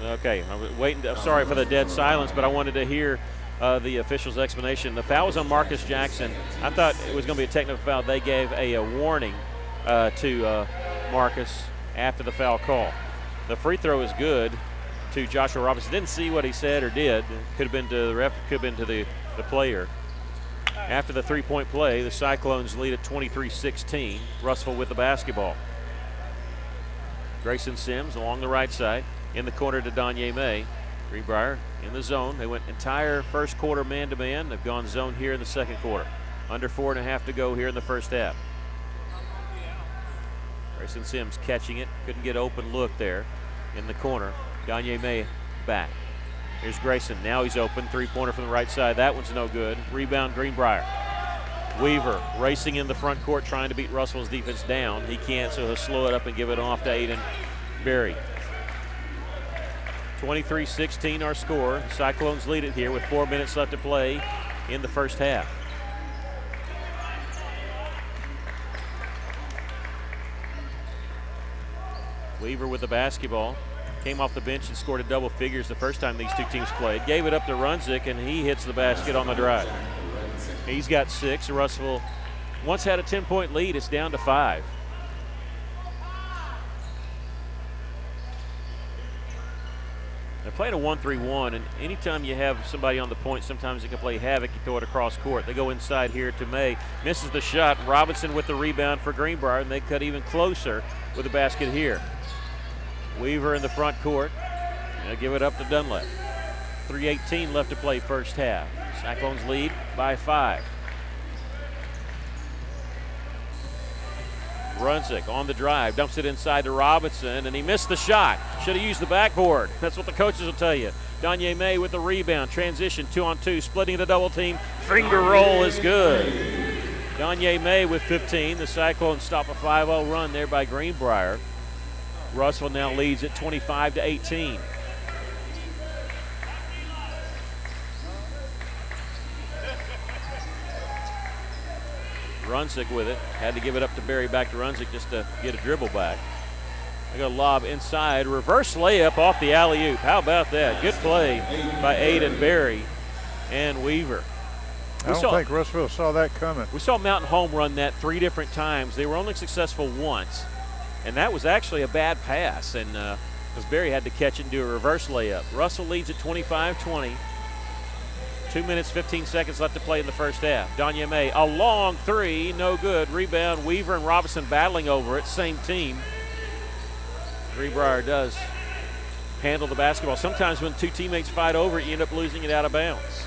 Okay, I was waiting. I'm sorry for the dead silence, but I wanted to hear the official's explanation. The foul was on Marcus Jackson. I thought it was going to be a technical foul. They gave a warning to Marcus after the foul call. The free throw is good to Joshua Robinson. Didn't see what he said or did. Could have been to the ref, could have been to the player. After the three-point play, the Cyclones lead at 23-16. Russellville with the basketball. Grayson Sims along the right side. In the corner to Danye May. Greenbrier in the zone. They went entire first quarter man-to-man. They've gone zone here in the second quarter. Under 4.5 to go here in the first half. Grayson Sims catching it. Couldn't get open look there in the corner. Danye May back. Here's Grayson. Now he's open. Three-pointer from the right side. That one's no good. Rebound Greenbrier. Weaver racing in the front court trying to beat Russell's defense down. He can't, so he'll slow it up and give it off to Aiden Berry. 23-16 our score. Cyclones lead it here with 4 minutes left to play in the first half. Weaver with the basketball. Came off the bench and scored a double figures the first time these two teams played. Gave it up to Runzik, and he hits the basket on the drive. He's got 6. Russellville once had a 10-point lead. It's down to 5. playing a 1-3-1, and anytime you have somebody on the point, sometimes it can play havoc. You throw it across court. They go inside here to May. Misses the shot. Robinson with the rebound for Greenbrier, and they cut even closer with the basket here. Weaver in the front court. They'll give it up to Dunlap. 3:18 left to play first half. Cyclones lead by 5. Brunzik on the drive, dumps it inside to Robinson, and he missed the shot. Should have used the backboard. That's what the coaches will tell you. Danye May with the rebound. Transition, 2-on-2, splitting the double team. Finger roll is good. Danye May with 15. The Cyclones stop a 5-0 run there by Greenbrier. Russell now leads at 25-18. Runsick with it. Had to give it up to Barry, back to Runsick just to get a dribble back. They got a lob inside. Reverse layup off the alley-oop. How about that? Good play by Aiden Barry and Weaver. I don't think Russellville saw that coming. We saw Mountain Home run that 3 different times. They were only successful once, and that was actually a bad pass, and because Barry had to catch it and do a reverse layup. Russell leads at 25-20. 2 minutes, 15 seconds left to play in the first half. Danye May, a long 3, no good. Rebound, Weaver and Robinson battling over it, same team. Greenbrier does handle the basketball. Sometimes when 2 teammates fight over it, you end up losing it out of bounds.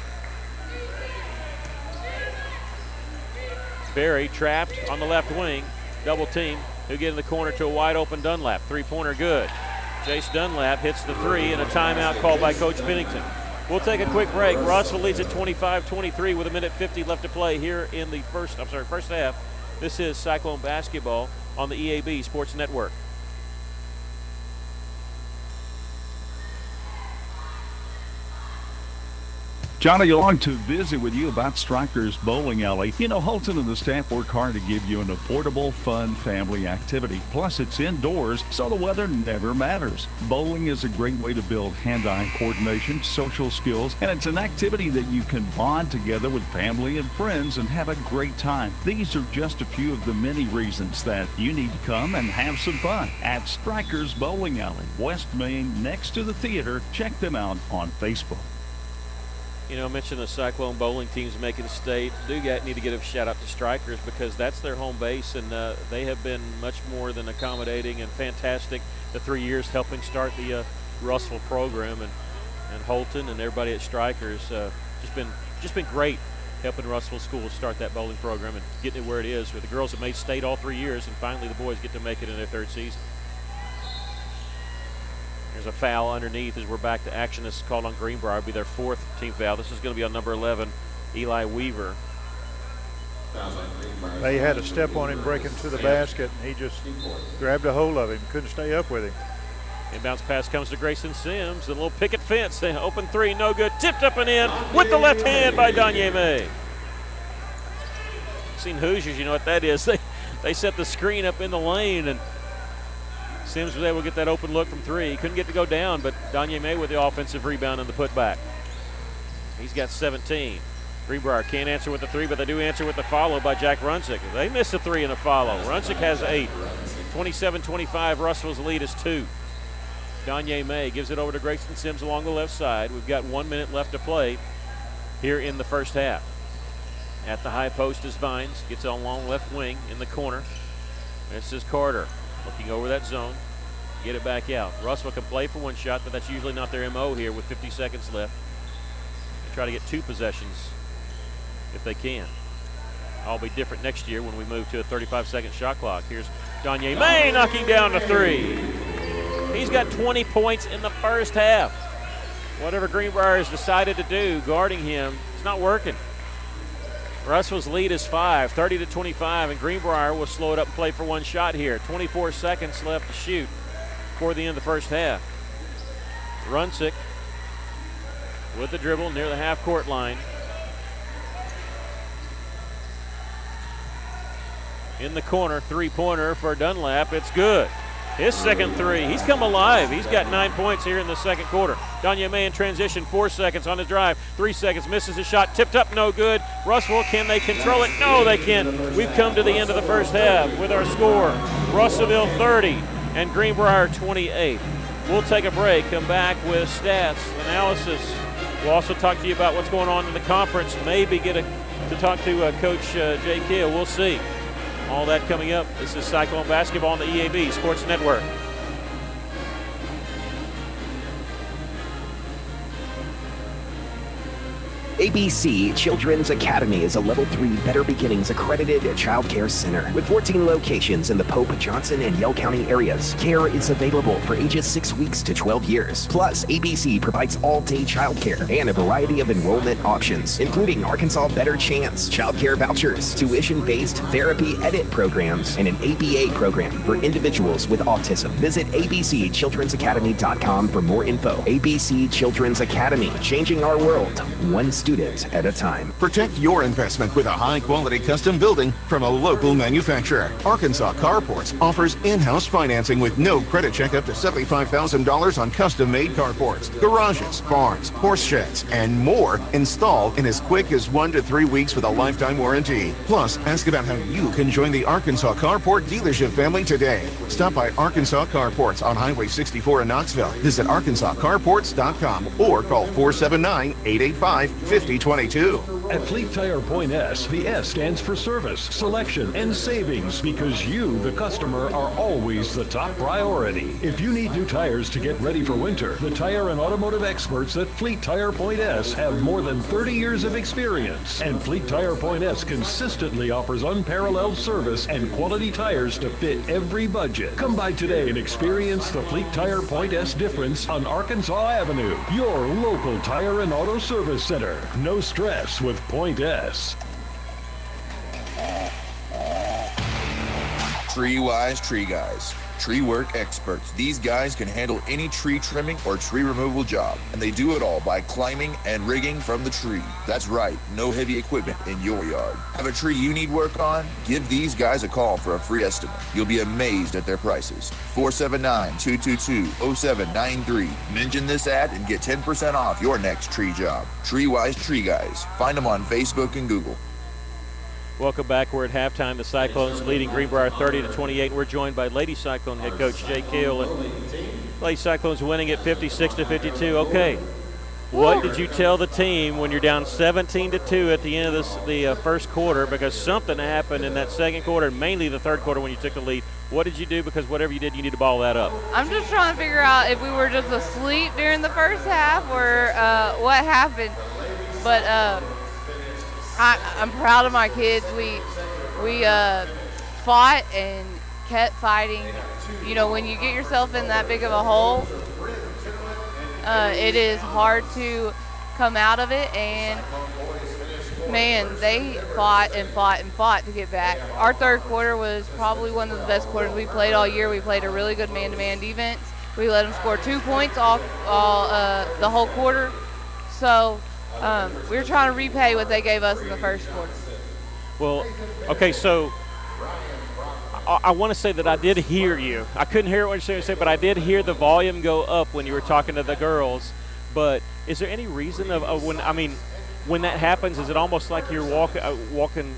Barry trapped on the left wing, double team. He'll get in the corner to a wide open Dunlap. 3-pointer good. Jace Dunlap hits the 3, and a timeout called by Coach Pennington. We'll take a quick break. Russell leads at 25-23 with 1:50 left to play here in the first half. This is Cyclone basketball on the EAB Sports Network. Johnny along to visit with you about Strikers Bowling Alley. You know, Holton and the staff work hard to give you an affordable, fun family activity. Plus, it's indoors, so the weather never matters. Bowling is a great way to build hand-eye coordination, social skills, and it's an activity that you can bond together with family and friends and have a great time. These are just a few of the many reasons that you need to come and have some fun at Strikers Bowling Alley, West Main, next to the theater. Check them out on Facebook. You know, I mentioned the Cyclone bowling teams making state. Need to give a shout out to Strikers because that's their home base, and they have been much more than accommodating and fantastic the 3 years helping start the Russell program, and Holton and everybody at Strikers just been great helping Russell Schools start that bowling program and getting it where it is. Where the girls have made state all 3 years, and finally the boys get to make it in their 3rd season. There's a foul underneath as we're back to action. This is called on Greenbrier. It'll be their 4th team foul. This is going to be on number 11, Eli Weaver. They had a step on him breaking to the basket, and he just grabbed a hold of him. Couldn't stay up with him. Inbounds pass comes to Grayson Sims. A little picket fence. They open 3, no good. Tipped up and in with the left hand by Danye May. Seen Hoosiers, you know what that is. They set the screen up in the lane, and Sims was able to get that open look from 3. Couldn't get to go down, but Danye May with the offensive rebound and the putback. He's got 17. Greenbrier can't answer with the 3, but they do answer with the follow by Jack Runsick. They missed a 3 and a follow. Runsick has 8. 27-25, Russell's lead is 2. Danye May gives it over to Grayson Sims along the left side. We've got 1 minute left to play here in the first half. At the high post is Vines. Gets it along left wing in the corner. This is Carter. Looking over that zone, get it back out. Russell can play for 1 shot, but that's usually not their MO here with 50 seconds left. They try to get 2 possessions if they can. All be different next year when we move to a 35-second shot clock. Here's Danye May knocking down a 3. He's got 20 points in the first half. Whatever Greenbrier has decided to do, guarding him, it's not working. Russell's lead is 5, 30-25, and Greenbrier will slow it up and play for 1 shot here. 24 seconds left to shoot before the end of the first half. Runsick with the dribble near the half-court line. In the corner, 3-pointer for Dunlap. It's good. His second 3. He's come alive. He's got 9 points here in the second quarter. Danye May in transition, 4 seconds on the drive. 3 seconds, misses a shot, tipped up, no good. Russell, can they control it? No, they can't. We've come to the end of the first half with our score. Russellville 30 and Greenbrier 28. We'll take a break, come back with stats, analysis. We'll also talk to you about what's going on in the conference, maybe get to talk to Coach Jay Keel. We'll see. All that coming up. This is Cyclone Basketball on the EAB Sports Network. ABC Children's Academy is a Level 3 Better Beginnings accredited child care center with 14 locations in the Pope, Johnson, and Yell County areas. Care is available for ages 6 weeks to 12 years. Plus, ABC provides all-day child care and a variety of enrollment options, including Arkansas Better Chance, child care vouchers, tuition-based therapy edit programs, and an ABA program for individuals with autism. Visit abcchildrensacademy.com for more info. ABC Children's Academy, changing our world, one student at a time. Protect your investment with a high-quality custom building from a local manufacturer. Arkansas Carports offers in-house financing with no credit check up to $75,000 on custom-made carports, garages, barns, horse sheds, and more installed in as quick as 1 to 3 weeks with a lifetime warranty. Plus, ask about how you can join the Arkansas Carport dealership family today. Stop by Arkansas Carports on Highway 64 in Knoxville. Visit arkansascarports.com or call 479-885-5022. At Fleet Tire Point S, the S stands for service, selection, and savings because you, the customer, are always the top priority. If you need new tires to get ready for winter, the tire and automotive experts at Fleet Tire Point S have more than 30 years of experience. And Fleet Tire Point S consistently offers unparalleled service and quality tires to fit every budget. Come by today and experience the Fleet Tire Point S difference on Arkansas Avenue, your local tire and auto service center. No stress with Point S. Tree Wise Tree Guys. Tree work experts. These guys can handle any tree trimming or tree removal job, and they do it all by climbing and rigging from the tree. That's right, no heavy equipment in your yard. Have a tree you need work on? Give these guys a call for a free estimate. You'll be amazed at their prices. 479-222-0793. Mention this ad and get 10% off your next tree job. Tree Wise Tree Guys. Find them on Facebook and Google. Welcome back. We're at halftime. The Cyclones leading Greenbrier 30-28. We're joined by Lady Cyclone head coach Jay Keel. And Lady Cyclones winning at 56-52. Okay, what did you tell the team when you're down 17-2 at the end of the first quarter? Because something happened in that second quarter, and mainly the third quarter when you took the lead. What did you do? Because whatever you did, you need to ball that up. I'm just trying to figure out if we were just asleep during the first half or what happened. But I'm proud of my kids. We fought and kept fighting. You know, when you get yourself in that big of a hole, it is hard to come out of it. And man, they fought and fought and fought to get back. Our third quarter was probably one of the best quarters we played all year. We played a really good man-to-man defense. We let them score 2 points all the whole quarter. So we were trying to repay what they gave us in the first quarter. Well, okay, so I want to say that I did hear you. I couldn't hear what you were saying, but I did hear the volume go up when you were talking to the girls. But is there any reason of when that happens, is it almost like you're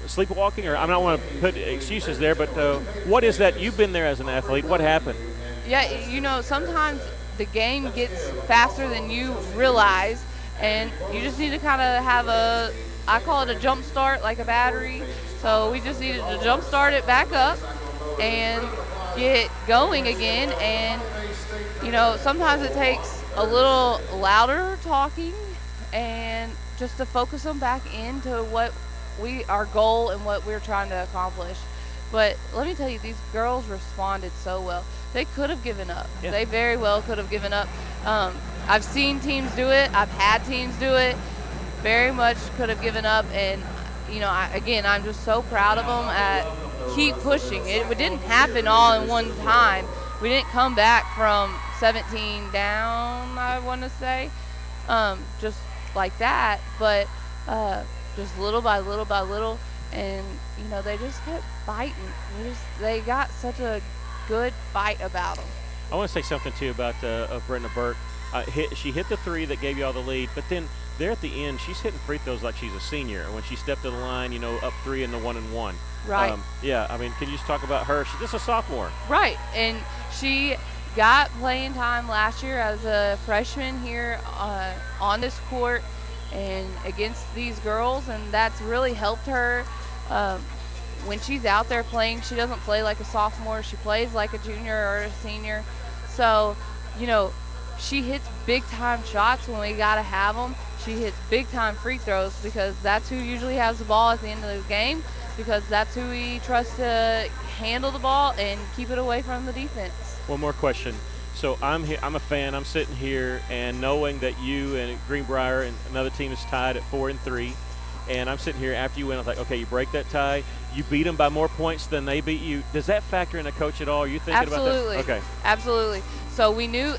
sleepwalking? Or I don't want to put excuses there, but what is that? You've been there as an athlete. What happened? Yeah, you know, sometimes the game gets faster than you realize. And you just need to kind of have I call it a jump start, like a battery. So we just needed to jump start it back up and get going again. And, you know, sometimes it takes a little louder talking and just to focus them back into what our goal and what we're trying to accomplish. But let me tell you, these girls responded so well. They could have given up. Yeah. They very well could have given up. I've seen teams do it. I've had teams do it. Very much could have given up. And, you know, I'm just so proud of them at keep pushing. It didn't happen all in one time. We didn't come back from 17 down, I want to say, just like that. But just little by little by little. And, you know, they just kept fighting. They got such a good fight about them. I want to say something, too, about Brenna Burke. She hit the three that gave you all the lead, but then there at the end, she's hitting free throws like she's a senior. When she stepped to the line, you know, up 3 in the 1-and-1. Right. Yeah, I mean, can you just talk about her? She's just a sophomore. Right, and she got playing time last year as a freshman here on this court and against these girls, and that's really helped her. When she's out there playing, she doesn't play like a sophomore. She plays like a junior or a senior. So, you know, she hits big-time shots when we got to have them. She hits big-time free throws because that's who usually has the ball at the end of the game, because that's who we trust to handle the ball and keep it away from the defense. One more question. So I'm a fan. I'm sitting here, and knowing that you and Greenbrier and another team is tied at 4-3, and I'm sitting here after you win. I'm like, okay, you break that tie. You beat them by more points than they beat you. Does that factor in a coach at all? Are you thinking about that? Okay. Absolutely. So we knew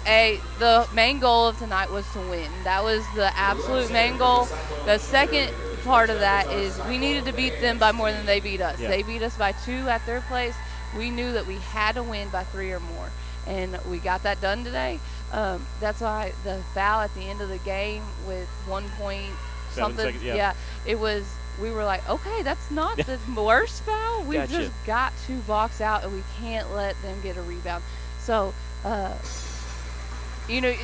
the main goal of tonight was to win. That was the absolute main goal. The second part of that is we needed to beat them by more than they beat us. Yeah. They beat us by 2 at their place. We knew that we had to win by 3 or more, and we got that done today. That's why the foul at the end of the game with 1 point something. Seconds, yeah. It was. We were like, okay, that's not the worst foul. We've Gotcha. just got to box out, and we can't let them get a rebound. So, you know,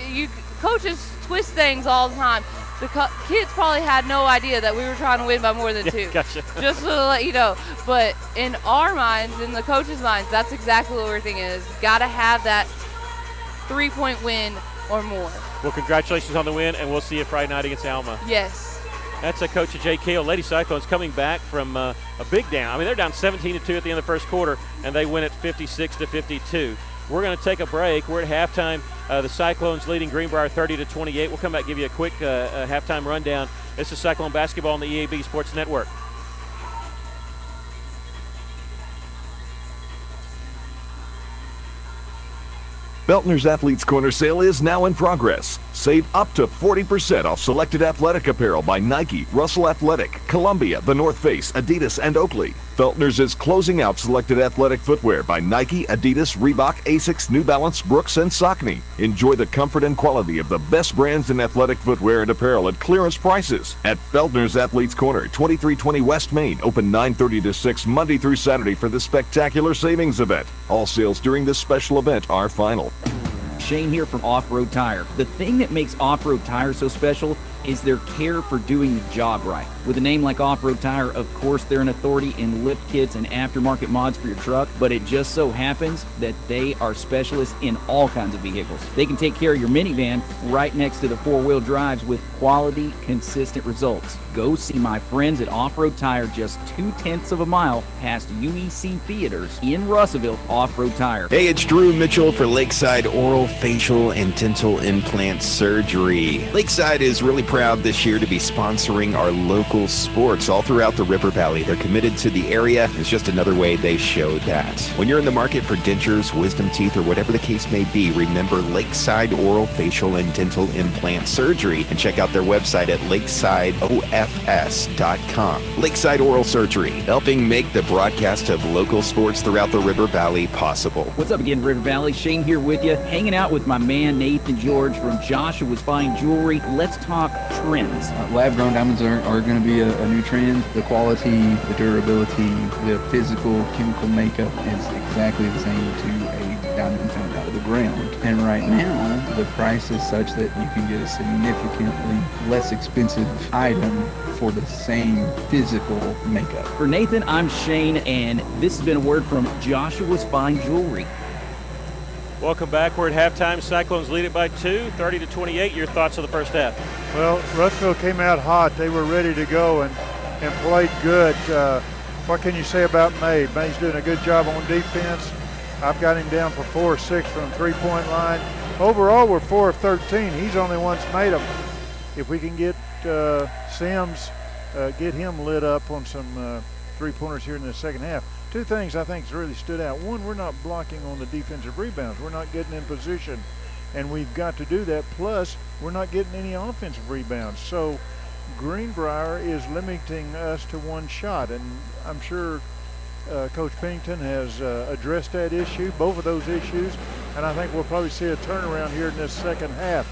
coaches twist things all the time. The kids probably had no idea that we were trying to win by more than 2. Gotcha. Just to let you know. But in our minds, in the coaches' minds, that's exactly what we're thinking is got to have that 3-point win or more. Well, congratulations on the win, and we'll see you Friday night against Alma. Yes. That's a coach of Jay Kale. Lady Cyclones coming back from a big down. I mean, they're down 17-2 at the end of the first quarter, and they win it 56-52. We're going to take a break. We're at halftime. The Cyclones leading Greenbrier 30-28. We'll come back and give you a quick halftime rundown. This is Cyclone basketball on the EAB Sports Network. Beltner's Athletes Corner sale is now in progress. Save up to 40% off selected athletic apparel by Nike, Russell Athletic, Columbia, The North Face, Adidas, and Oakley. Feltner's is closing out selected athletic footwear by Nike, Adidas, Reebok, Asics, New Balance, Brooks, and Saucony. Enjoy the comfort and quality of the best brands in athletic footwear and apparel at clearance prices at Feltner's Athletes Corner, 2320 West Main, open 9:30 to 6 Monday through Saturday for the spectacular savings event. All sales during this special event are final. Shane here from Off-Road Tire. The thing that makes Off-Road Tire so special is their care for doing the job right. With a name like Off-Road Tire, of course they're an authority in lift kits and aftermarket mods for your truck, but it just so happens that they are specialists in all kinds of vehicles. They can take care of your minivan right next to the four-wheel drives with quality, consistent results. Go see my friends at Off-Road Tire just 0.2 of a mile past UEC Theaters in Russellville. Off-Road Tire. Hey, it's Drew Mitchell for Lakeside Oral, Facial, and Dental Implant Surgery. Lakeside is really proud this year to be sponsoring our local sports all throughout the River Valley. They're committed to the area. It's just another way they show that. When you're in the market for dentures, wisdom teeth, or whatever the case may be, remember Lakeside Oral, Facial, and Dental Implant Surgery, and check out their website at lakesideofs.com. Lakeside Oral Surgery, helping make the broadcast of local sports throughout the River Valley possible. What's up again, River Valley? Shane here with you, hanging out with my man Nathan George from Joshua's Fine Jewelry. Let's talk trends. Lab-grown diamonds are going to be a new trend. The quality, the durability, the physical, chemical makeup is exactly the same to a diamond found out of the ground. And right now, the price is such that you can get a significantly less expensive item for the same physical makeup. For Nathan, I'm Shane, and this has been a word from Joshua's Fine Jewelry. Welcome back. We're at halftime. Cyclones lead it by 2, 30-28. Your thoughts on the first half? Well, Russellville came out hot. They were ready to go and played good. What can you say about May? May's doing a good job on defense. I've got him down for 4 of 6 from the three-point line. Overall, we're 4 of 13. He's the only one that's made them. If we can get Sims, get him lit up on some three-pointers here in the second half. Two things I think has really stood out. One, we're not blocking on the defensive rebounds. We're not getting in position, and we've got to do that. Plus, we're not getting any offensive rebounds. So Greenbrier is limiting us to one shot, and I'm sure Coach Pennington has addressed that issue, both of those issues, and I think we'll probably see a turnaround here in this second half.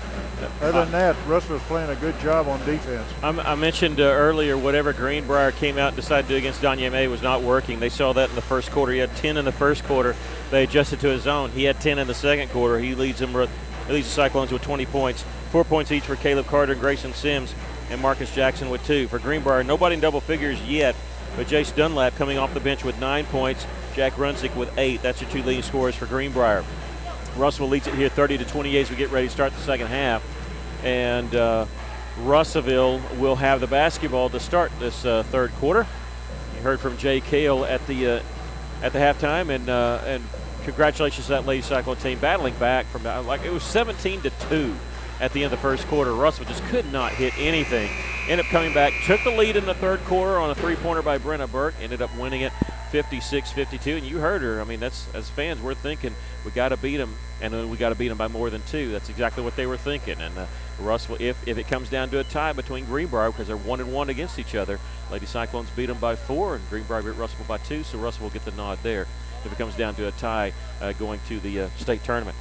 Other than that, Russell's playing a good job on defense. I mentioned earlier whatever Greenbrier came out and decided to do against Danye May was not working. They saw that in the first quarter. He had 10 in the first quarter. They adjusted to his zone. He had 10 in the second quarter. He leads the Cyclones with 20 points. 4 points each for Caleb Carter and Grayson Sims, and Marcus Jackson with 2. For Greenbrier, nobody in double figures yet, but Jace Dunlap coming off the bench with 9 points. Jack Runsick with 8. That's your 2 leading scorers for Greenbrier. Russell leads it here 30-28 as we get ready to start the second half. And Russellville will have the basketball to start this third quarter. You heard from Jay Cale at the halftime, and congratulations to that Lady Cyclone team battling back from it was 17-2 at the end of the first quarter. Russell just could not hit anything. Ended up coming back, took the lead in the third quarter on a three-pointer by Brenna Burke, ended up winning it 56-52. And you heard her. I mean, that's, as fans, we're thinking we got to beat them, and then we got to beat them by more than 2. That's exactly what they were thinking. And Russell, if it comes down to a tie between Greenbrier, because they're 1-1 against each other, Lady Cyclones beat them by 4, and Greenbrier beat Russell by 2, so Russell will get the nod there if it comes down to a tie going to the state tournament.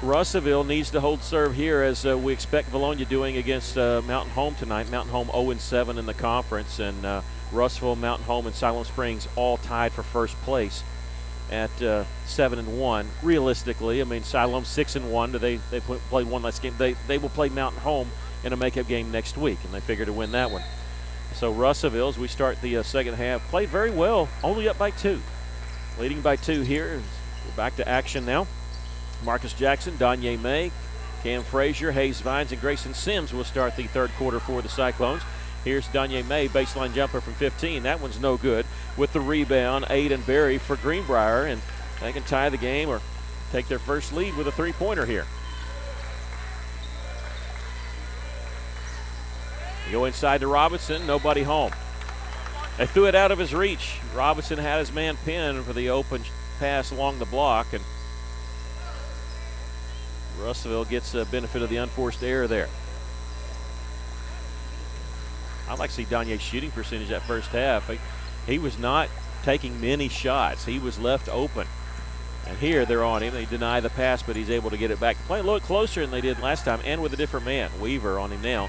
Russellville needs to hold serve here, as we expect Valonia doing against Mountain Home tonight. Mountain Home 0-7 in the conference, and Russellville, Mountain Home, and Siloam Springs all tied for first place at 7-1. Realistically, I mean, Siloam 6-1. They played one last game. They will play Mountain Home in a makeup game next week, and they figure to win that one. So Russellville, as we start the second half, played very well, only up by 2. Leading by 2 here. We're back to action now. Marcus Jackson, Danye May, Cam Frazier, Hayes Vines, and Grayson Sims will start the third quarter for the Cyclones. Here's Danye May, baseline jumper from 15. That one's no good. With the rebound, Aiden Berry for Greenbrier, and they can tie the game or take their first lead with a three-pointer here. You go inside to Robinson, nobody home. They threw it out of his reach. Robinson had his man pinned for the open pass along the block, and Russellville gets the benefit of the unforced error there. I'd like to see Danye's shooting percentage that first half. He was not taking many shots. He was left open. And here they're on him. They deny the pass, but he's able to get it back. Play a little closer than they did last time, and with a different man. Weaver on him now.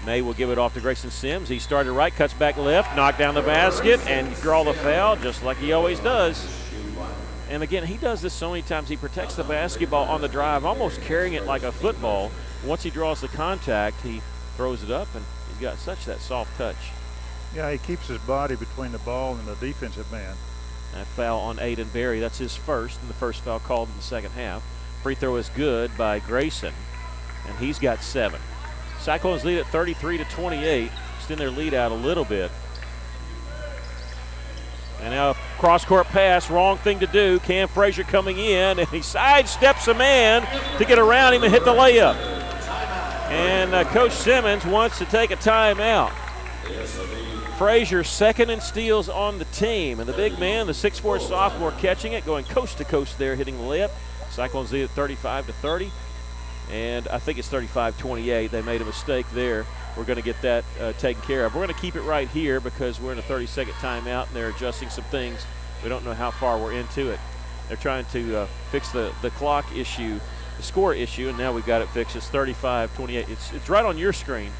May will give it off to Grayson Sims. He started right, cuts back left, knocked down the basket, and draw the foul just like he always does. And again, he does this so many times. He protects the basketball on the drive, almost carrying it like a football. Once he draws the contact, he throws it up, and he's got such that soft touch. Yeah, he keeps his body between the ball and the defensive man. That foul on Aiden Berry, that's his first, and the first foul called in the second half. Free throw is good by Grayson, and he's got 7. Cyclones lead at 33-28, extend their lead out a little bit. And now a cross-court pass, wrong thing to do. Cam Frazier coming in, and he sidesteps a man to get around him and hit the layup. And Coach Simmons wants to take a timeout. Frazier second in steals on the team. And the big man, the 6'4 sophomore, catching it, going coast to coast there, hitting the layup. Cyclones lead at 35-30. And I think it's 35-28. They made a mistake there. We're going to get that taken care of. We're going to keep it right here because we're in a 30-second timeout, and they're adjusting some things. We don't know how far we're into it. They're trying to fix the clock issue, the score issue, and now we've got it fixed. It's 35-28. It's right on your screen,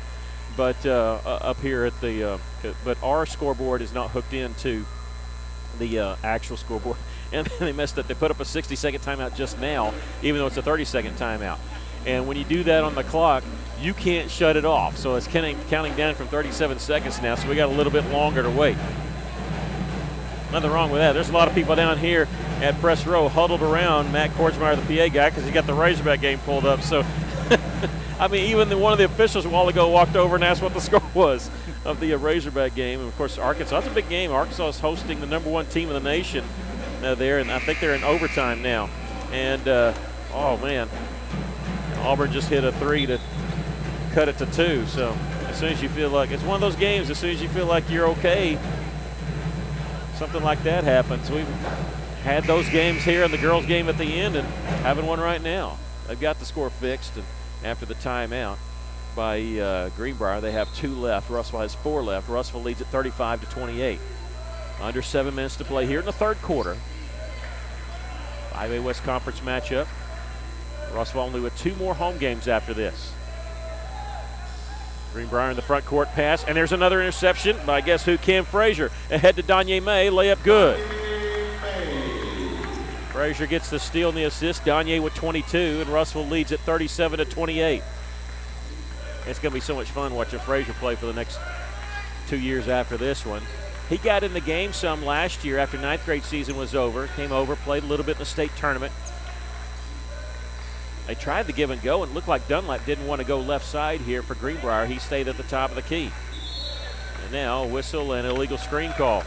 but up here at the but our scoreboard is not hooked into the actual scoreboard, and they messed up. They put up a 60-second timeout just now, even though it's a 30-second timeout. And when you do that on the clock, you can't shut it off. So it's counting down from 37 seconds now, so we got a little bit longer to wait. Nothing wrong with that. There's a lot of people down here at press row huddled around Matt Kordsmeyer, the PA guy, because he got the Razorback game pulled up. So, I mean, even one of the officials a while ago walked over and asked what the score was of the Razorback game. And, of course, Arkansas, that's a big game. Arkansas is hosting the #1 team in the nation there, and I think they're in overtime now. And, oh, man. Auburn just hit a 3 to cut it to 2. So as soon as you feel like it's one of those games, as soon as you feel like you're okay, something like that happens. We've had those games here and the girls' game at the end, and having one right now. They've got the score fixed, and after the timeout by Greenbrier, they have 2 left. Russellville has 4 left. Russellville leads at 35-28. Under 7 minutes to play here in the third quarter. 5A West Conference matchup. Russell only with 2 more home games after this. Greenbrier in the front court pass, and there's another interception by guess who? Cam Frazier. Ahead to Donye May, layup good. Frazier gets the steal and the assist. Donye with 22, and Russell leads at 37-28. It's going to be so much fun watching Frazier play for the next 2 years after this one. He got in the game some last year after 9th grade season was over. Came over, played a little bit in the state tournament. They tried the give and go, and it looked like Dunlap didn't want to go left side here for Greenbrier. He stayed at the top of the key. And now a whistle and illegal screen call.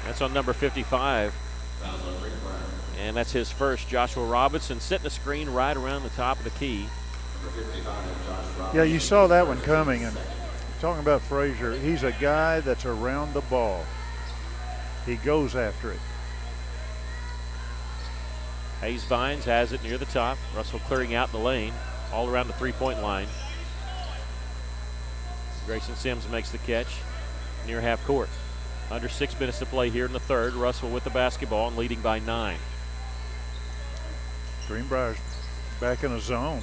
That's on number 55. And that's his first. Joshua Robinson setting a screen right around the top of the key. Yeah, you saw that one coming. And talking about Frazier, he's a guy that's around the ball. He goes after it. Hayes Vines has it near the top. Russell clearing out the lane, all around the three-point line. Grayson Sims makes the catch near half court. Under 6 minutes to play here in the third. Russell with the basketball and leading by 9. Greenbrier's back in a zone.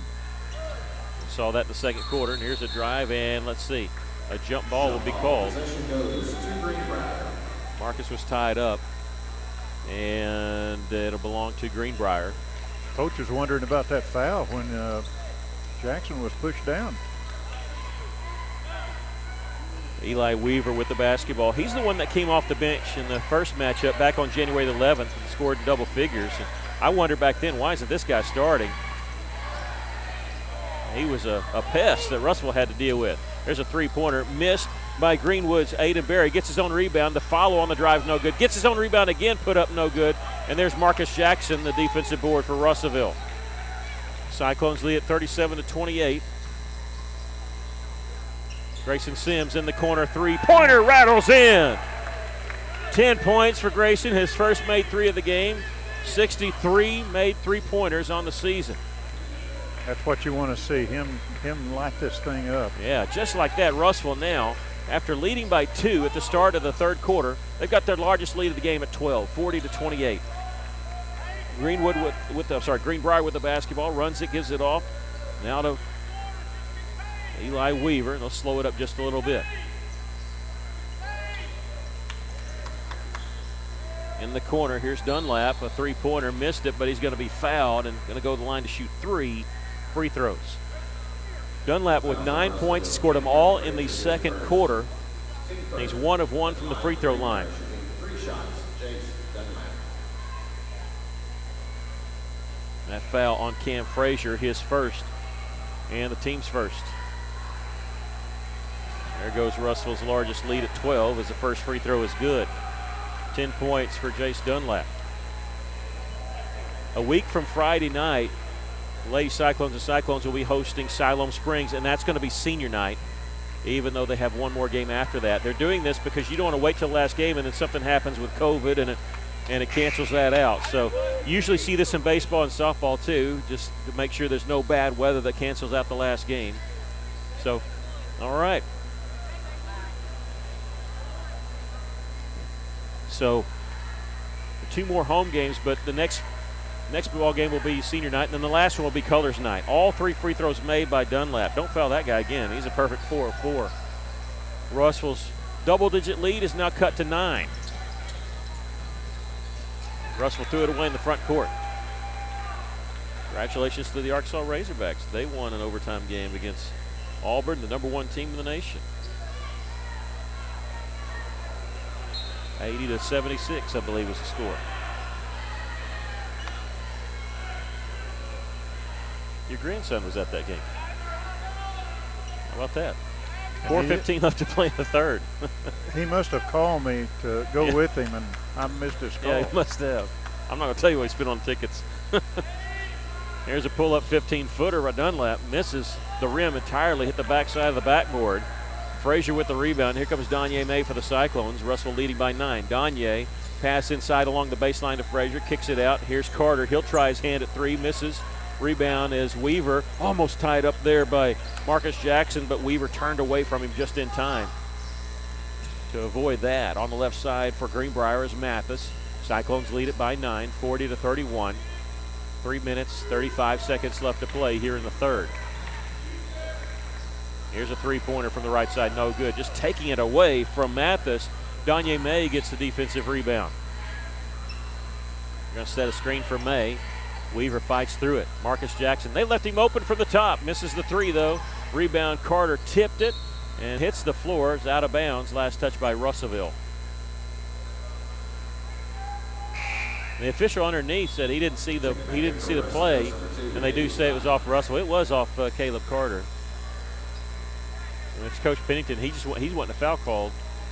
We saw that in the second quarter, and here's a drive, and let's see. A jump ball will be called. Marcus was tied up, and it'll belong to Greenbrier. Coach was wondering about that foul when Jackson was pushed down. Eli Weaver with the basketball. He's the one that came off the bench in the first matchup back on January the 11th and scored in double figures. And I wondered back then, why isn't this guy starting? He was a pest that Russell had to deal with. There's a three-pointer missed by Greenwood's Aiden Berry. Gets his own rebound. The follow on the drive, no good. Gets his own rebound again, put up no good. And there's Marcus Jackson, the defensive board for Russellville. Cyclones lead at 37-28. Grayson Sims in the corner, three-pointer rattles in. 10 points for Grayson, his first made 3 of the game. 63 made 3-pointers on the season. That's what you want to see, him light this thing up. Yeah, just like that, Russell now, after leading by 2 at the start of the third quarter, they've got their largest lead of the game at 12, 40-28. Greenbrier with the basketball, runs it, gives it off. Now to Eli Weaver, and they'll slow it up just a little bit. In the corner, here's Dunlap, a three-pointer, missed it, but he's going to be fouled and going to go to the line to shoot 3 free throws. Dunlap with 9 points, scored them all in the second quarter. And he's 1 of 1 from the free throw line. That foul on Cam Frazier, his first, and the team's first. There goes Russell's largest lead at 12 as the first free throw is good. 10 points for Jace Dunlap. A week from Friday night, Lady Cyclones and Cyclones will be hosting Siloam Springs, and that's going to be senior night, even though they have one more game after that. They're doing this because you don't want to wait till the last game and then something happens with COVID and it cancels that out. So you usually see this in baseball and softball too, just to make sure there's no bad weather that cancels out the last game. So, all right. So 2 more home games, but the next ball game will be senior night, and then the last one will be colors night. All 3 free throws made by Dunlap. Don't foul that guy again. He's a perfect 4 of 4. Russell's double-digit lead is now cut to 9. Russell threw it away in the front court. Congratulations to the Arkansas Razorbacks. They won an overtime game against Auburn, the #1 team in the nation. 80-76, I believe, was the score. Your grandson was at that game. How about that? 4:15 left to play in the third. He must have called me to go with him, and I missed his call. Yeah, he must have. I'm not going to tell you what he spent on tickets. Here's a pull-up 15-footer by Dunlap. Misses the rim entirely, hit the backside of the backboard. Frazier with the rebound. Here comes Donye May for the Cyclones. Russell leading by 9. Donye pass inside along the baseline to Frazier. Kicks it out. Here's Carter. He'll try his hand at 3. Misses. Rebound is Weaver. Almost tied up there by Marcus Jackson, but Weaver turned away from him just in time to avoid that. On the left side for Greenbrier is Mathis. Cyclones lead it by 9, 40-31. 3 minutes, 35 seconds left to play here in the third. Here's a three-pointer from the right side, no good. Just taking it away from Mathis. Danye May gets the defensive rebound. They're going to set a screen for May. Weaver fights through it. Marcus Jackson, they left him open from the top. Misses the three, though. Rebound, Carter tipped it and hits the floor. It's out of bounds. Last touch by Russellville. The official underneath said he didn't see the play, and they do say it was off Russell. It was off Caleb Carter. And it's Coach Pennington. He's wanting a foul called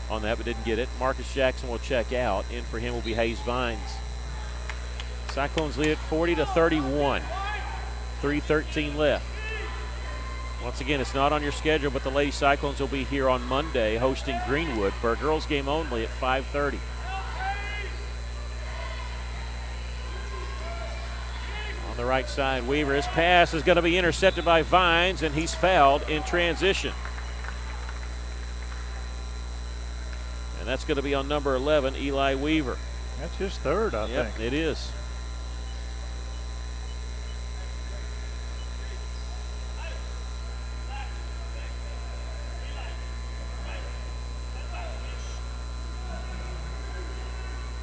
on that, but didn't get it. Marcus Jackson will check out. In for him will be Hayes Vines. Cyclones lead at 40-31. 3:13 left. Once again, it's not on your schedule, but the Lady Cyclones will be here on Monday hosting Greenwood for a girls' game only at 5:30. On the right side, Weaver, his pass is going to be intercepted by Vines, and he's fouled in transition. And that's going to be on number 11, Eli Weaver. That's his third, I think. It is.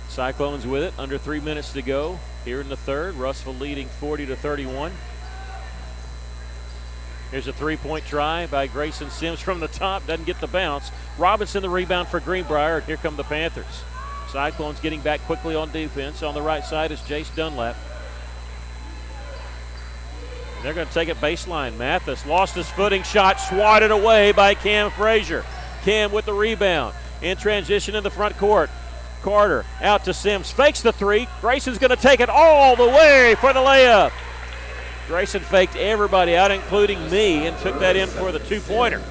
Cyclones with it, under 3 minutes to go here in the third. Russell leading 40-31. Here's a three-point try by Grayson Sims from the top, doesn't get the bounce. Robinson the rebound for Greenbrier, and here come the Panthers. Cyclones getting back quickly on defense. On the right side is Jace Dunlap. And they're going to take it baseline. Mathis lost his footing, shot swatted away by Cam Frazier. Cam with the rebound. In transition in the front court. Carter out to Sims, fakes the three. Grayson's going to take it all the way for the layup. Grayson faked everybody out, including me, and took that in for the two-pointer.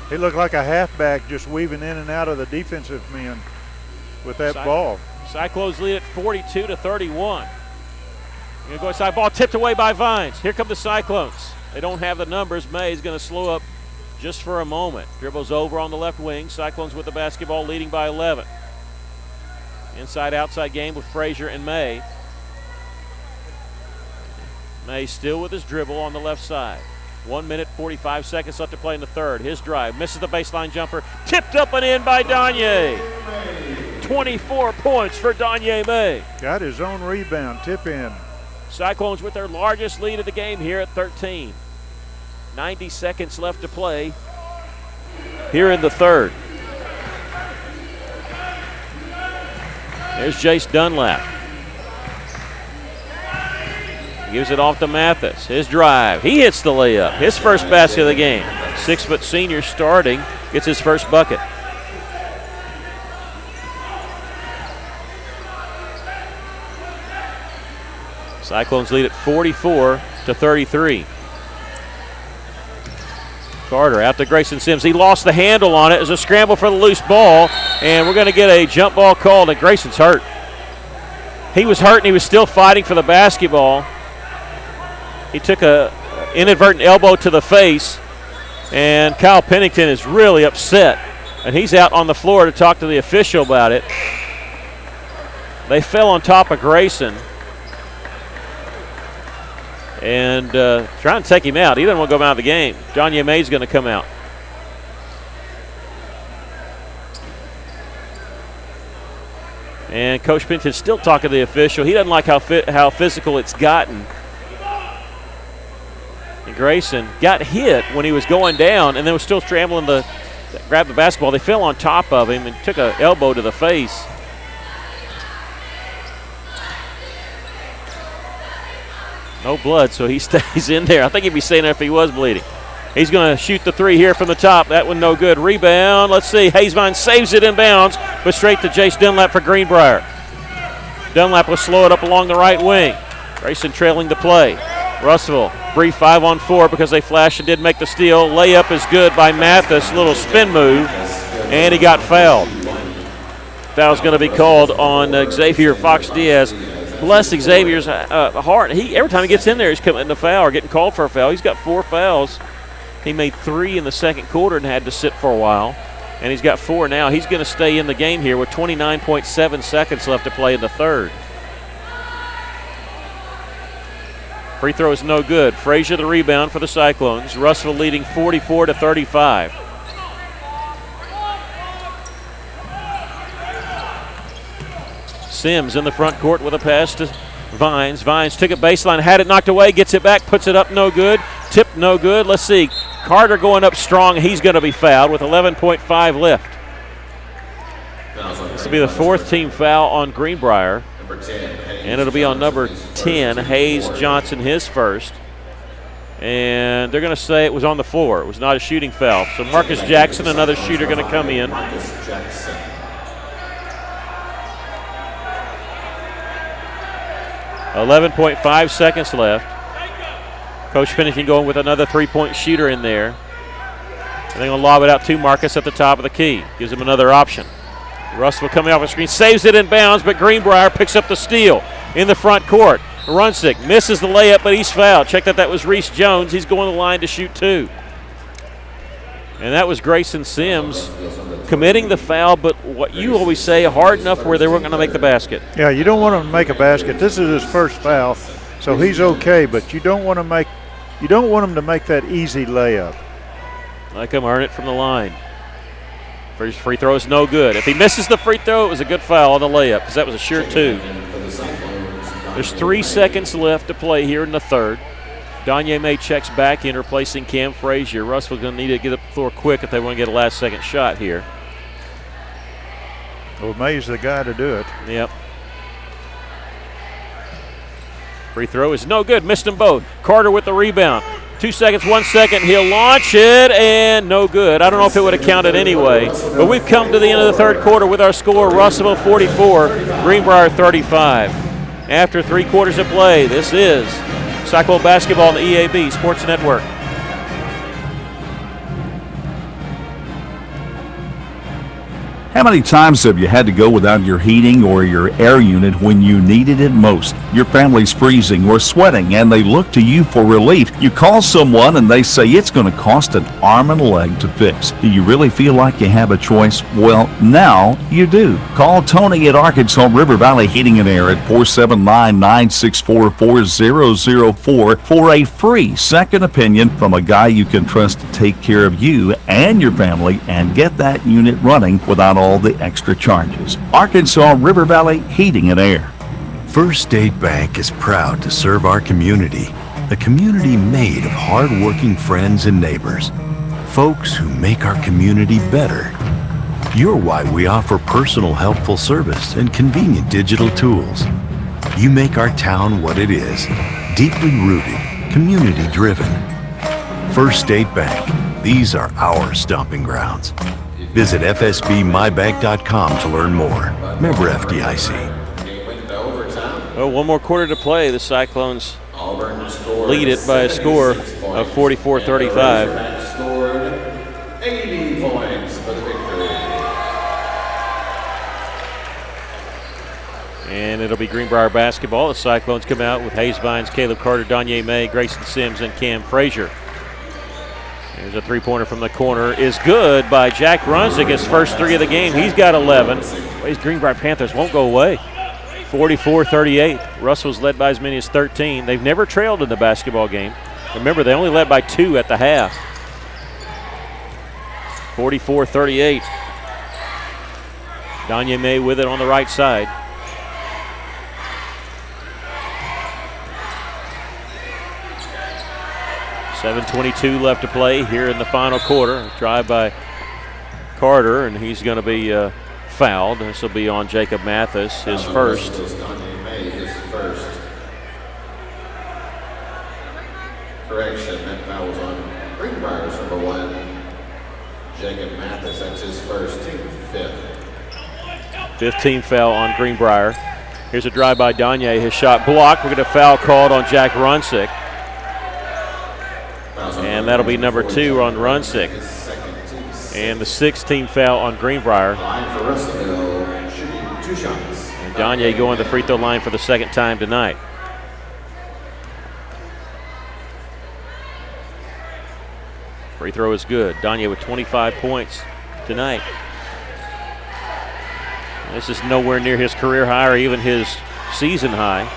He looked like a halfback just weaving in and out of the defensive men with that ball. Cyclones lead at 42-31. Going to go inside, ball tipped away by Vines. Here come the Cyclones. They don't have the numbers. May's going to slow up just for a moment. Dribbles over on the left wing. Cyclones with the basketball, leading by 11. Inside-outside game with Frazier and May. May still with his dribble on the left side. 1 minute, 45 seconds left to play in the third. His drive, misses the baseline jumper. Tipped up and in by Danye. 24 points for Danye May. Got his own rebound, tip in. Cyclones with their largest lead of the game here at 13. 90 seconds left to play here in the third. There's Jace Dunlap. Gives it off to Mathis. His drive. He hits the layup. His first basket of the game. 6-foot senior starting. Gets his first bucket. Cyclones lead at 44-33. Carter out to Grayson Sims. He lost the handle on it. It was a scramble for the loose ball, and we're going to get a jump ball called, and Grayson's hurt. He was hurt, and he was still fighting for the basketball. He took a inadvertent elbow to the face, and Kyle Pennington is really upset, and he's out on the floor to talk to the official about it. They fell on top of Grayson and trying to take him out. He doesn't want to go out of the game. Danye May's going to come out. And Coach Pennington's still talking to the official. He doesn't like how physical it's gotten. And Grayson got hit when he was going down and then was still scrambling to grab the basketball. They fell on top of him and took an elbow to the face. No blood, so he stays in there. I think he'd be staying there if he was bleeding. He's going to shoot the three here from the top. That one no good. Rebound. Let's see. Hayesvine saves it in bounds, but straight to Jace Dunlap for Greenbrier. Dunlap will slow it up along the right wing. Grayson trailing the play. Russell, brief 5-on-4 because they flashed and did make the steal. Layup is good by Mathis. Little spin move, and he got fouled. Foul's going to be called on Xavier Fox-Diaz. Bless Xavier's heart. Every time he gets in there, he's committing a foul or getting called for a foul. He's got 4 fouls. He made 3 in the second quarter and had to sit for a while. And he's got 4 now. He's going to stay in the game here with 29.7 seconds left to play in the third. Free throw is no good. Frazier the rebound for the Cyclones. Russell leading 44-35. Sims in the front court with a pass to Vines. Vines took it baseline, had it knocked away, gets it back, puts it up, no good. Tip, no good. Let's see. Carter going up strong. He's going to be fouled with 11.5 left. This will be the fourth team foul on Greenbrier. And it'll be on number 10, Hayes Johnson, his first. And they're going to say it was on the floor. It was not a shooting foul. So Marcus Jackson, another shooter, going to come in. 11.5 seconds left. Coach Pennington going with another three-point shooter in there. And they're going to lob it out to Marcus at the top of the key. Gives him another option. Russell coming off the screen, saves it in bounds, but Greenbrier picks up the steal in the front court. Runsick misses the layup, but he's fouled. Check that was Reese Jones. He's going to the line to shoot two. And that was Grayson Sims committing the foul, but what you always say, hard enough where they weren't going to make the basket. Yeah, you don't want him to make a basket. This is his first foul, so he's okay, but you don't want him to make that easy layup. Like him earn it from the line. First free throw is no good. If he misses the free throw, it was a good foul on the layup because that was a sure two. There's 3 seconds left to play here in the third. Danye May checks back in, replacing Cam Frazier. Russell's going to need to get up the floor quick if they want to get a last-second shot here. Well, May's the guy to do it. Yep. Free throw is no good. Missed them both. Carter with the rebound. 2 seconds, 1 second. He'll launch it, and no good. I don't know if it would have counted anyway. But we've come to the end of the third quarter with our score, Russellville 44, Greenbrier 35. After 3 quarters of play, this is Cyclone basketball on the EAB Sports Network. How many times have you had to go without your heating or your air unit when you needed it most? Your family's freezing or sweating and they look to you for relief. You call someone and they say it's going to cost an arm and a leg to fix. Do you really feel like you have a choice? Well, now you do. Call Tony at Arkansas River Valley Heating and Air at 479-964-4004 for a free second opinion from a guy you can trust to take care of you and your family and get that unit running without all the extra charges. Arkansas River Valley Heating and Air. First State Bank is proud to serve our community, a community made of hard-working friends and neighbors, folks who make our community better. You're why we offer personal, helpful service and convenient digital tools. You make our town what it is, deeply rooted, community-driven. First State Bank, these are our stomping grounds. Visit fsbmybank.com to learn more. Member FDIC. Well, 1 more quarter to play. The Cyclones lead it by a score of 44-35. Scored 80 points for the victory. And it'll be Greenbrier basketball. The Cyclones come out with Hayes Vines, Caleb Carter, Danye May, Grayson Sims, and Cam Frazier. There's a three-pointer from the corner. Is good by Jack Runsick, his first 3 of the game. He's got 11. These Greenbrier Panthers won't go away. 44-38. Russell's led by as many as 13. They've never trailed in the basketball game. Remember, they only led by 2 at the half. 44-38. Danye May with it on the right side. .7:22 left to play here in the final quarter. Drive by Carter, and he's going to be fouled. This will be on Jacob Mathis, his first. Correction, that foul was on Greenbrier's number 1. Jacob Mathis, that's his first, team 5th. 15 foul on Greenbrier. Here's a drive by Danye. His shot blocked. We're going to foul called on Jack Runsick. And that'll be number 2 on Runsick. And the 16th foul on Greenbrier. And Danye going to the free throw line for the second time tonight. Free throw is good. Danye with 25 points tonight. This is nowhere near his career high or even his season high.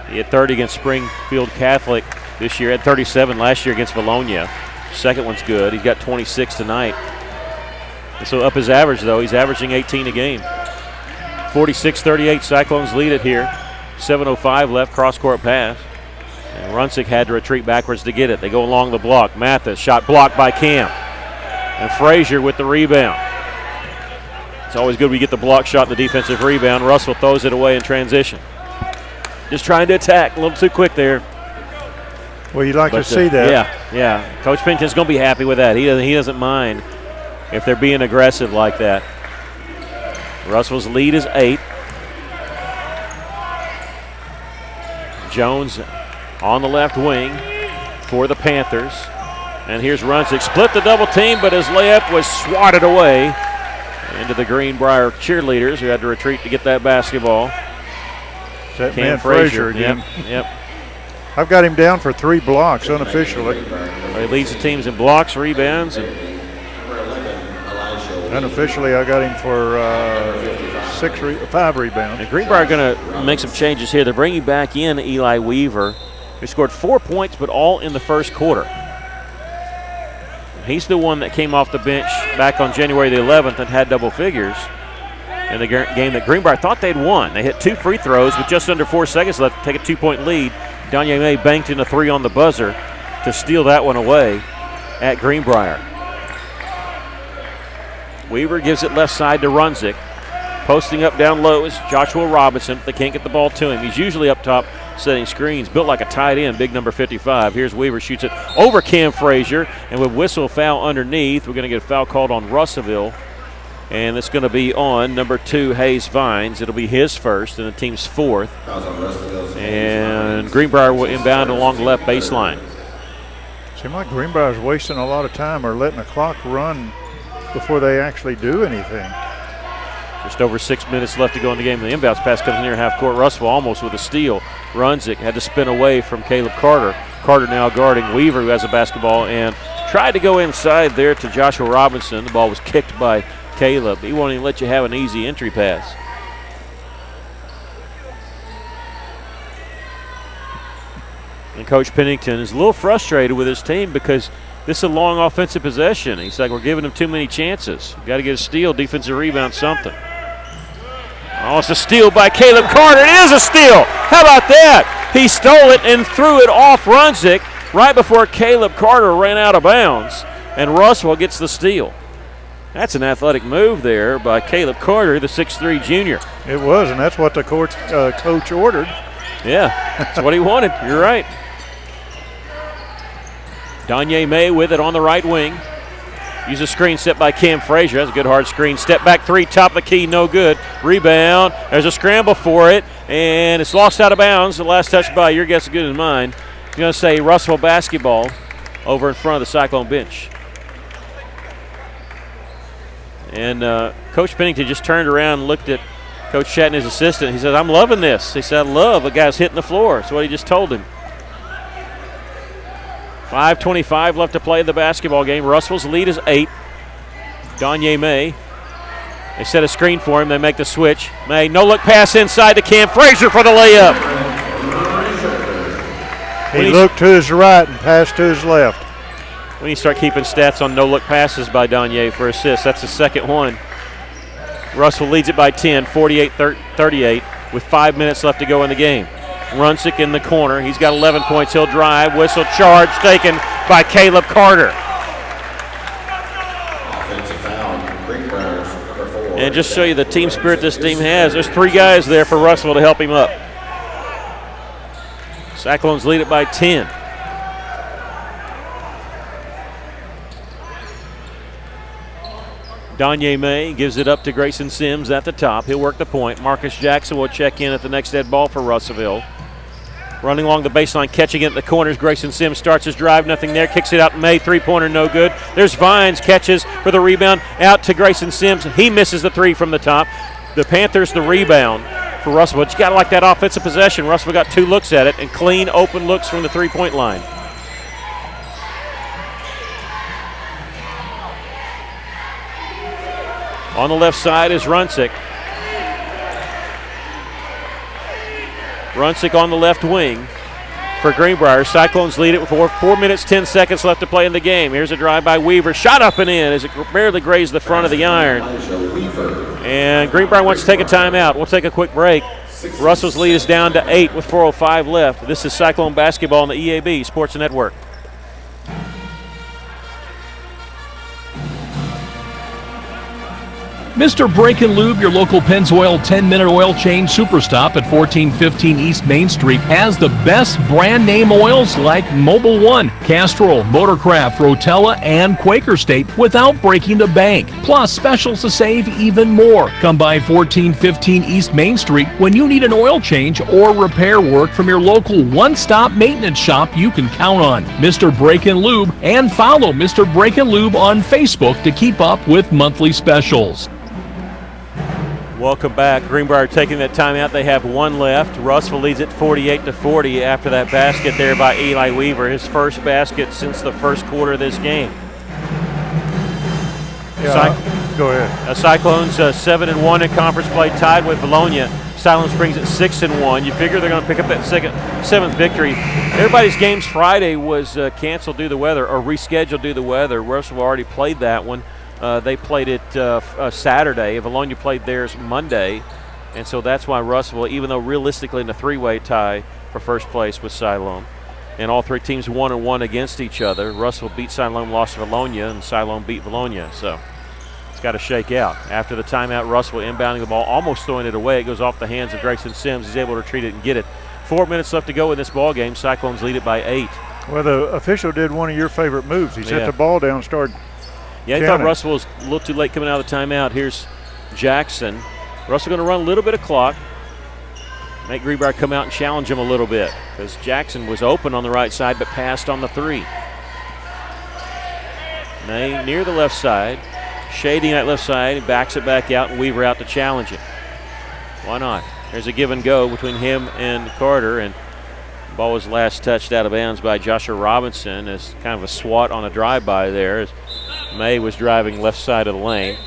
He had 30 against Springfield Catholic this year. Had 37 last year against Bologna. Second one's good. He's got 26 tonight. And so up his average, though. He's averaging 18 a game. 46-38, Cyclones lead it here. 7:05 left, cross-court pass. And Runsick had to retreat backwards to get it. They go along the block. Mathis, shot blocked by Cam. And Frazier with the rebound. It's always good we get the block shot and the defensive rebound. Russell throws it away in transition. Just trying to attack. A little too quick there. Well, you'd like to see that. Yeah. Coach Pennington's going to be happy with that. He doesn't mind if they're being aggressive like that. Russell's lead is 8. Jones on the left wing for the Panthers. And here's Runsick. Split the double team, but his layup was swatted away into the Greenbrier cheerleaders who had to retreat to get that basketball. Is that man Frazier again? Yep. I've got him down for 3 blocks unofficially. He leads the teams in blocks, rebounds, and unofficially I got him for 5 rebounds. And Greenbrier going to make some changes here. They're bringing back in Eli Weaver, who scored 4 points, but all in the first quarter. He's the one that came off the bench back on January the 11th and had double figures in the game that Greenbrier thought they'd won. They hit 2 free throws with just under 4 seconds left to take a 2-point lead. Danye May banked in a 3 on the buzzer to steal that one away at Greenbrier. Weaver gives it left side to Runsick. Posting up down low is Joshua Robinson. They can't get the ball to him. He's usually up top setting screens, built like a tight end, big number 55. Here's Weaver, shoots it over Cam Frazier, and with whistle foul underneath, we're going to get a foul called on Russellville, and it's going to be on number 2, Hayes Vines. It'll be his first and the team's 4th. And Greenbrier will inbound along the left baseline. Seems like Greenbrier's wasting a lot of time or letting the clock run before they actually do anything. Just over 6 minutes left to go in the game. The inbounds pass comes near half court. Russell almost with a steal. Runsick had to spin away from Caleb Carter. Carter now guarding Weaver, who has a basketball, and tried to go inside there to Joshua Robinson. The ball was kicked by Caleb. He won't even let you have an easy entry pass. And Coach Pennington is a little frustrated with his team because this is a long offensive possession. He's like, we're giving them too many chances. Got to get a steal, defensive rebound, something. Oh, it's a steal by Caleb Carter. It is a steal. How about that? He stole it and threw it off Runsick right before Caleb Carter ran out of bounds, and Russell gets the steal. That's an athletic move there by Caleb Carter, the 6'3 junior. It was, and that's what the coach ordered. Yeah, that's what he wanted. You're right. Danye May with it on the right wing. Use a screen set by Cam Frazier. That's a good hard screen. Step back 3, top of the key, no good. Rebound. There's a scramble for it, and it's lost out of bounds. The last touch by, your guess is good as mine. I'm going to say Russell basketball over in front of the Cyclone bench. And Coach Pennington just turned around and looked at Coach Chatton, his assistant. He said, I'm loving this. He said, I love a guy's hitting the floor. That's what he just told him. 5:25 left to play in the basketball game. Russell's lead is 8. Danye May. They set a screen for him. They make the switch. May, no-look pass inside to Cam Frazier for the layup. He looked to his right and passed to his left. We need to start keeping stats on no-look passes by Danye for assists. That's the second one. Russell leads it by 10, 48-38, with 5 minutes left to go in the game. Runsick in the corner. He's got 11 points. He'll drive. Whistle, charge taken by Caleb Carter. And just show you the team spirit this team has. There's 3 guys there for Russell to help him up. Cyclones lead it by 10. Danye May gives it up to Grayson Sims at the top. He'll work the point. Marcus Jackson will check in at the next dead ball for Russellville. Running along the baseline, catching it in the corners. Grayson Sims starts his drive, nothing there. Kicks it out. May, three-pointer, no good. There's Vines, catches for the rebound. Out to Grayson Sims. He misses the 3 from the top. The Panthers the rebound for Russellville. You got to like that offensive possession. Russellville got 2 looks at it and clean, open looks from the three-point line. On the left side is Runsick. Runsick on the left wing for Greenbrier. Cyclones lead it with 4 minutes, 10 seconds left to play in the game. Here's a drive by Weaver. Shot up and in as it barely grazed the front of the iron. And Greenbrier wants to take a timeout. We'll take a quick break. Russell's lead is down to 8 with 4:05 left. This is Cyclone basketball on the EAB Sports Network. Mr. Brake and Lube, your local Pennzoil 10-minute oil change super stop at 1415 East Main Street, has the best brand name oils like Mobil 1, Castrol, Motorcraft, Rotella, and Quaker State without breaking the bank. Plus specials to save even more. Come by 1415 East Main Street when you need an oil change or repair work from your local one-stop maintenance shop you can count on. Mr. Brake and Lube, and follow Mr. Brake and Lube on Facebook to keep up with monthly specials. Welcome back. Greenbrier taking that timeout. They have one left. Russell leads it 48-40 after that basket there by Eli Weaver, his first basket since the first quarter of this game. Go ahead. Cyclones 7-1 in conference play, tied with Bologna. Cyclones brings it 6-1. You figure they're going to pick up that seventh victory. Everybody's games Friday was canceled due to the weather or rescheduled due to the weather. Russell already played that one. They played it Saturday. Bologna played theirs Monday. And so that's why Russell, even though realistically in a three-way tie for first place with Siloam, and all three teams 1-1 against each other, Russell beat Siloam, lost to Bologna, and Siloam beat Bologna. So it's got to shake out. After the timeout, Russell inbounding the ball, almost throwing it away. It goes off the hands of Grayson Sims. He's able to retrieve it and get it. 4 minutes left to go in this ball game. Cyclones lead it by 8. Well, the official did one of your favorite moves. He set the ball down and started. Yeah, he thought Russell was a little too late coming out of the timeout. Here's Jackson. Russell going to run a little bit of clock. Make Greenbrier come out and challenge him a little bit because Jackson was open on the right side but passed on the three. May near the left side, shading that left side, and backs it back out, and Weaver out to challenge it. Why not? There's a give and go between him and Carter, and the ball was last touched out of bounds by Joshua Robinson as kind of a swat on a drive-by there as May was driving left side of the lane.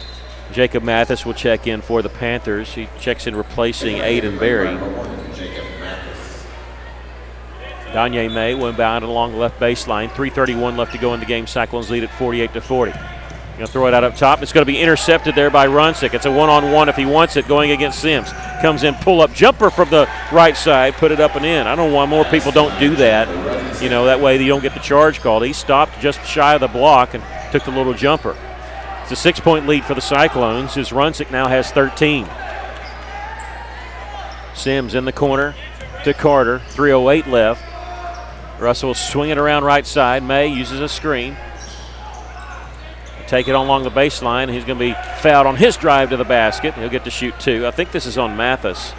Jacob Mathis will check in for the Panthers. He checks in replacing Aiden Berry. Danye May will inbound along the left baseline. 3:31 left to go in the game. Cyclones lead at 48-40. Going to throw it out up top. It's going to be intercepted there by Runsick. It's a one-on-one if he wants it going against Sims. Comes in, pull-up jumper from the right side, put it up and in. I don't know why more people don't do that. You know, that way you don't get the charge called. He stopped just shy of the block and took the little jumper. It's a 6-point lead for the Cyclones as Runsick now has 13. Sims in the corner to Carter. 3:08 left. Russell will swing it around right side. May uses a screen. Take it along the baseline. He's going to be fouled on his drive to the basket. He'll get to shoot two. I think this is on Mathis,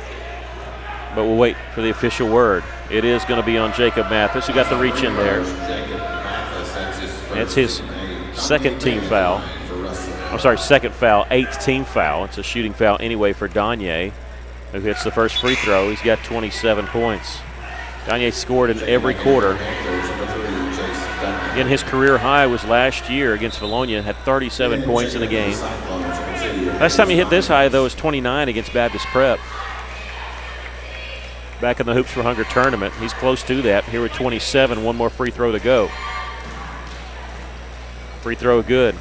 but we'll wait for the official word. It is going to be on Jacob Mathis, who got the reach in there. It's his second team foul. I'm sorry, second foul, 8th team foul. It's a shooting foul anyway for Danye, who hits the first free throw. He's got 27 points. Danye scored in every quarter. Again, his career high was last year against Bologna, had 37 points in the game. Last time he hit this high, though, was 29 against Baptist Prep. Back in the Hoops for Hunger tournament. He's close to that. Here with 27, one more free throw to go. Free throw good.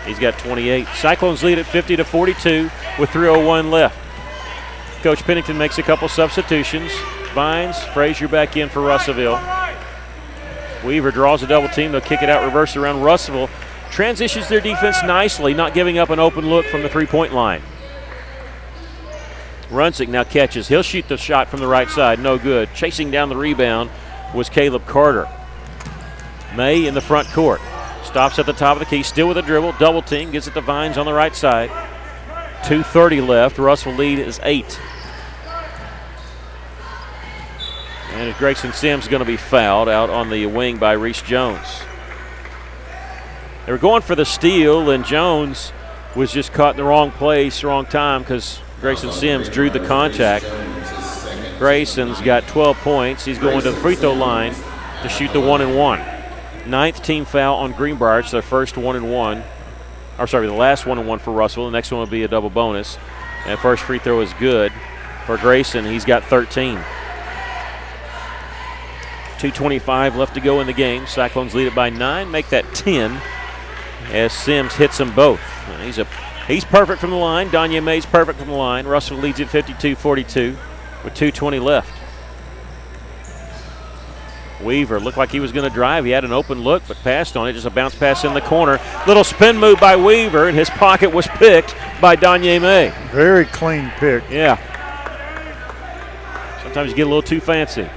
He's got 28. Cyclones lead at 50-42 with 3:01 left. Coach Pennington makes a couple substitutions. Vines, Frazier back in for Russellville. Weaver draws a double team. They'll kick it out, reverse around. Russellville transitions their defense nicely, not giving up an open look from the three-point line. Runsick now catches. He'll shoot the shot from the right side. No good. Chasing down the rebound was Caleb Carter. May in the front court. Stops at the top of the key, still with a dribble. Double team, gets it to Vines on the right side. 2:30 left. Russell lead is 8. And Grayson Sims going to be fouled out on the wing by Reese Jones. They were going for the steal, and Jones was just caught in the wrong place, wrong time, because Grayson Sims drew the contact. Grayson's got 12 points. He's going to the free throw line to shoot the 1-and-1. 9th team foul on Greenbrier. It's their first 1-and-1. Or sorry, the last 1-and-1 for Russell. The next one will be a double bonus. And first free throw is good for Grayson. He's got 13. 2:25 left to go in the game. Cyclones lead it by 9, make that 10 as Sims hits them both. He's perfect from the line. Danye May's perfect from the line. Russell leads it 52-42 with 2:20 left. Weaver looked like he was going to drive. He had an open look, but passed on it. Just a bounce pass in the corner. Little spin move by Weaver, and his pocket was picked by Danye May. Very clean pick. Yeah. Sometimes you get a little too fancy.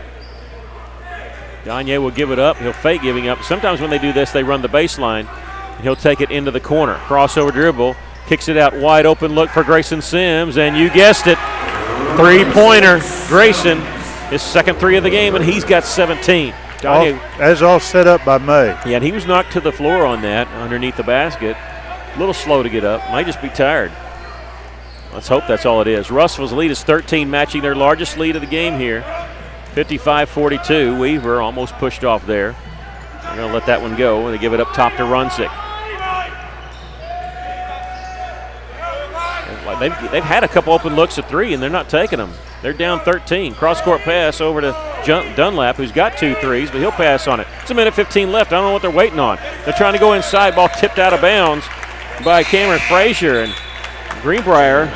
Danye will give it up. He'll fake giving up. Sometimes when they do this, they run the baseline, and he'll take it into the corner. Crossover dribble. Kicks it out wide open look for Grayson Sims, and you guessed it, three-pointer. Grayson, his second three of the game, and he's got 17. That's all set up by May. Yeah, and he was knocked to the floor on that underneath the basket. A little slow to get up. Might just be tired. Let's hope that's all it is. Russell's lead is 13, matching their largest lead of the game here. 55-42. Weaver almost pushed off there. They're going to let that one go, and they give it up top to Runsick. They've had a couple open looks at three, and they're not taking them. They're down 13. Cross-court pass over to Dunlap, who's got 2 threes, but he'll pass on it. It's a minute 15 left. I don't know what they're waiting on. They're trying to go inside. Ball tipped out of bounds by Cameron Frazier, and Greenbrier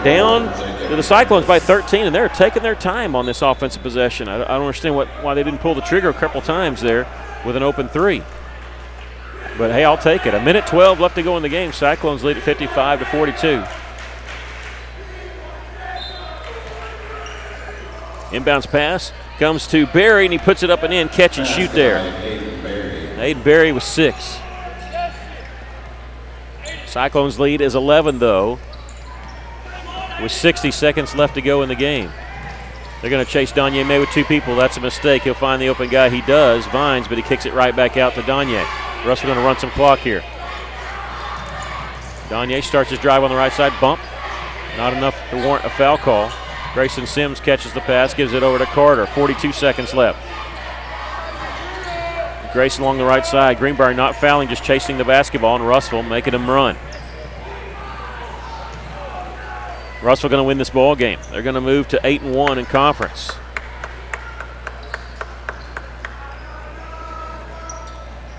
down to the Cyclones by 13, and they're taking their time on this offensive possession. I don't understand why they didn't pull the trigger a couple times there with an open three. But, hey, I'll take it. A minute 12 left to go in the game. Cyclones lead at 55-42. Inbounds pass comes to Berry, and he puts it up and in. Catch and shoot there. Aiden Berry with 6. Cyclones lead is 11, though, with 60 seconds left to go in the game. They're going to chase Danye May with 2 people. That's a mistake. He'll find the open guy. He does, Vines, but he kicks it right back out to Danye. Russell going to run some clock here. Danye starts his drive on the right side. Bump. Not enough to warrant a foul call. Grayson Sims catches the pass, gives it over to Carter. 42 seconds left. Grayson along the right side. Greenbrier not fouling, just chasing the basketball, and Russell making him run. Russell going to win this ball game. They're going to move to 8-1 in conference.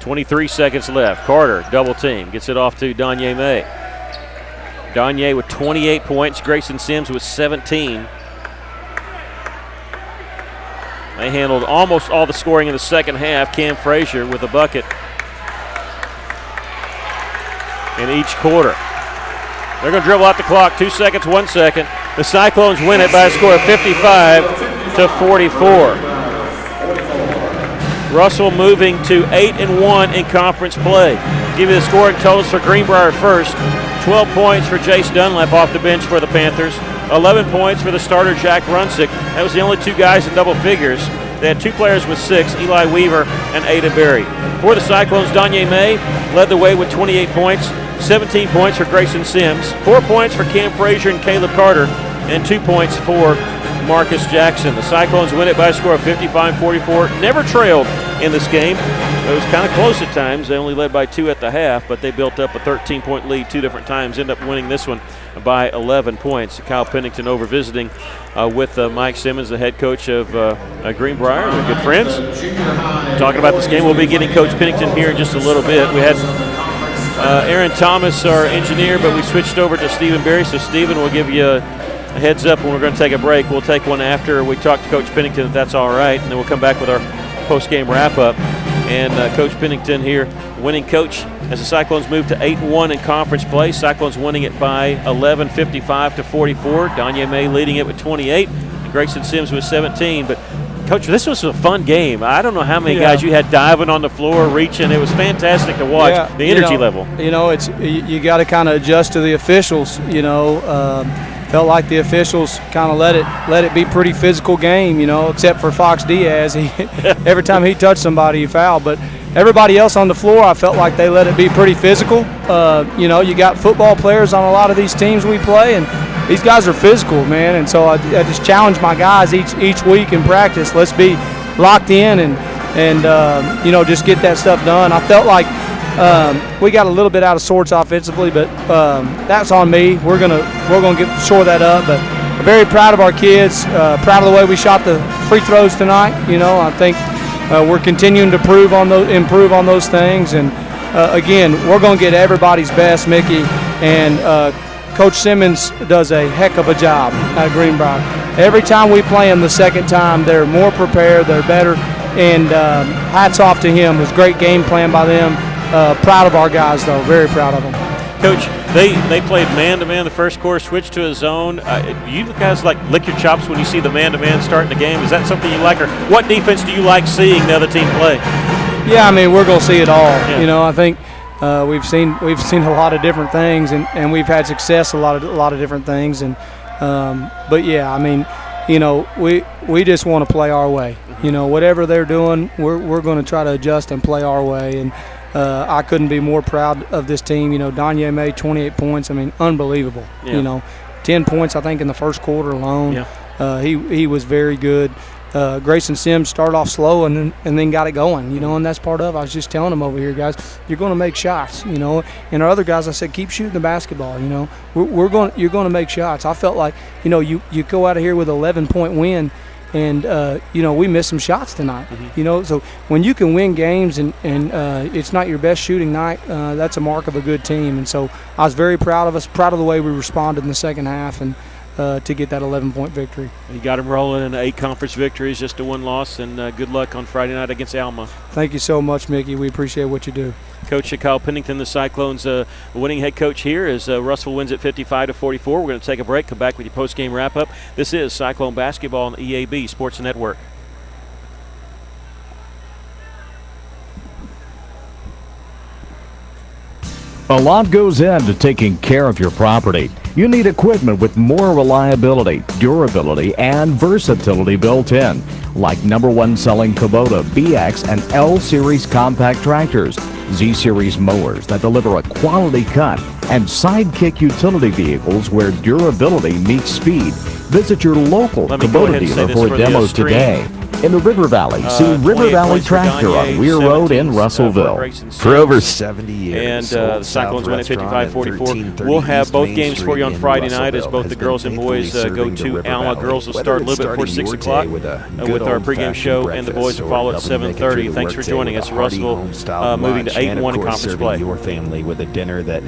.23 seconds left. Carter, double team, gets it off to Danye May. Danye with 28 points. Grayson Sims with 17. They handled almost all the scoring in the second half. Cam Frazier with a bucket in each quarter. They're going to dribble out the clock. 2 seconds, 1 second. The Cyclones win it by a score of 55-44. Russell moving to 8-1 in conference play. Give you the scoring totals for Greenbrier first. 12 points for Jace Dunlap off the bench for the Panthers. 11 points for the starter Jack Runsick. That was the only 2 guys in double figures. They had 2 players with 6, Eli Weaver and Aiden Berry. For the Cyclones, Danye May led the way with 28 points. 17 points for Grayson Sims. 4 points for Cam Frazier and Caleb Carter. And 2 points for Marcus Jackson. The Cyclones win it by a score of 55-44. Never trailed in this game. It was kind of close at times. They only led by 2 at the half, but they built up a 13-point lead 2 different times. End up winning this one by 11 points. Kyle Pennington over visiting with Mike Simmons, the head coach of Greenbrier. They're good friends. Talking about this game, we'll be getting Coach Pennington here in just a little bit. We had Aaron Thomas, our engineer, but we switched over to Stephen Berry. So Stephen will give you a heads up when we're going to take a break. We'll take one after we talk to Coach Pennington, if that's all right, and then we'll come back with our post-game wrap-up. And Coach Pennington here, winning coach as the Cyclones move to 8-1 in conference play. Cyclones winning it by 11, 55-44. Danye May leading it with 28, and Grayson Sims with 17. But Coach, this was a fun game. I don't know how many guys you had diving on the floor, reaching. It was fantastic to watch. The energy level. You know, it's you got to kind of adjust to the officials. You know, felt like the officials kind of let it be pretty physical game. You know, except for Fox Diaz. Every time he touched somebody, he fouled. But everybody else on the floor, I felt like they let it be pretty physical. You know, you got football players on a lot of these teams we play, and these guys are physical, man. And so I just challenge my guys each week in practice. Let's be locked in and you know, just get that stuff done. I felt like we got a little bit out of sorts offensively, but that's on me. We're gonna shore that up. But very proud of our kids. Proud of the way we shot the free throws tonight. I think we're continuing to improve on those things. And again, we're going to get everybody's best, Mickey. And Coach Simmons does a heck of a job at Greenbrier. Every time we play them the second time, they're more prepared, they're better, and hats off to him. It was a great game plan by them. Proud of our guys, though, very proud of them. Coach, they played man-to-man the first quarter, switched to a zone. You guys lick your chops when you see the man-to-man starting the game. Is that something you like, or what defense do you like seeing the other team play? Yeah, I mean, we're going to see it all. Yeah. I think we've seen a lot of different things, and we've had success a lot of different things. And but yeah, I mean, we just want to play our way. Whatever they're doing, we're going to try to adjust and play our way. And I couldn't be more proud of this team. Danye made 28 points. I mean, unbelievable. Yeah. 10 points I think in the first quarter alone. Yeah. He was very good. Grayson Sims started off slow and then got it going, and that's part of it. I was just telling him over here, guys, you're going to make shots, and our other guys, I said, keep shooting the basketball, you're going to make shots. I felt like, you go out of here with an 11-point win, and we missed some shots tonight, so when you can win games and it's not your best shooting night, that's a mark of a good team. And so I was very proud of us, proud of the way we responded in the second half, and to get that 11-point victory. You got them rolling in 8 conference victories, just a 1 loss, and good luck on Friday night against Alma. Thank you so much, Mickey. We appreciate what you do. Coach Kyle Pennington, the Cyclones' winning head coach here, as Russell wins at 55-44. We're going to take a break, come back with your post-game wrap-up. This is Cyclone Basketball on EAB Sports Network. A lot goes into taking care of your property. You need equipment with more reliability, durability, and versatility built in, like #1 selling Kubota BX and L Series compact tractors, Z Series mowers that deliver a quality cut, and Sidekick utility vehicles where durability meets speed. Visit your local Kubota dealer for a demo today. In the River Valley, see River Valley Tractor on Weir Road in Russellville. For over 70 years. And the Cyclones win at 55-44. We'll have both games for you on Friday night as both the girls and boys go to Alma. Girls will start a little bit before 6 o'clock with our pregame show, and the boys will follow at 7:30. Thanks for joining us. Russellville moving to 8-1 in conference play. Your family with a dinner that